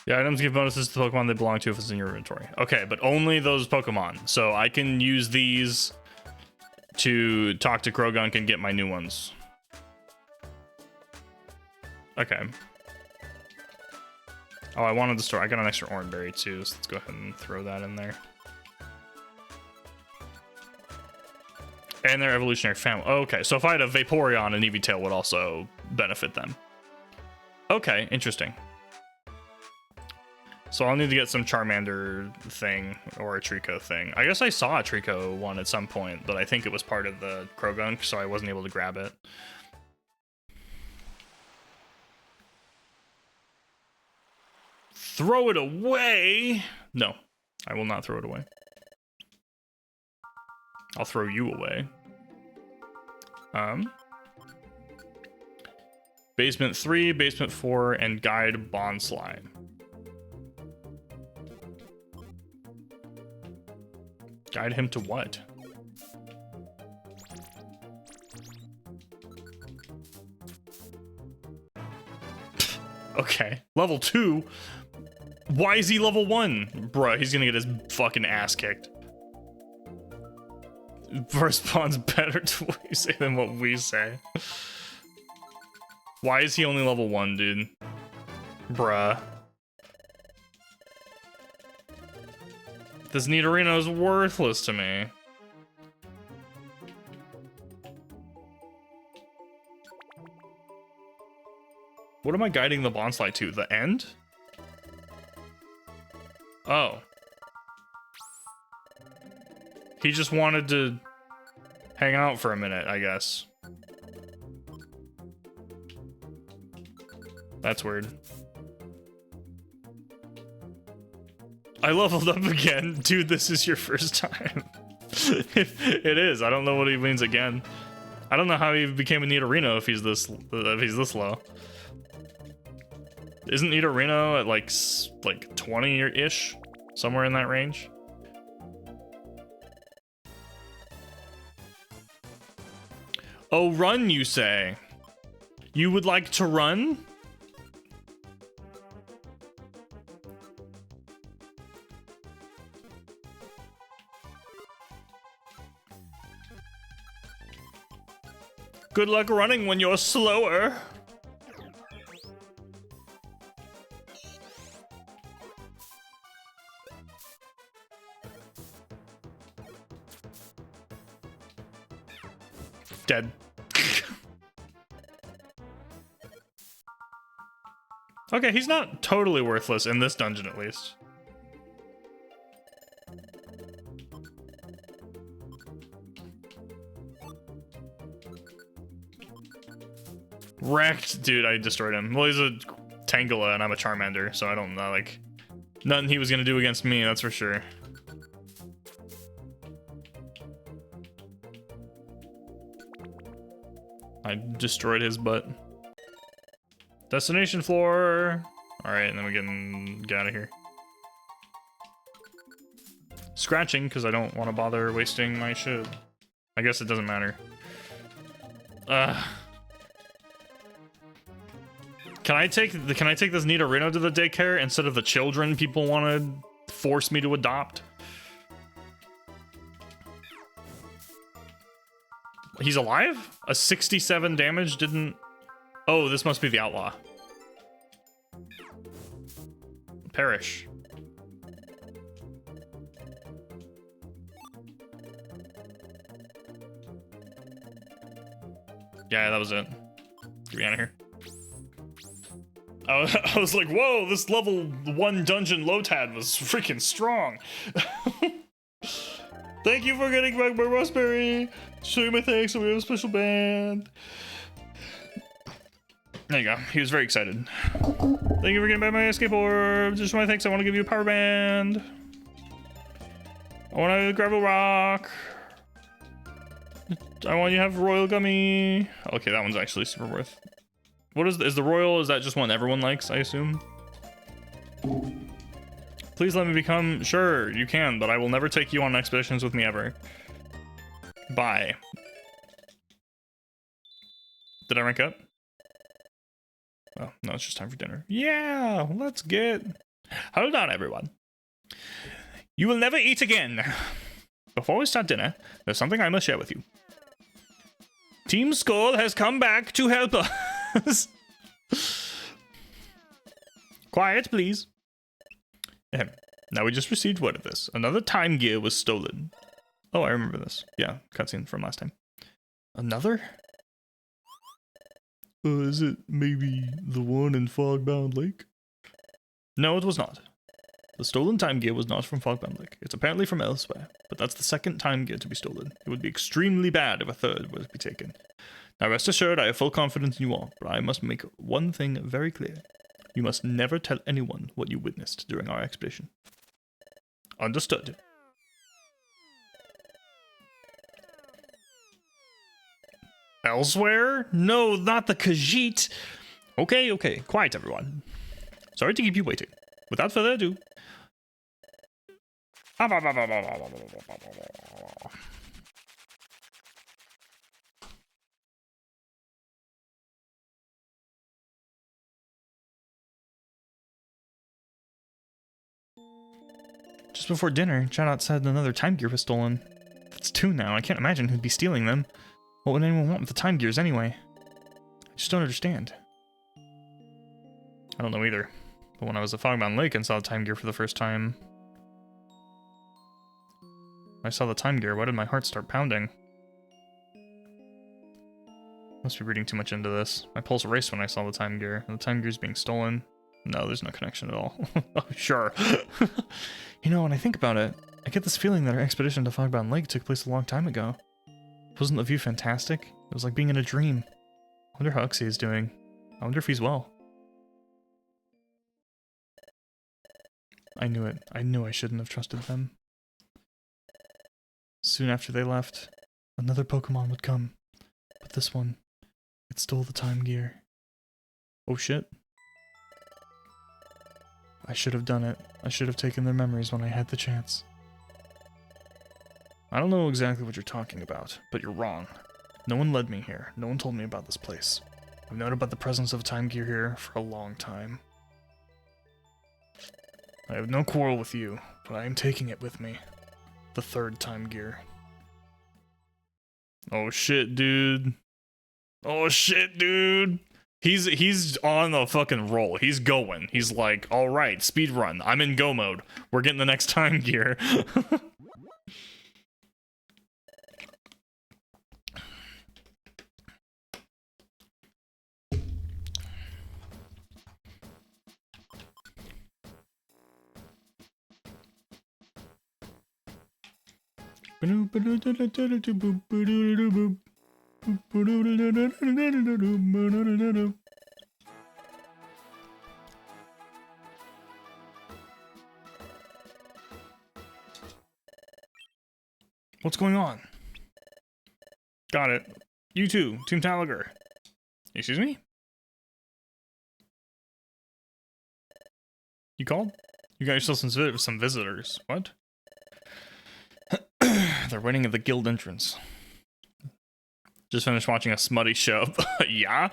Yeah, items give bonuses to the Pokemon they belong to if it's in your inventory. Okay, but only those Pokemon. So I can use these to talk to Krogunk and get my new ones. Okay. Oh, I wanted to store. I got an extra orange berry too, so let's go ahead and throw that in there. And their evolutionary family. Okay, so if I had a Vaporeon, an Eevee would also benefit them. Okay, interesting. So I'll need to get some Charmander thing or a Trico thing. I guess I saw a Trico one at some point, but I think it was part of the Krogunk, so I wasn't able to grab it. Throw it away! No, I will not throw it away. I'll throw you away. Basement 3, Basement 4, and Guide Bondslide. Guide him to what? Okay. Level 2? Why is he level 1? Bruh, he's gonna get his fucking ass kicked. Responds better to what you say than what we say. Why is he only level 1, dude? Bruh. This Nidorino is worthless to me. What am I guiding the Bondslide to? The end? Oh. He just wanted to hang out for a minute, I guess. That's weird. I leveled up again. Dude, this is your first time. It is. I don't know what he means again. I don't know how he became a Nidorino if he's this low. Isn't Nidorino at like 20-ish? Somewhere in that range? Oh, run, you say? You would like to run? Good luck running when you're slower. Dead. Okay, he's not totally worthless in this dungeon, at least. Wrecked. Dude, I destroyed him. Well, he's a Tangela and I'm a Charmander, so I don't know, like, nothing he was gonna do against me, that's for sure. I destroyed his butt. Destination floor. Alright, and then we can get out of here. Scratching, because I don't want to bother wasting my shit. I guess it doesn't matter. Can I take this Nidorino to the daycare instead of the children people want to force me to adopt? He's alive? A 67 damage didn't... Oh, this must be the outlaw. Perish. Yeah, that was it. Get me out of here. I was like, whoa, this level 1 dungeon Lotad was freaking strong. Thank you for getting back my raspberry. Show you my thanks, and we have a special band. There you go. He was very excited. Thank you for getting back my escape orb. Just my thanks. I want to give you a power band. I want a gravel rock. I want you to have royal gummy. Okay, that one's actually super worth. What is the royal? Is that just one everyone likes, I assume? Please let me become... Sure, you can, but I will never take you on expeditions with me ever. Bye. Did I rank up? Oh, no, it's just time for dinner. Yeah, let's get... Hold on, everyone. You will never eat again. Before we start dinner, there's something I must share with you. Team Skull has come back to help us. Quiet, please. Now we just received word of this. Another time gear was stolen. Oh, I remember this. Yeah, cutscene from last time. Another? Is it maybe the one in Fogbound Lake? No, it was not. The stolen time gear was not from Fogbound Lake. It's apparently from elsewhere, but that's the second time gear to be stolen. It would be extremely bad if a third were to be taken. Now rest assured, I have full confidence in you all, but I must make one thing very clear. You must never tell anyone what you witnessed during our expedition. Understood. Elsewhere? No, not the Khajiit. Okay, quiet everyone. Sorry to keep you waiting. Without further ado. Just before dinner, Chadot said another time gear was stolen. That's 2 now. I can't imagine who'd be stealing them. What would anyone want with the time gears anyway? I just don't understand. I don't know either. But when I was at Fogbound Lake and saw the time gear for the first time... I saw the time gear, why did my heart start pounding? Must be reading too much into this. My pulse raced when I saw the time gear. The time gear's being stolen. No, there's no connection at all. Oh, sure. You know, when I think about it, I get this feeling that our expedition to Fogbound Lake took place a long time ago. Wasn't the view fantastic? It was like being in a dream. I wonder how Uxie is doing. I wonder if he's well. I knew it. I knew I shouldn't have trusted them. Soon after they left, another Pokemon would come. But this one, it stole the time gear. Oh shit. I should have done it. I should have taken their memories when I had the chance. I don't know exactly what you're talking about, but you're wrong. No one led me here. No one told me about this place. I've known about the presence of time gear here for a long time. I have no quarrel with you, but I am taking it with me. The third time gear. Oh shit, dude. Oh shit, dude. He's on the fucking roll. He's going. He's like, all right, speed run. I'm in go mode. We're getting the next time gear. What's going on? Got it. You too, Team Talagar. Excuse me? You called? You got yourself some visitors. What? They're waiting at the guild entrance. Just finished watching a smutty show. Yeah?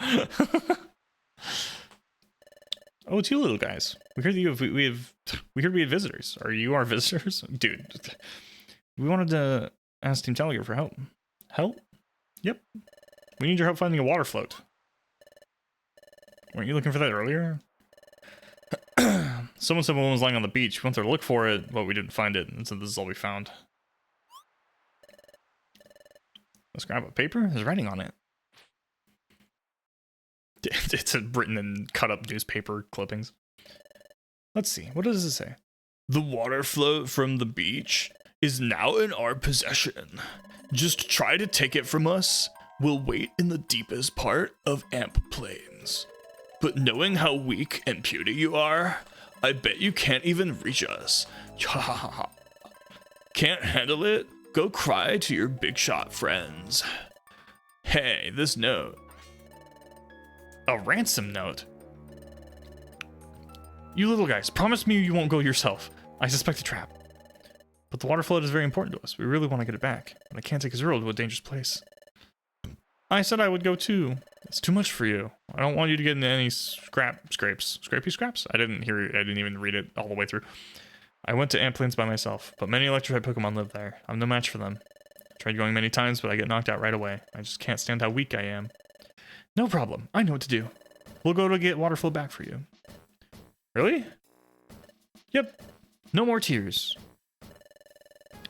Oh, it's you little guys. We heard we heard we had visitors. Are you our visitors? Dude. We wanted to ask Team Talagar for help. Help? Yep. We need your help finding a water float. Weren't you looking for that earlier? Someone said one was lying on the beach. We went there to look for it, but we didn't find it, and so this is all we found. Let's grab a paper. There's writing on it. It's written in cut-up newspaper clippings. Let's see. What does it say? The water float from the beach is now in our possession. Just try to take it from us. We'll wait in the deepest part of Amp Plains. But knowing how weak and puny you are, I bet you can't even reach us. Can't handle it? Go cry to your big shot friends. Hey, this note. A ransom note? You little guys, promise me you won't go yourself. I suspect a trap. But the water float is very important to us. We really want to get it back. And I can't take Zero to a dangerous place. I said I would go too. It's too much for you. I don't want you to get into any scrapes. Scrapey scraps? I didn't even read it all the way through. I went to Amp Plains by myself, but many electrified Pokemon live there. I'm no match for them. Tried going many times, but I get knocked out right away. I just can't stand how weak I am. No problem. I know what to do. We'll go to get water flow back for you. Really? Yep. No more tears.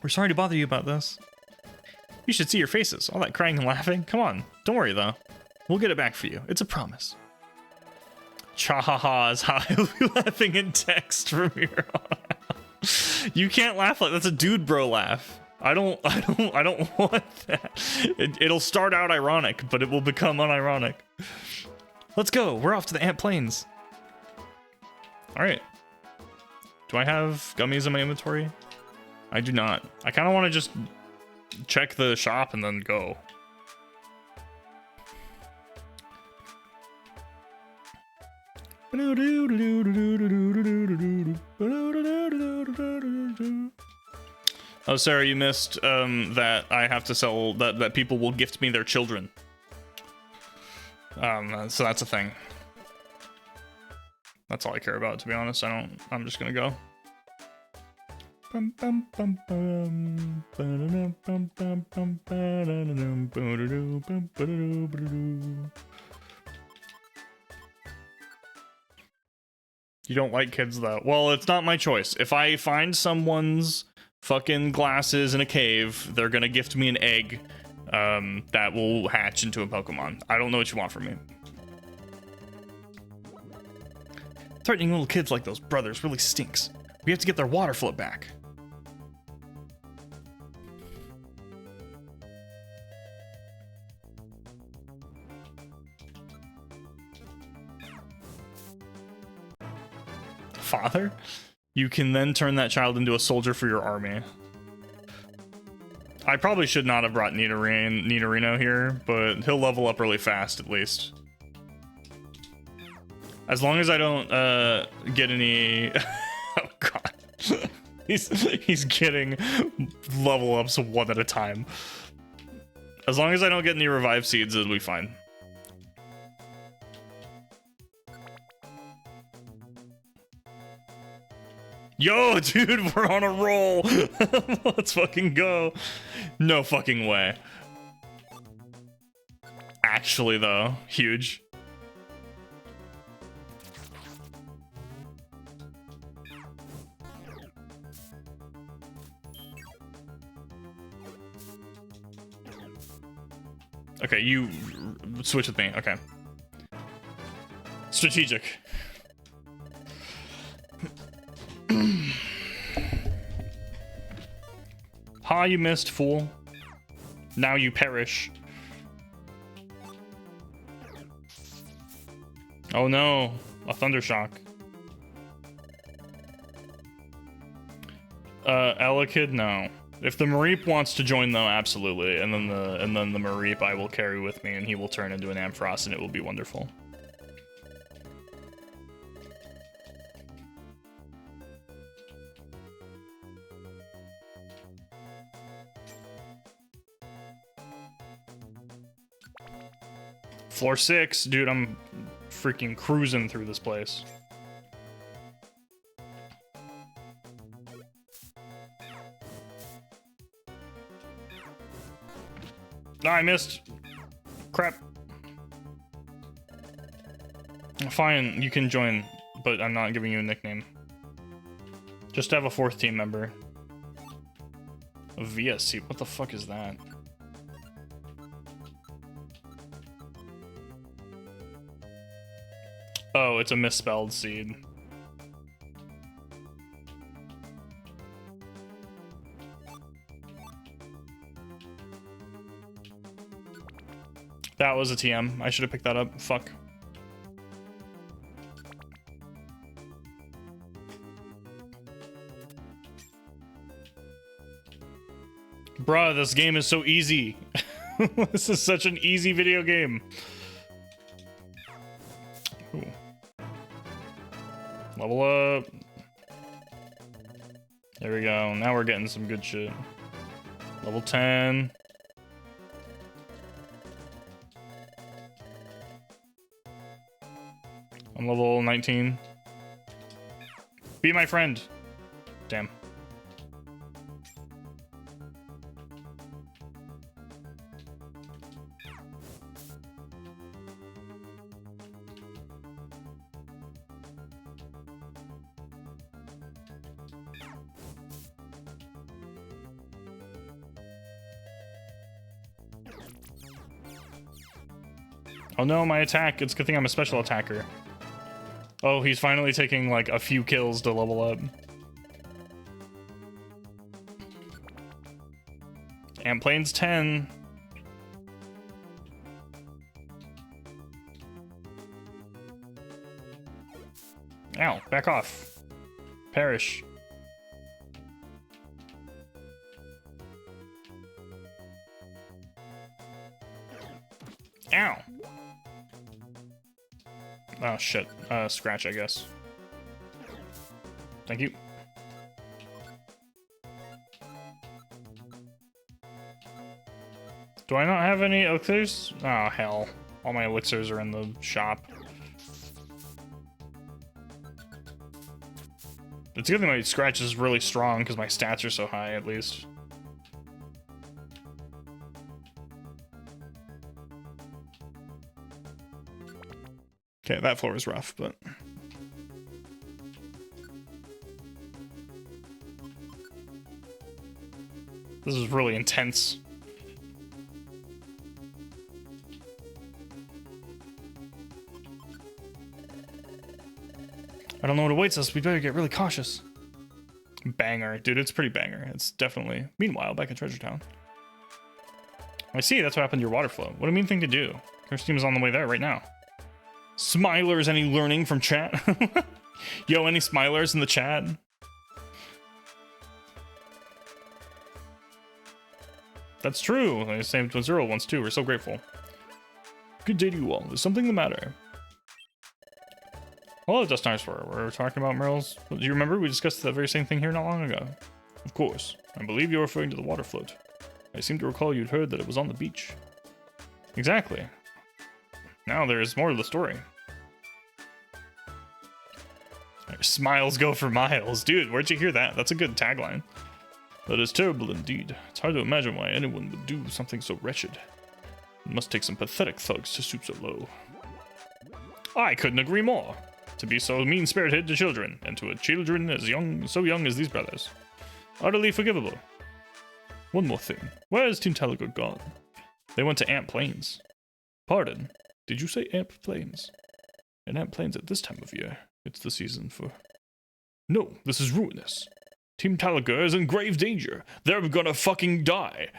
We're sorry to bother you about this. You should see your faces. All that crying and laughing. Come on. Don't worry, though. We'll get it back for you. It's a promise. Cha-ha-ha is how I'll be laughing in text from here on out. You can't laugh like that's a dude bro laugh. I don't want that. It'll start out ironic, but it will become unironic. Let's go. We're off to the Amp Plains. All right. Do I have gummies in my inventory? I do not. I kind of want to just check the shop and then go. Oh, Sarah, you missed that I have to sell that people will gift me their children. So that's a thing. That's all I care about, to be honest. I'm just gonna go. You don't like kids, though. Well, it's not my choice. If I find someone's fucking glasses in a cave, they're gonna gift me an egg that will hatch into a Pokemon. I don't know what you want from me. Threatening little kids like those brothers really stinks. We have to get their water float back. Father? You can then turn that child into a soldier for your army. I probably should not have brought Nidorino here, but he'll level up really fast at least. As long as I don't get any... oh god. he's getting level ups one at a time. As long as I don't get any revive seeds, it'll be fine. Yo, dude, we're on a roll. Let's fucking go. No fucking way. Actually, though, huge. Okay, you switch with me. Okay. Strategic. Ha, you missed, fool. Now you perish. Oh no, a thundershock. Elekid, no. If the Mareep wants to join though, absolutely. And then the Mareep I will carry with me and he will turn into an Ampharos and it will be wonderful. Floor 6, dude, I'm freaking cruising through this place. No, I missed. Crap. Fine, you can join, but I'm not giving you a nickname. Just have a 4th team member. A VSC, what the fuck is that? Oh, it's a misspelled seed. That was a TM. I should have picked that up. Fuck. Bruh, this game is so easy. This is such an easy video game. Ooh. Level up. There we go. Now we're getting some good shit. Level 10. I'm level 19. Be my friend. Damn. Oh no, my attack. It's a good thing I'm a special attacker. Oh, he's finally taking like a few kills to level up. And plane's 10. Ow, back off. Perish. Ow. Oh shit. Scratch, I guess. Thank you. Do I not have any elixirs? Oh hell. All my elixirs are in the shop. It's a good thing my scratch is really strong because my stats are so high at least. Okay, that floor was rough, but... This is really intense. I don't know what awaits us. We better get really cautious. Banger. Dude, it's pretty banger. It's definitely... Meanwhile, back at Treasure Town. I see, that's what happened to your water flow. What a mean thing to do. Curse team is on the way there right now. Smilers, any learning from chat? Yo, any smilers in the chat? That's true. I saved Zero once too. We're so grateful. Good day to you all. Is something the matter? Hello, Dust Dinosaur. We're talking about Meryl's. Do you remember we discussed the very same thing here not long ago? Of course. I believe you're referring to the water float. I seem to recall you'd heard that it was on the beach. Exactly. Now there is more to the story. Smiles go for miles. Dude, where'd you hear that? That's a good tagline. That is terrible indeed. It's hard to imagine why anyone would do something so wretched. It must take some pathetic thugs to stoop so low. I couldn't agree more. To be so mean-spirited to children, and to children as young, so young as these brothers. Utterly forgivable. One more thing. Where is Team Talagar gone? They went to Ant Plains. Pardon? Did you say Ant Plains? And Ant Plains at this time of year. It's the season for... No, this is ruinous. Team Talagar is in grave danger. They're gonna fucking die.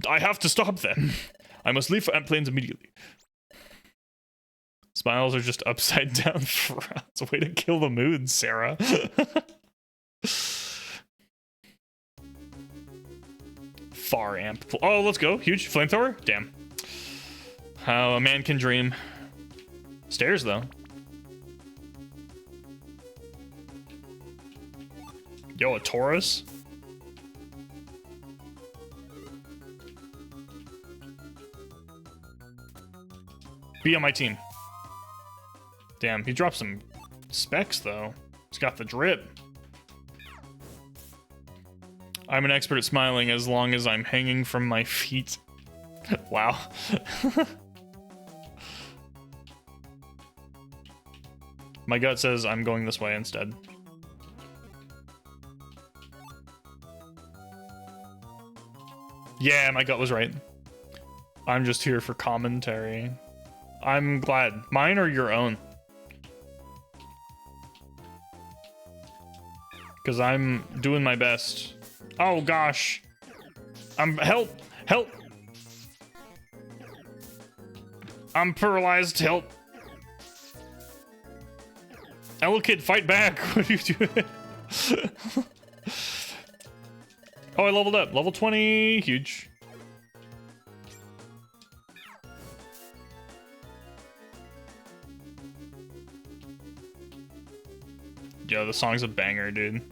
I have to stop them. I must leave for Ant Plains immediately. Smiles are just upside down frowns. It's a way to kill the mood, Sarah. Far amp. Oh, let's go. Huge flamethrower? Damn. How a man can dream. Stairs, though. Yo, a Taurus? Be on my team. Damn, he dropped some specs, though. He's got the drip. I'm an expert at smiling as long as I'm hanging from my feet. Wow. My gut says I'm going this way instead. Yeah, my gut was right. I'm just here for commentary. I'm glad. Mine or your own? Because I'm doing my best. Oh gosh. Help! Help! I'm paralyzed. Help! Kid, fight back! What are you doing? Oh, I leveled up. Level 20. Huge. Yo, the song's a banger, dude.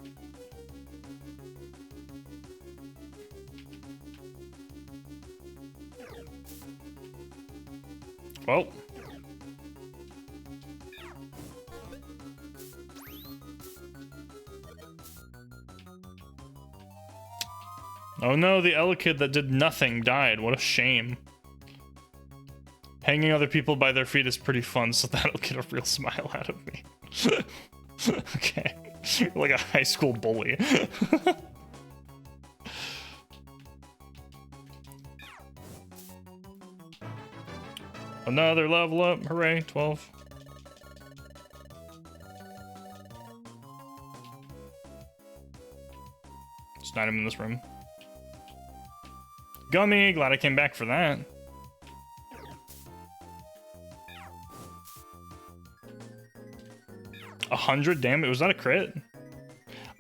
Well. Oh no, the Kid that did nothing died. What a shame. Hanging other people by their feet is pretty fun, so that'll get a real smile out of me. Okay. You're like a high school bully. Another level up. Hooray. 12. Just not even in this room. Gummy. Glad I came back for that. $100? Damn it. Was that a crit?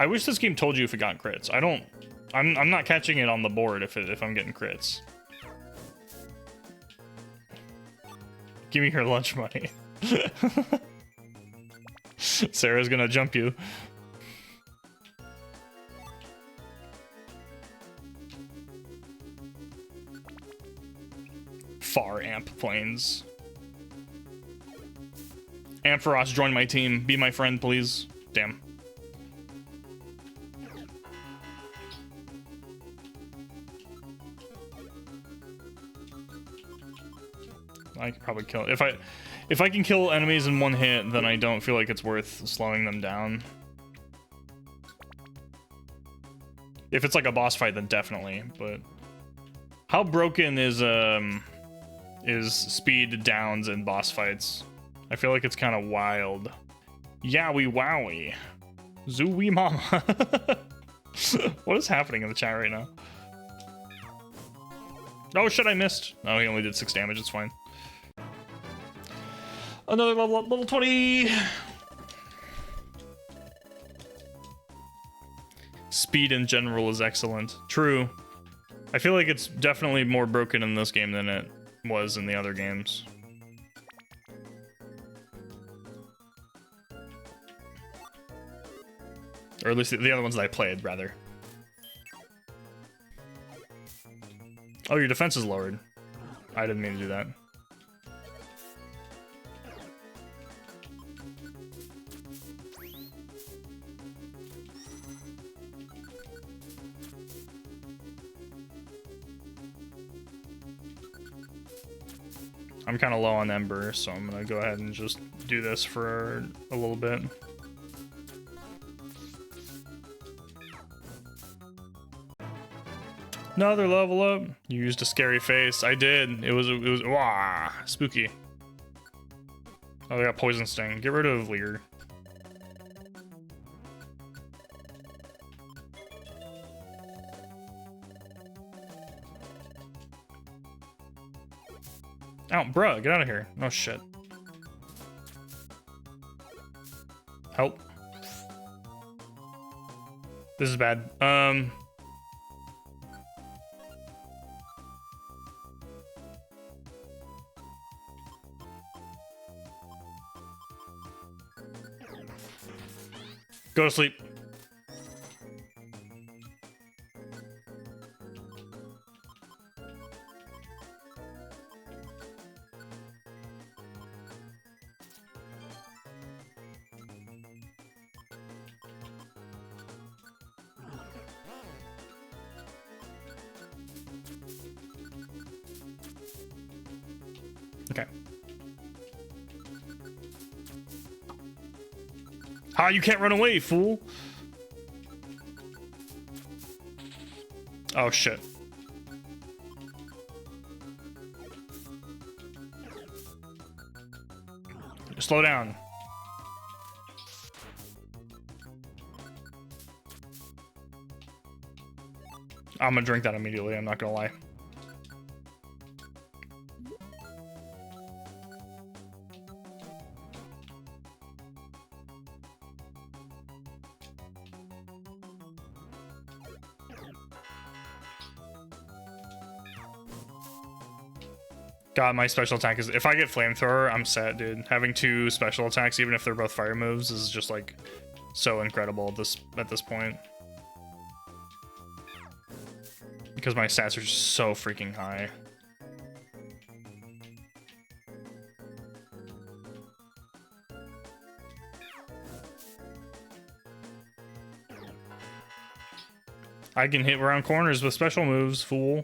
I wish this game told you if it got crits. I'm not catching it on the board if I'm getting crits. Give me your lunch money. Sarah's gonna jump you. Far amp planes. Ampharos, join my team. Be my friend, please. Damn. I could probably kill if I can kill enemies in one hit, then I don't feel like it's worth slowing them down. If it's like a boss fight, then definitely. But how broken is speed downs in boss fights? I feel like it's kind of wild. Yowie wowie. Zooey mama. What is happening in the chat right now? Oh shit, I missed. Oh, he only did 6 damage, it's fine. Another level up, level 20! Speed in general is excellent. True. I feel like it's definitely more broken in this game than it was in the other games. Or at least the other ones that I played, rather. Oh, your defense is lowered. I didn't mean to do that. I'm kind of low on Ember, so I'm gonna go ahead and just do this for a little bit. Another level up. You used a scary face. I did. It was wah, spooky. Oh, they got poison sting. Get rid of Leer. Oh, bruh, get out of here. Oh, shit. Help. This is bad. Go to sleep. Okay. Ha, you can't run away, fool. Oh, shit. Slow down. I'm gonna drink that immediately, I'm not gonna lie. God, my special attack is... If I get flamethrower, I'm set, dude. Having 2 special attacks, even if they're both fire moves, is just, like, so incredible at this point. Because my stats are just so freaking high. I can hit around corners with special moves, fool.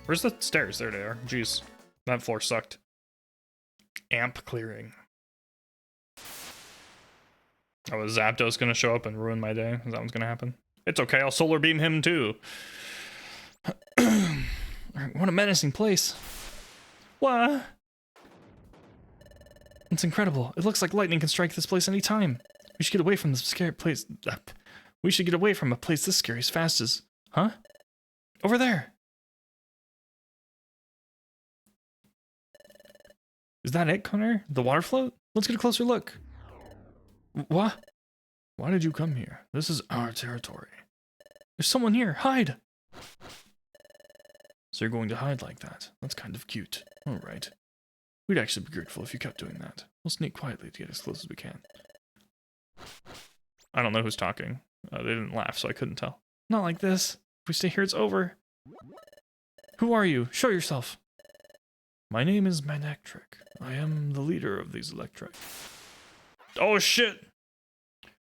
Where's the stairs? There they are. Jeez. That floor sucked. Amp clearing. Oh, is Zapdos gonna show up and ruin my day? Is that what's gonna happen? It's okay, I'll solar beam him too. What a menacing place. What? It's incredible. It looks like lightning can strike this place any time. We should get away from this scary place. We should get away from a place this scary as fast as... Huh? Over there. Is that it, Connor? The water float? Let's get a closer look. What? Why did you come here? This is our territory. There's someone here. Hide! So you're going to hide like that? That's kind of cute. Alright. We'd actually be grateful if you kept doing that. We'll sneak quietly to get as close as we can. I don't know who's talking. They didn't laugh, so I couldn't tell. Not like this. If we stay here, it's over. Who are you? Show yourself. My name is Manectric. I am the leader of these Electric. Oh shit!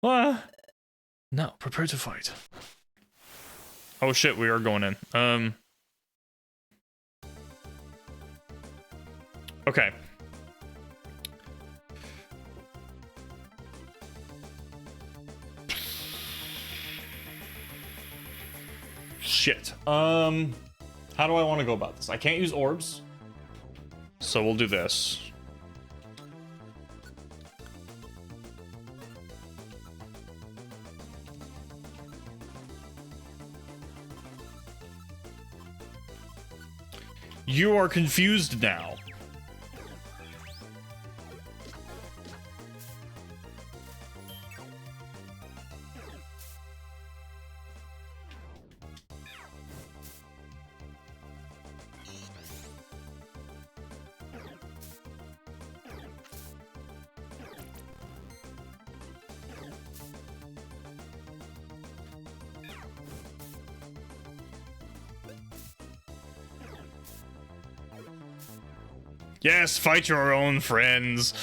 What? Now, prepare to fight. Oh shit, we are going in. Okay. Shit. How do I want to go about this? I can't use orbs. So we'll do this. You are confused now. Yes, fight your own friends.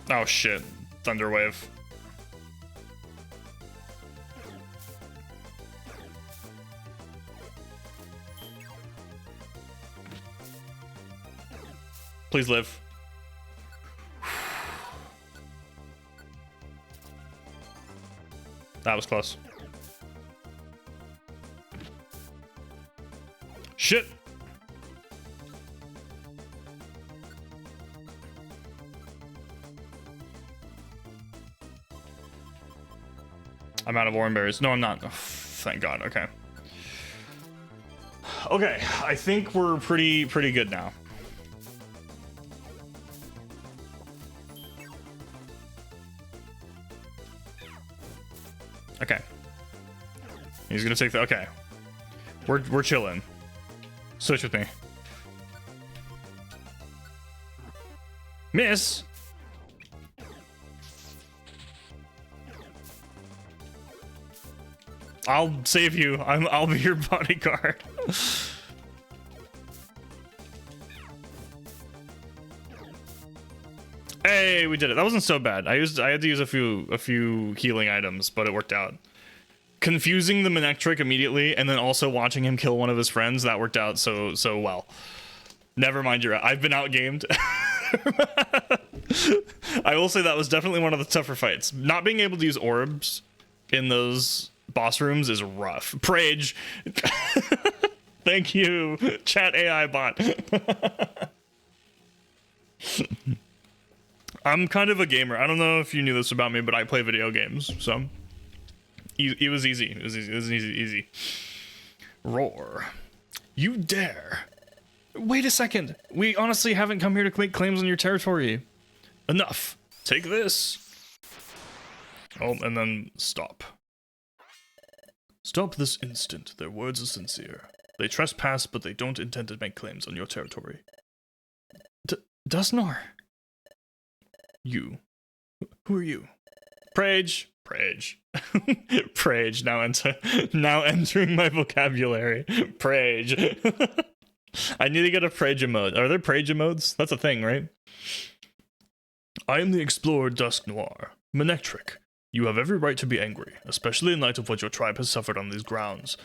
Oh shit, Thunderwave. Please live. That was close. Shit. I'm out of orange berries. No, I'm not. Oh, thank God. Okay. Okay, I think we're pretty good now. Okay. He's gonna take the. Okay. We're chilling. Switch with me. Miss. I'll save you. I'll be your bodyguard. Hey, we did it. That wasn't so bad. I had to use a few healing items, but it worked out. Confusing the Manectric immediately and then also watching him kill one of his friends, that worked out so well. Never mind, I've been outgamed. I will say that was definitely one of the tougher fights. Not being able to use orbs in those boss rooms is rough. Prage. Thank you, chat AI bot. I'm kind of a gamer. I don't know if you knew this about me, but I play video games, so it was easy. It was easy. Roar. You dare. Wait a second. We honestly haven't come here to make claims on your territory. Enough. Take this. Oh, and then stop. Stop this instant. Their words are sincere. They trespass, but they don't intend to make claims on your territory. Draconayr. You. Who are you? Prage. Prage. Now entering my vocabulary. Prage. I need to get a Prage emote. Are there Prage emotes? That's a thing, right? I am the explorer Draconayr. Manectric. You have every right to be angry, especially in light of what your tribe has suffered on these grounds.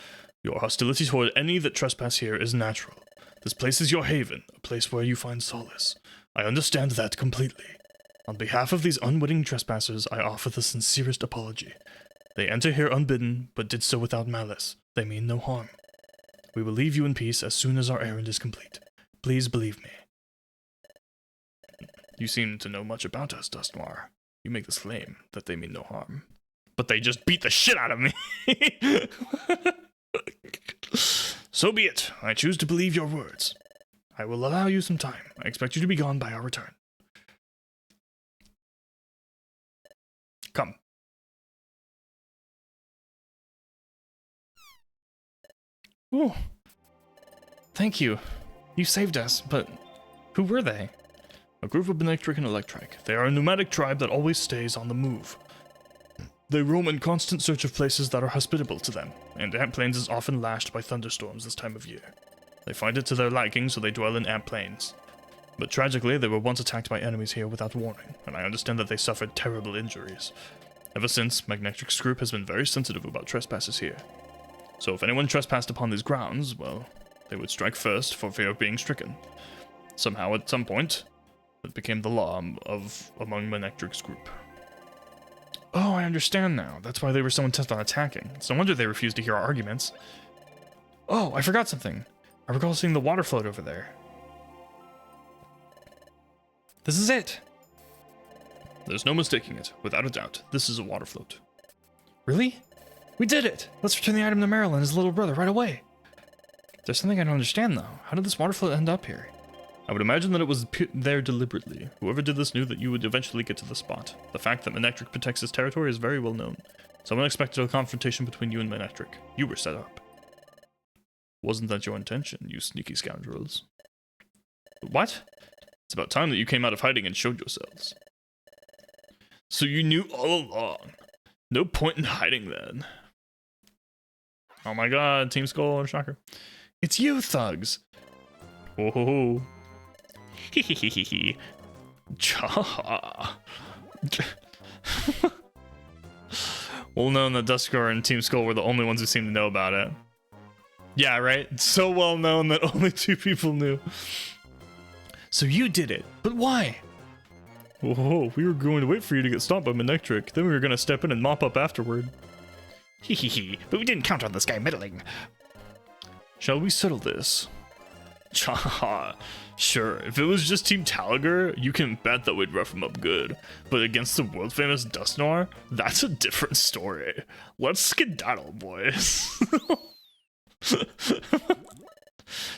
Your hostility toward any that trespass here is natural. This place is your haven, a place where you find solace. I understand that completely. On behalf of these unwitting trespassers, I offer the sincerest apology. They enter here unbidden, but did so without malice. They mean no harm. We will leave you in peace as soon as our errand is complete. Please believe me. You seem to know much about us, Draconayr. You make this claim that they mean no harm. But they just beat the shit out of me. So be it. I choose to believe your words. I will allow you some time. I expect you to be gone by our return. Come. Ooh. Thank you. You saved us, but who were they? A group of Manectric and Electric. They are a nomadic tribe that always stays on the move. They roam in constant search of places that are hospitable to them, and Ant Plains is often lashed by thunderstorms this time of year. They find it to their liking, so they dwell in Ant Plains. But tragically, they were once attacked by enemies here without warning, and I understand that they suffered terrible injuries. Ever since, Manectric's group has been very sensitive about trespassers here. So if anyone trespassed upon these grounds, well, they would strike first for fear of being stricken. Somehow, at some point, it became the law among Manectric's group. Oh, I understand now. That's why they were so intent on attacking. It's no wonder they refused to hear our arguments. Oh, I forgot something. I recall seeing the water float over there. This is it. There's no mistaking it. Without a doubt, this is a water float. Really? We did it! Let's return the item to Merrill and his little brother right away. There's something I don't understand, though. How did this water float end up here? I would imagine that it was put there deliberately. Whoever did this knew that you would eventually get to the spot. The fact that Manectric protects his territory is very well known. Someone expected a confrontation between you and Manectric. You were set up. Wasn't that your intention, you sneaky scoundrels? What? It's about time that you came out of hiding and showed yourselves. So you knew all along. No point in hiding then. Oh my god, Team Skull and Shocker. It's you, thugs. Oh ho ho. Hee hee hee hee hee. Cha. Well known that Duskar and Team Skull were the only ones who seemed to know about it. Yeah, right? It's so well known that only 2 people knew. So you did it, but why? Oh, we were going to wait for you to get stopped by Manectric, then we were going to step in and mop up afterward. Hee hee hee, but we didn't count on this guy meddling. Shall we settle this? Cha, sure, if it was just Team Talagar, you can bet that we'd rough him up good. But against the world-famous Draconayr, that's a different story. Let's skedaddle, boys.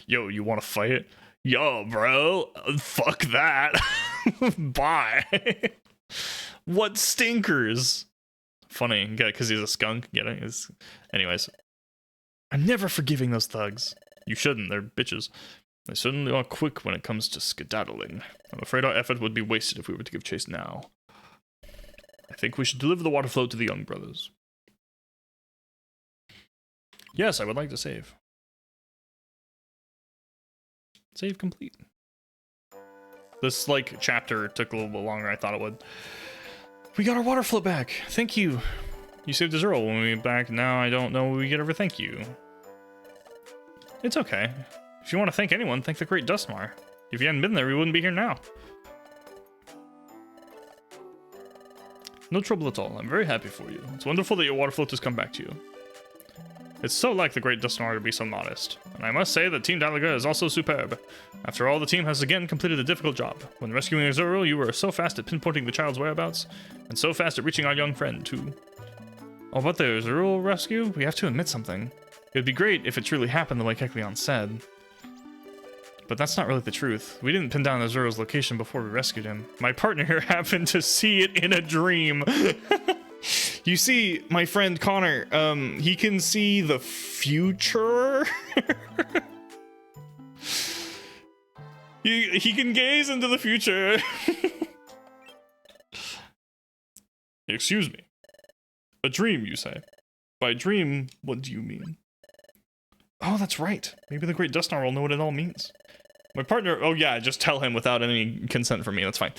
Yo, you wanna fight? Yo, bro, fuck that. Bye. What stinkers? Funny, yeah, because he's a skunk. Get it? Anyways, I'm never forgiving those thugs. You shouldn't, they're bitches. They certainly are quick when it comes to skedaddling. I'm afraid our effort would be wasted if we were to give chase now. I think we should deliver the water float to the young brothers. Yes, I would like to save. Save complete. This, like, chapter took a little bit longer than I thought it would. We got our water float back. Thank you. You saved us Earl when we went back. Now I don't know we could ever thank you. It's okay. If you want to thank anyone, thank the great Draconayr. If you hadn't been there, we wouldn't be here now. No trouble at all. I'm very happy for you. It's wonderful that your water float has come back to you. It's so like the great Draconayr to be so modest. And I must say that Team Talagar is also superb. After all, the team has again completed a difficult job. When rescuing Azuriel, you were so fast at pinpointing the child's whereabouts, and so fast at reaching our young friend, too. Oh, but the Azuriel rescue? We have to admit something. It'd be great if it truly happened the way Kecleon said. But that's not really the truth. We didn't pin down Azuriel's location before we rescued him. My partner here happened to see it in a dream. You see, my friend Connor, he can see the future. he can gaze into the future. Excuse me. A dream, you say? By dream, what do you mean? Oh, that's right. Maybe the great Draconayr will know what it all means. My partner, oh yeah, just tell him without any consent from me, that's fine.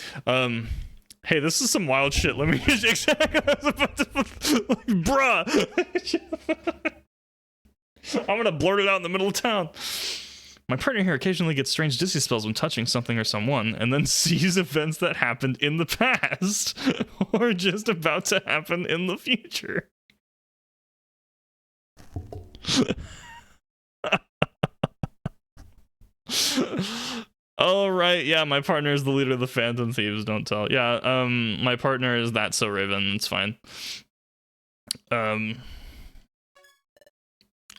Hey, this is some wild shit. Let me just bruh. I'm gonna blurt it out in the middle of town. My partner here occasionally gets strange dizzy spells when touching something or someone, and then sees events that happened in the past, or just about to happen in the future. Oh right, yeah, my partner is the leader of the Phantom Thieves, don't tell. Yeah, my partner is That So Raven, it's fine.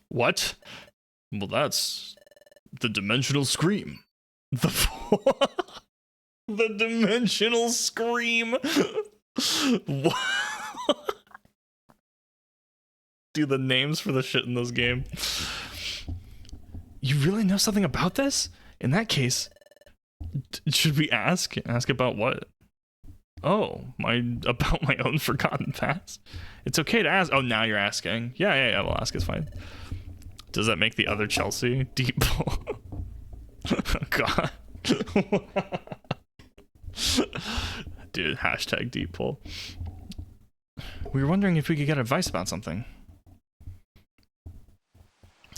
What? Well, that's the Dimensional Scream. The Dimensional Scream. What? Dude, the names for the shit in this game. You really know something about this? In that case, should we ask? Ask about what? Oh, about my own forgotten past? It's okay to ask. Oh, now you're asking. Yeah, we'll ask, it's fine. Does that make the other Chelsea? Deep pull. Oh, God. Dude, hashtag deep pull. We were wondering if we could get advice about something.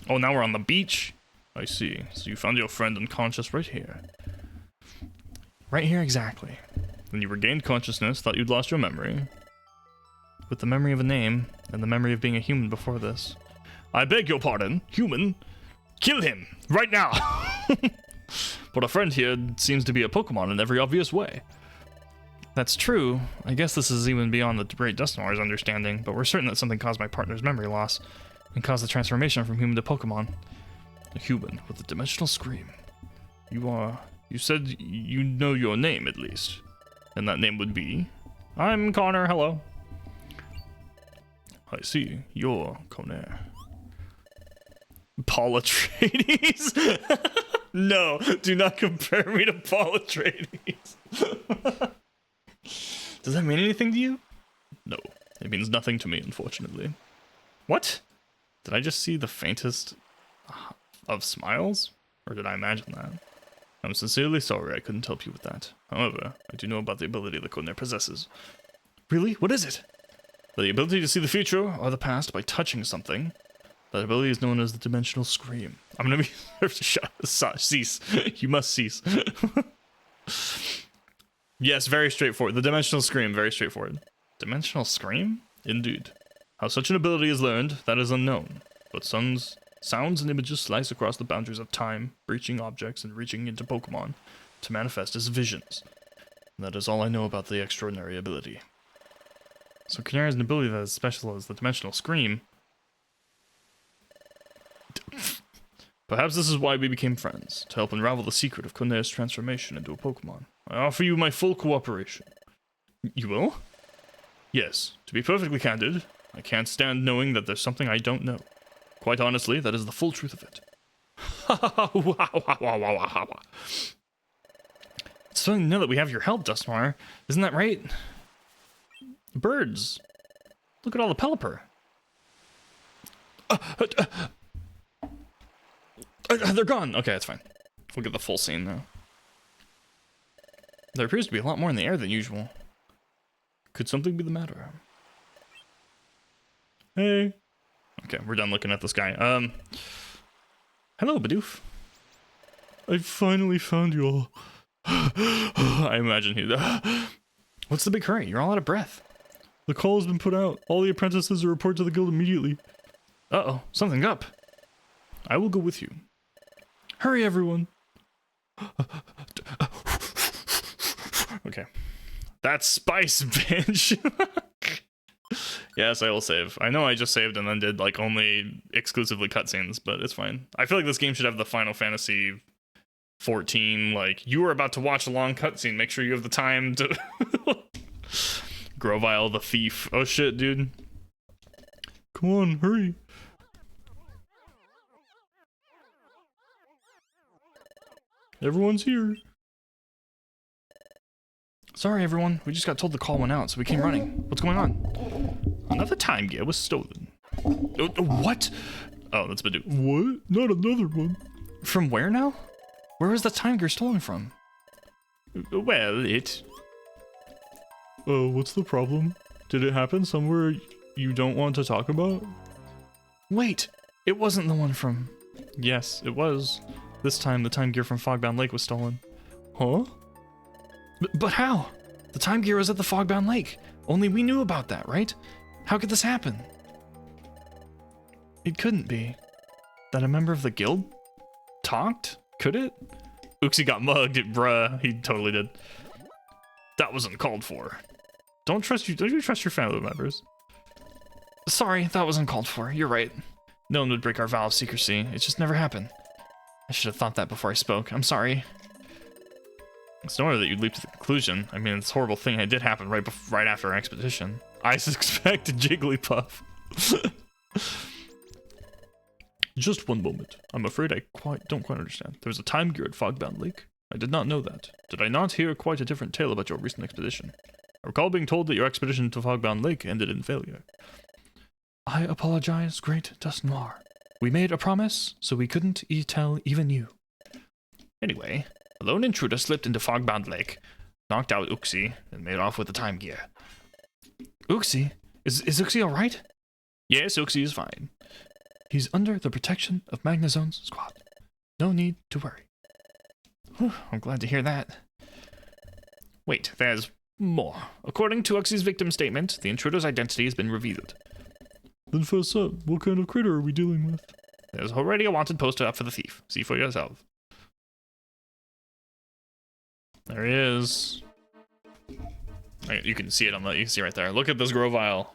Oh, now we're on the beach. I see. So you found your friend unconscious right here. Right here, exactly. When you regained consciousness, thought you'd lost your memory. With the memory of a name, and the memory of being a human before this. I beg your pardon, human? Kill him, right now! But a friend here seems to be a Pokemon in every obvious way. That's true. I guess this is even beyond the great Dustnaur's understanding, but we're certain that something caused my partner's memory loss, and caused the transformation from human to Pokemon. A human with a dimensional scream. You said you know your name, at least. And that name would be? I'm Connor, hello. I see, you're Draconayr. Paul Atreides? No, do not compare me to Paul Atreides. Does that mean anything to you? No, it means nothing to me, unfortunately. What? Did I just see the faintest of smiles? Or did I imagine that? I'm sincerely sorry I couldn't help you with that. However, I do know about the ability the Draconayr possesses. Really? What is it? The ability to see the future or the past by touching something. That ability is known as the dimensional scream. I'm gonna be cease. You must cease. Yes, very straightforward. The dimensional scream, very straightforward. Dimensional scream? Indeed. How such an ability is learned, that is unknown. But sounds and images slice across the boundaries of time, breaching objects and reaching into Pokemon to manifest as visions. And that is all I know about the extraordinary ability. So Draconayr has an ability that is special as the dimensional scream. Perhaps this is why we became friends, to help unravel the secret of Dracanayr's transformation into a Pokemon. I offer you my full cooperation. You will? Yes, to be perfectly candid, I can't stand knowing that there's something I don't know. Quite honestly, that is the full truth of it. It's fun to know that we have your help, Draconayr. Isn't that right? Birds. Look at all the Pelipper. They're gone. Okay, that's fine. We'll get the full scene now. There appears to be a lot more in the air than usual. Could something be the matter? Hey. Okay, we're done looking at this guy. Hello, Bidoof. I finally found you all. I imagine he... What's the big hurry? You're all out of breath. The call has been put out. All the apprentices are report to the guild immediately. Uh-oh, something's up. I will go with you. Hurry, everyone. Okay. That's spice, bitch. Yes, I will save. I know I just saved and then did like only exclusively cutscenes, but it's fine. I feel like this game should have the Final Fantasy 14, like, you are about to watch a long cutscene. Make sure you have the time to... Grovyle the thief. Oh shit, dude. Come on, hurry. Everyone's here. Sorry, everyone. We just got told the call went out, so we came running. What's going on? Another time gear was stolen. What? Oh, that's Bidoof. What? Not another one. From where now? Where was the time gear stolen from? Well, what's the problem? Did it happen somewhere you don't want to talk about? Wait, it wasn't the one from... Yes, it was. This time, the time gear from Fogbound Lake was stolen. Huh? But how? The time gear was at the Fogbound Lake. Only we knew about that, right? How could this happen? It couldn't be. That a member of the guild talked? Could it? Uxie got mugged, bruh. He totally did. That was uncalled for. Don't you trust your family members? Sorry, that was uncalled for. You're right. No one would break our vow of secrecy. It just never happened. I should have thought that before I spoke. I'm sorry. It's no wonder that you'd leap to the conclusion. I mean, this horrible thing did happen right after our expedition. I suspected Jigglypuff. Just one moment. I'm afraid I don't quite understand. There was a time gear at Fogbound Lake. I did not know that. Did I not hear quite a different tale about your recent expedition? I recall being told that your expedition to Fogbound Lake ended in failure. I apologize, great Draconayr. We made a promise, so we couldn't tell even you. Anyway, a lone intruder slipped into Fogbound Lake, knocked out Uxie, and made off with the time gear. Uxie? Is Uxie alright? Yes, Uxie is fine. He's under the protection of Magnazone's squad. No need to worry. Whew, I'm glad to hear that. Wait, there's more. According to Uxie's victim statement, the intruder's identity has been revealed. Then first up, what kind of critter are we dealing with? There's already a wanted poster up for the thief. See for yourself. There he is. You can see it on the, you can see right there. Look at this Grovyle.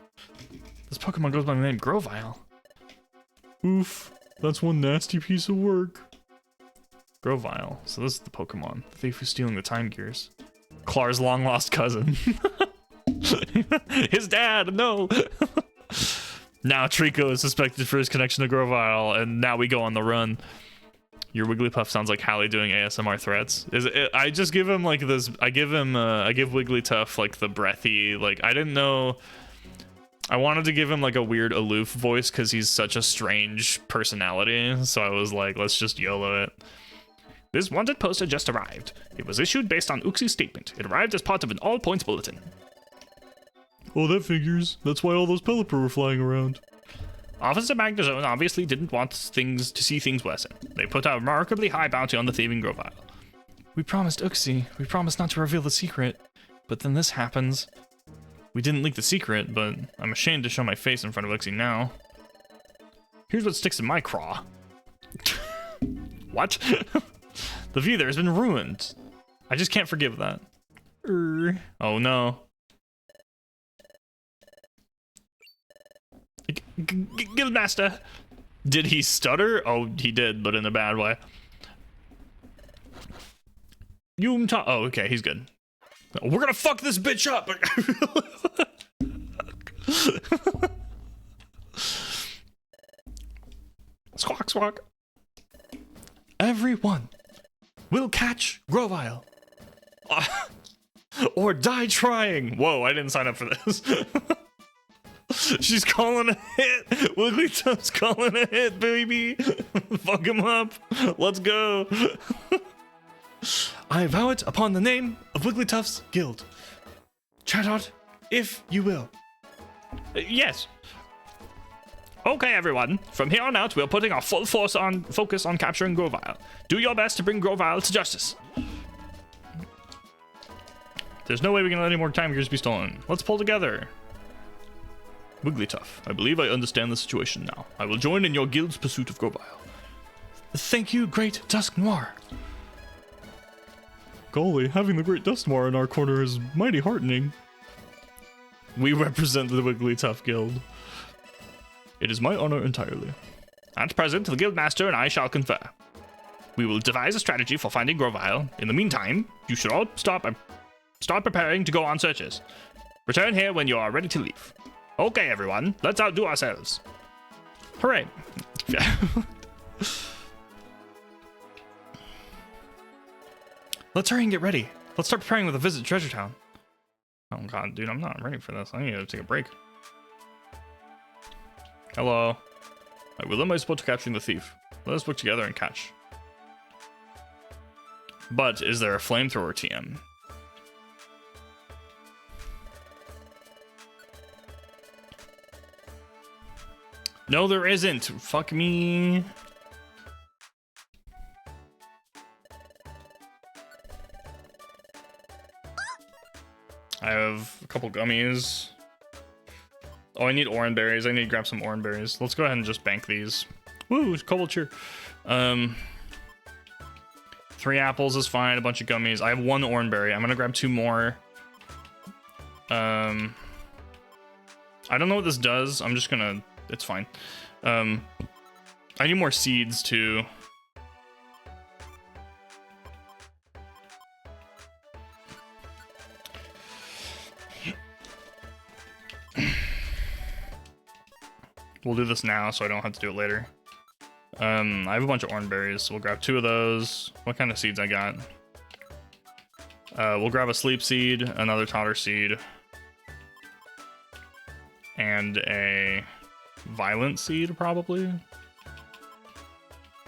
This Pokemon goes by the name Grovyle. Oof, that's one nasty piece of work. Grovyle. So this is the Pokemon. The thief who's stealing the time gears. Clar's long lost cousin. His dad, no! Now Trico is suspected for his connection to Grovyle, and now we go on the run. Your Wigglypuff sounds like Hallie doing ASMR threats. I just give him like this, I give Wigglytuff like the breathy, like I didn't know I wanted to give him like a weird aloof voice because he's such a strange personality. So I was like, let's just YOLO it. This wanted poster just arrived. It was issued based on Uxi's statement. It arrived as part of an all points bulletin. Oh, that figures. That's why all those Pelipper were flying around. Officer Magnazone obviously didn't want to see things worsen. They put a remarkably high bounty on the thieving Grovile. We promised Uxie. We promised not to reveal the secret. But then this happens. We didn't leak the secret, but I'm ashamed to show my face in front of Uxie now. Here's what sticks in my craw. What? The view there has been ruined. I just can't forgive that. Oh no. Guildmaster! Did he stutter? Oh, he did, but in a bad way. Oh, okay, he's good. We're gonna fuck this bitch up! Squawk, squawk. Everyone will catch Grovile. Or die trying. Whoa, I didn't sign up for this. She's calling a hit. Wigglytuff's calling a hit, baby. Fuck him up. Let's go. I vow it upon the name of Wigglytuff's guild. Chat out, if you will. Yes. Okay, everyone. From here on out, we're putting our full focus on capturing Grovile. Do your best to bring Grovile to justice. There's no way we can let any more time gears be stolen. Let's pull together. Wigglytuff, I believe I understand the situation now. I will join in your guild's pursuit of Grovile. Thank you, Great Dusk Noir. Golly, having the Great Dusk Noir in our corner is mighty heartening. We represent the Wigglytuff Guild. It is my honor entirely. At present, the Guildmaster and I shall confer. We will devise a strategy for finding Grovile. In the meantime, you should all start preparing to go on searches. Return here when you are ready to leave. Okay, everyone, let's outdo ourselves. Hooray. Let's hurry and get ready. Let's start preparing with a visit to Treasure Town. Oh god, dude, I'm not ready for this. I need to take a break. Hello. I will limit my support to capturing the thief. Let us work together and catch. But is there a flamethrower TM? No, there isn't. Fuck me. I have a couple gummies. Oh, I need orange berries. I need to grab some orange berries. Let's go ahead and just bank these. Woo, Cobalt Cheer. 3 apples is fine. A bunch of gummies. I have 1 orange berry. I'm gonna grab 2 more. I don't know what this does. I'm just gonna... It's fine. I need more seeds too. We'll do this now so I don't have to do it later. I have a bunch of orange berries, so we'll grab 2 of those. What kind of seeds I got? We'll grab a sleep seed, another totter seed, and a violent seed probably.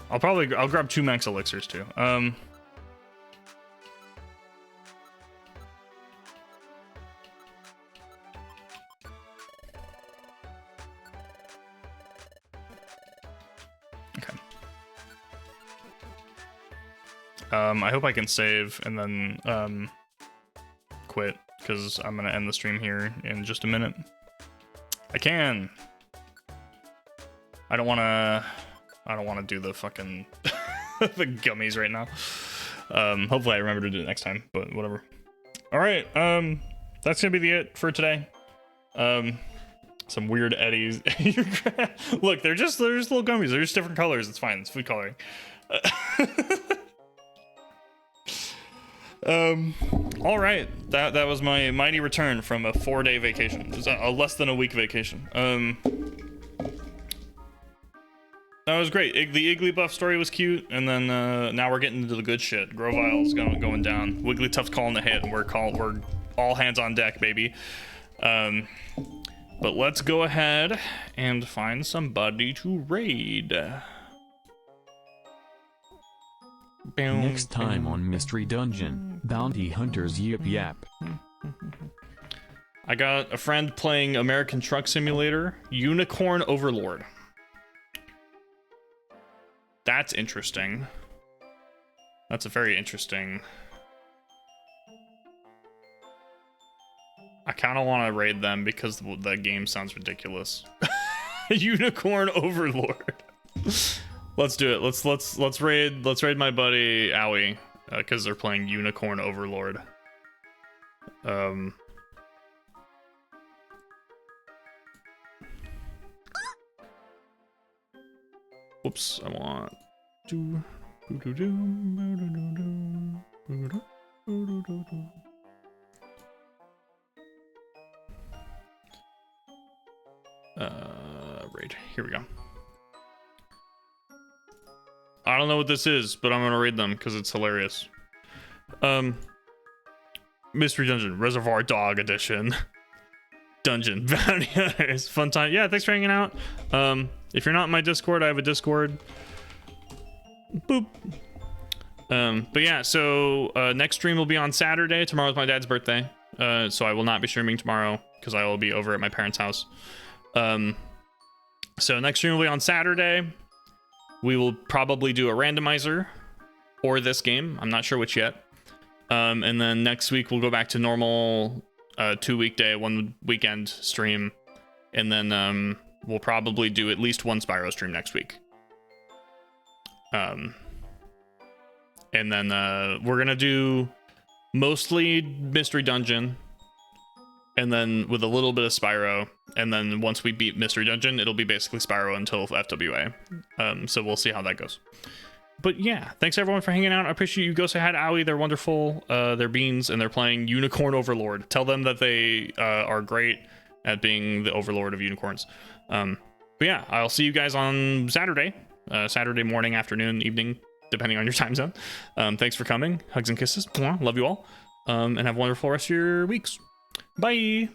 I'll grab 2 max elixirs too. I hope I can save and then quit, because I'm gonna end the stream here in just a minute. I can. I don't wanna do the fucking the gummies right now. Hopefully I remember to do it next time, but whatever. All right, that's gonna be it for today. Some weird eddies. Look, they're just little gummies. They're just different colors. It's fine. It's food coloring. All right, that was my mighty return from a 4-day vacation. It was a less than a week vacation. That was great. The Igglybuff story was cute, and then now we're getting into the good shit. Grovile's going down. Wigglytuff's calling the hit, and we're all hands on deck, baby. But let's go ahead and find somebody to raid. Next time on Mystery Dungeon, Bounty Hunters Yip Yap. I got a friend playing American Truck Simulator, Unicorn Overlord. That's interesting. That's a very interesting. I kind of want to raid them because the game sounds ridiculous. Unicorn Overlord. Let's do it. Let's raid my buddy Owie because they're playing Unicorn Overlord. Whoops, I want to raid. Here we go. I don't know what this is, but I'm gonna read them because it's hilarious. Mystery Dungeon, Reservoir Dog Edition. Dungeon, Bounty Hunters, fun time. Yeah, thanks for hanging out. If you're not in my Discord, I have a Discord. Boop. But yeah, so next stream will be on Saturday. Tomorrow's my dad's birthday. So I will not be streaming tomorrow because I will be over at my parents' house. So next stream will be on Saturday. We will probably do a randomizer or this game. I'm not sure which yet. And then next week we'll go back to normal 2 weekday, 1 weekend stream. And then we'll probably do at least one Spyro stream next week. And then we're gonna do mostly Mystery Dungeon, and then with a little bit of Spyro, and then once we beat Mystery Dungeon, it'll be basically Spyro until FWA. So we'll see how that goes. But yeah, thanks everyone for hanging out. I appreciate you. Go say hi to Owie. They're wonderful. They're beans, and they're playing Unicorn Overlord. Tell them that they are great at being the overlord of unicorns. But yeah, I'll see you guys on Saturday. Saturday morning, afternoon, evening, depending on your time zone. Thanks for coming. Hugs and kisses. Love you all. And have a wonderful rest of your weeks. Bye.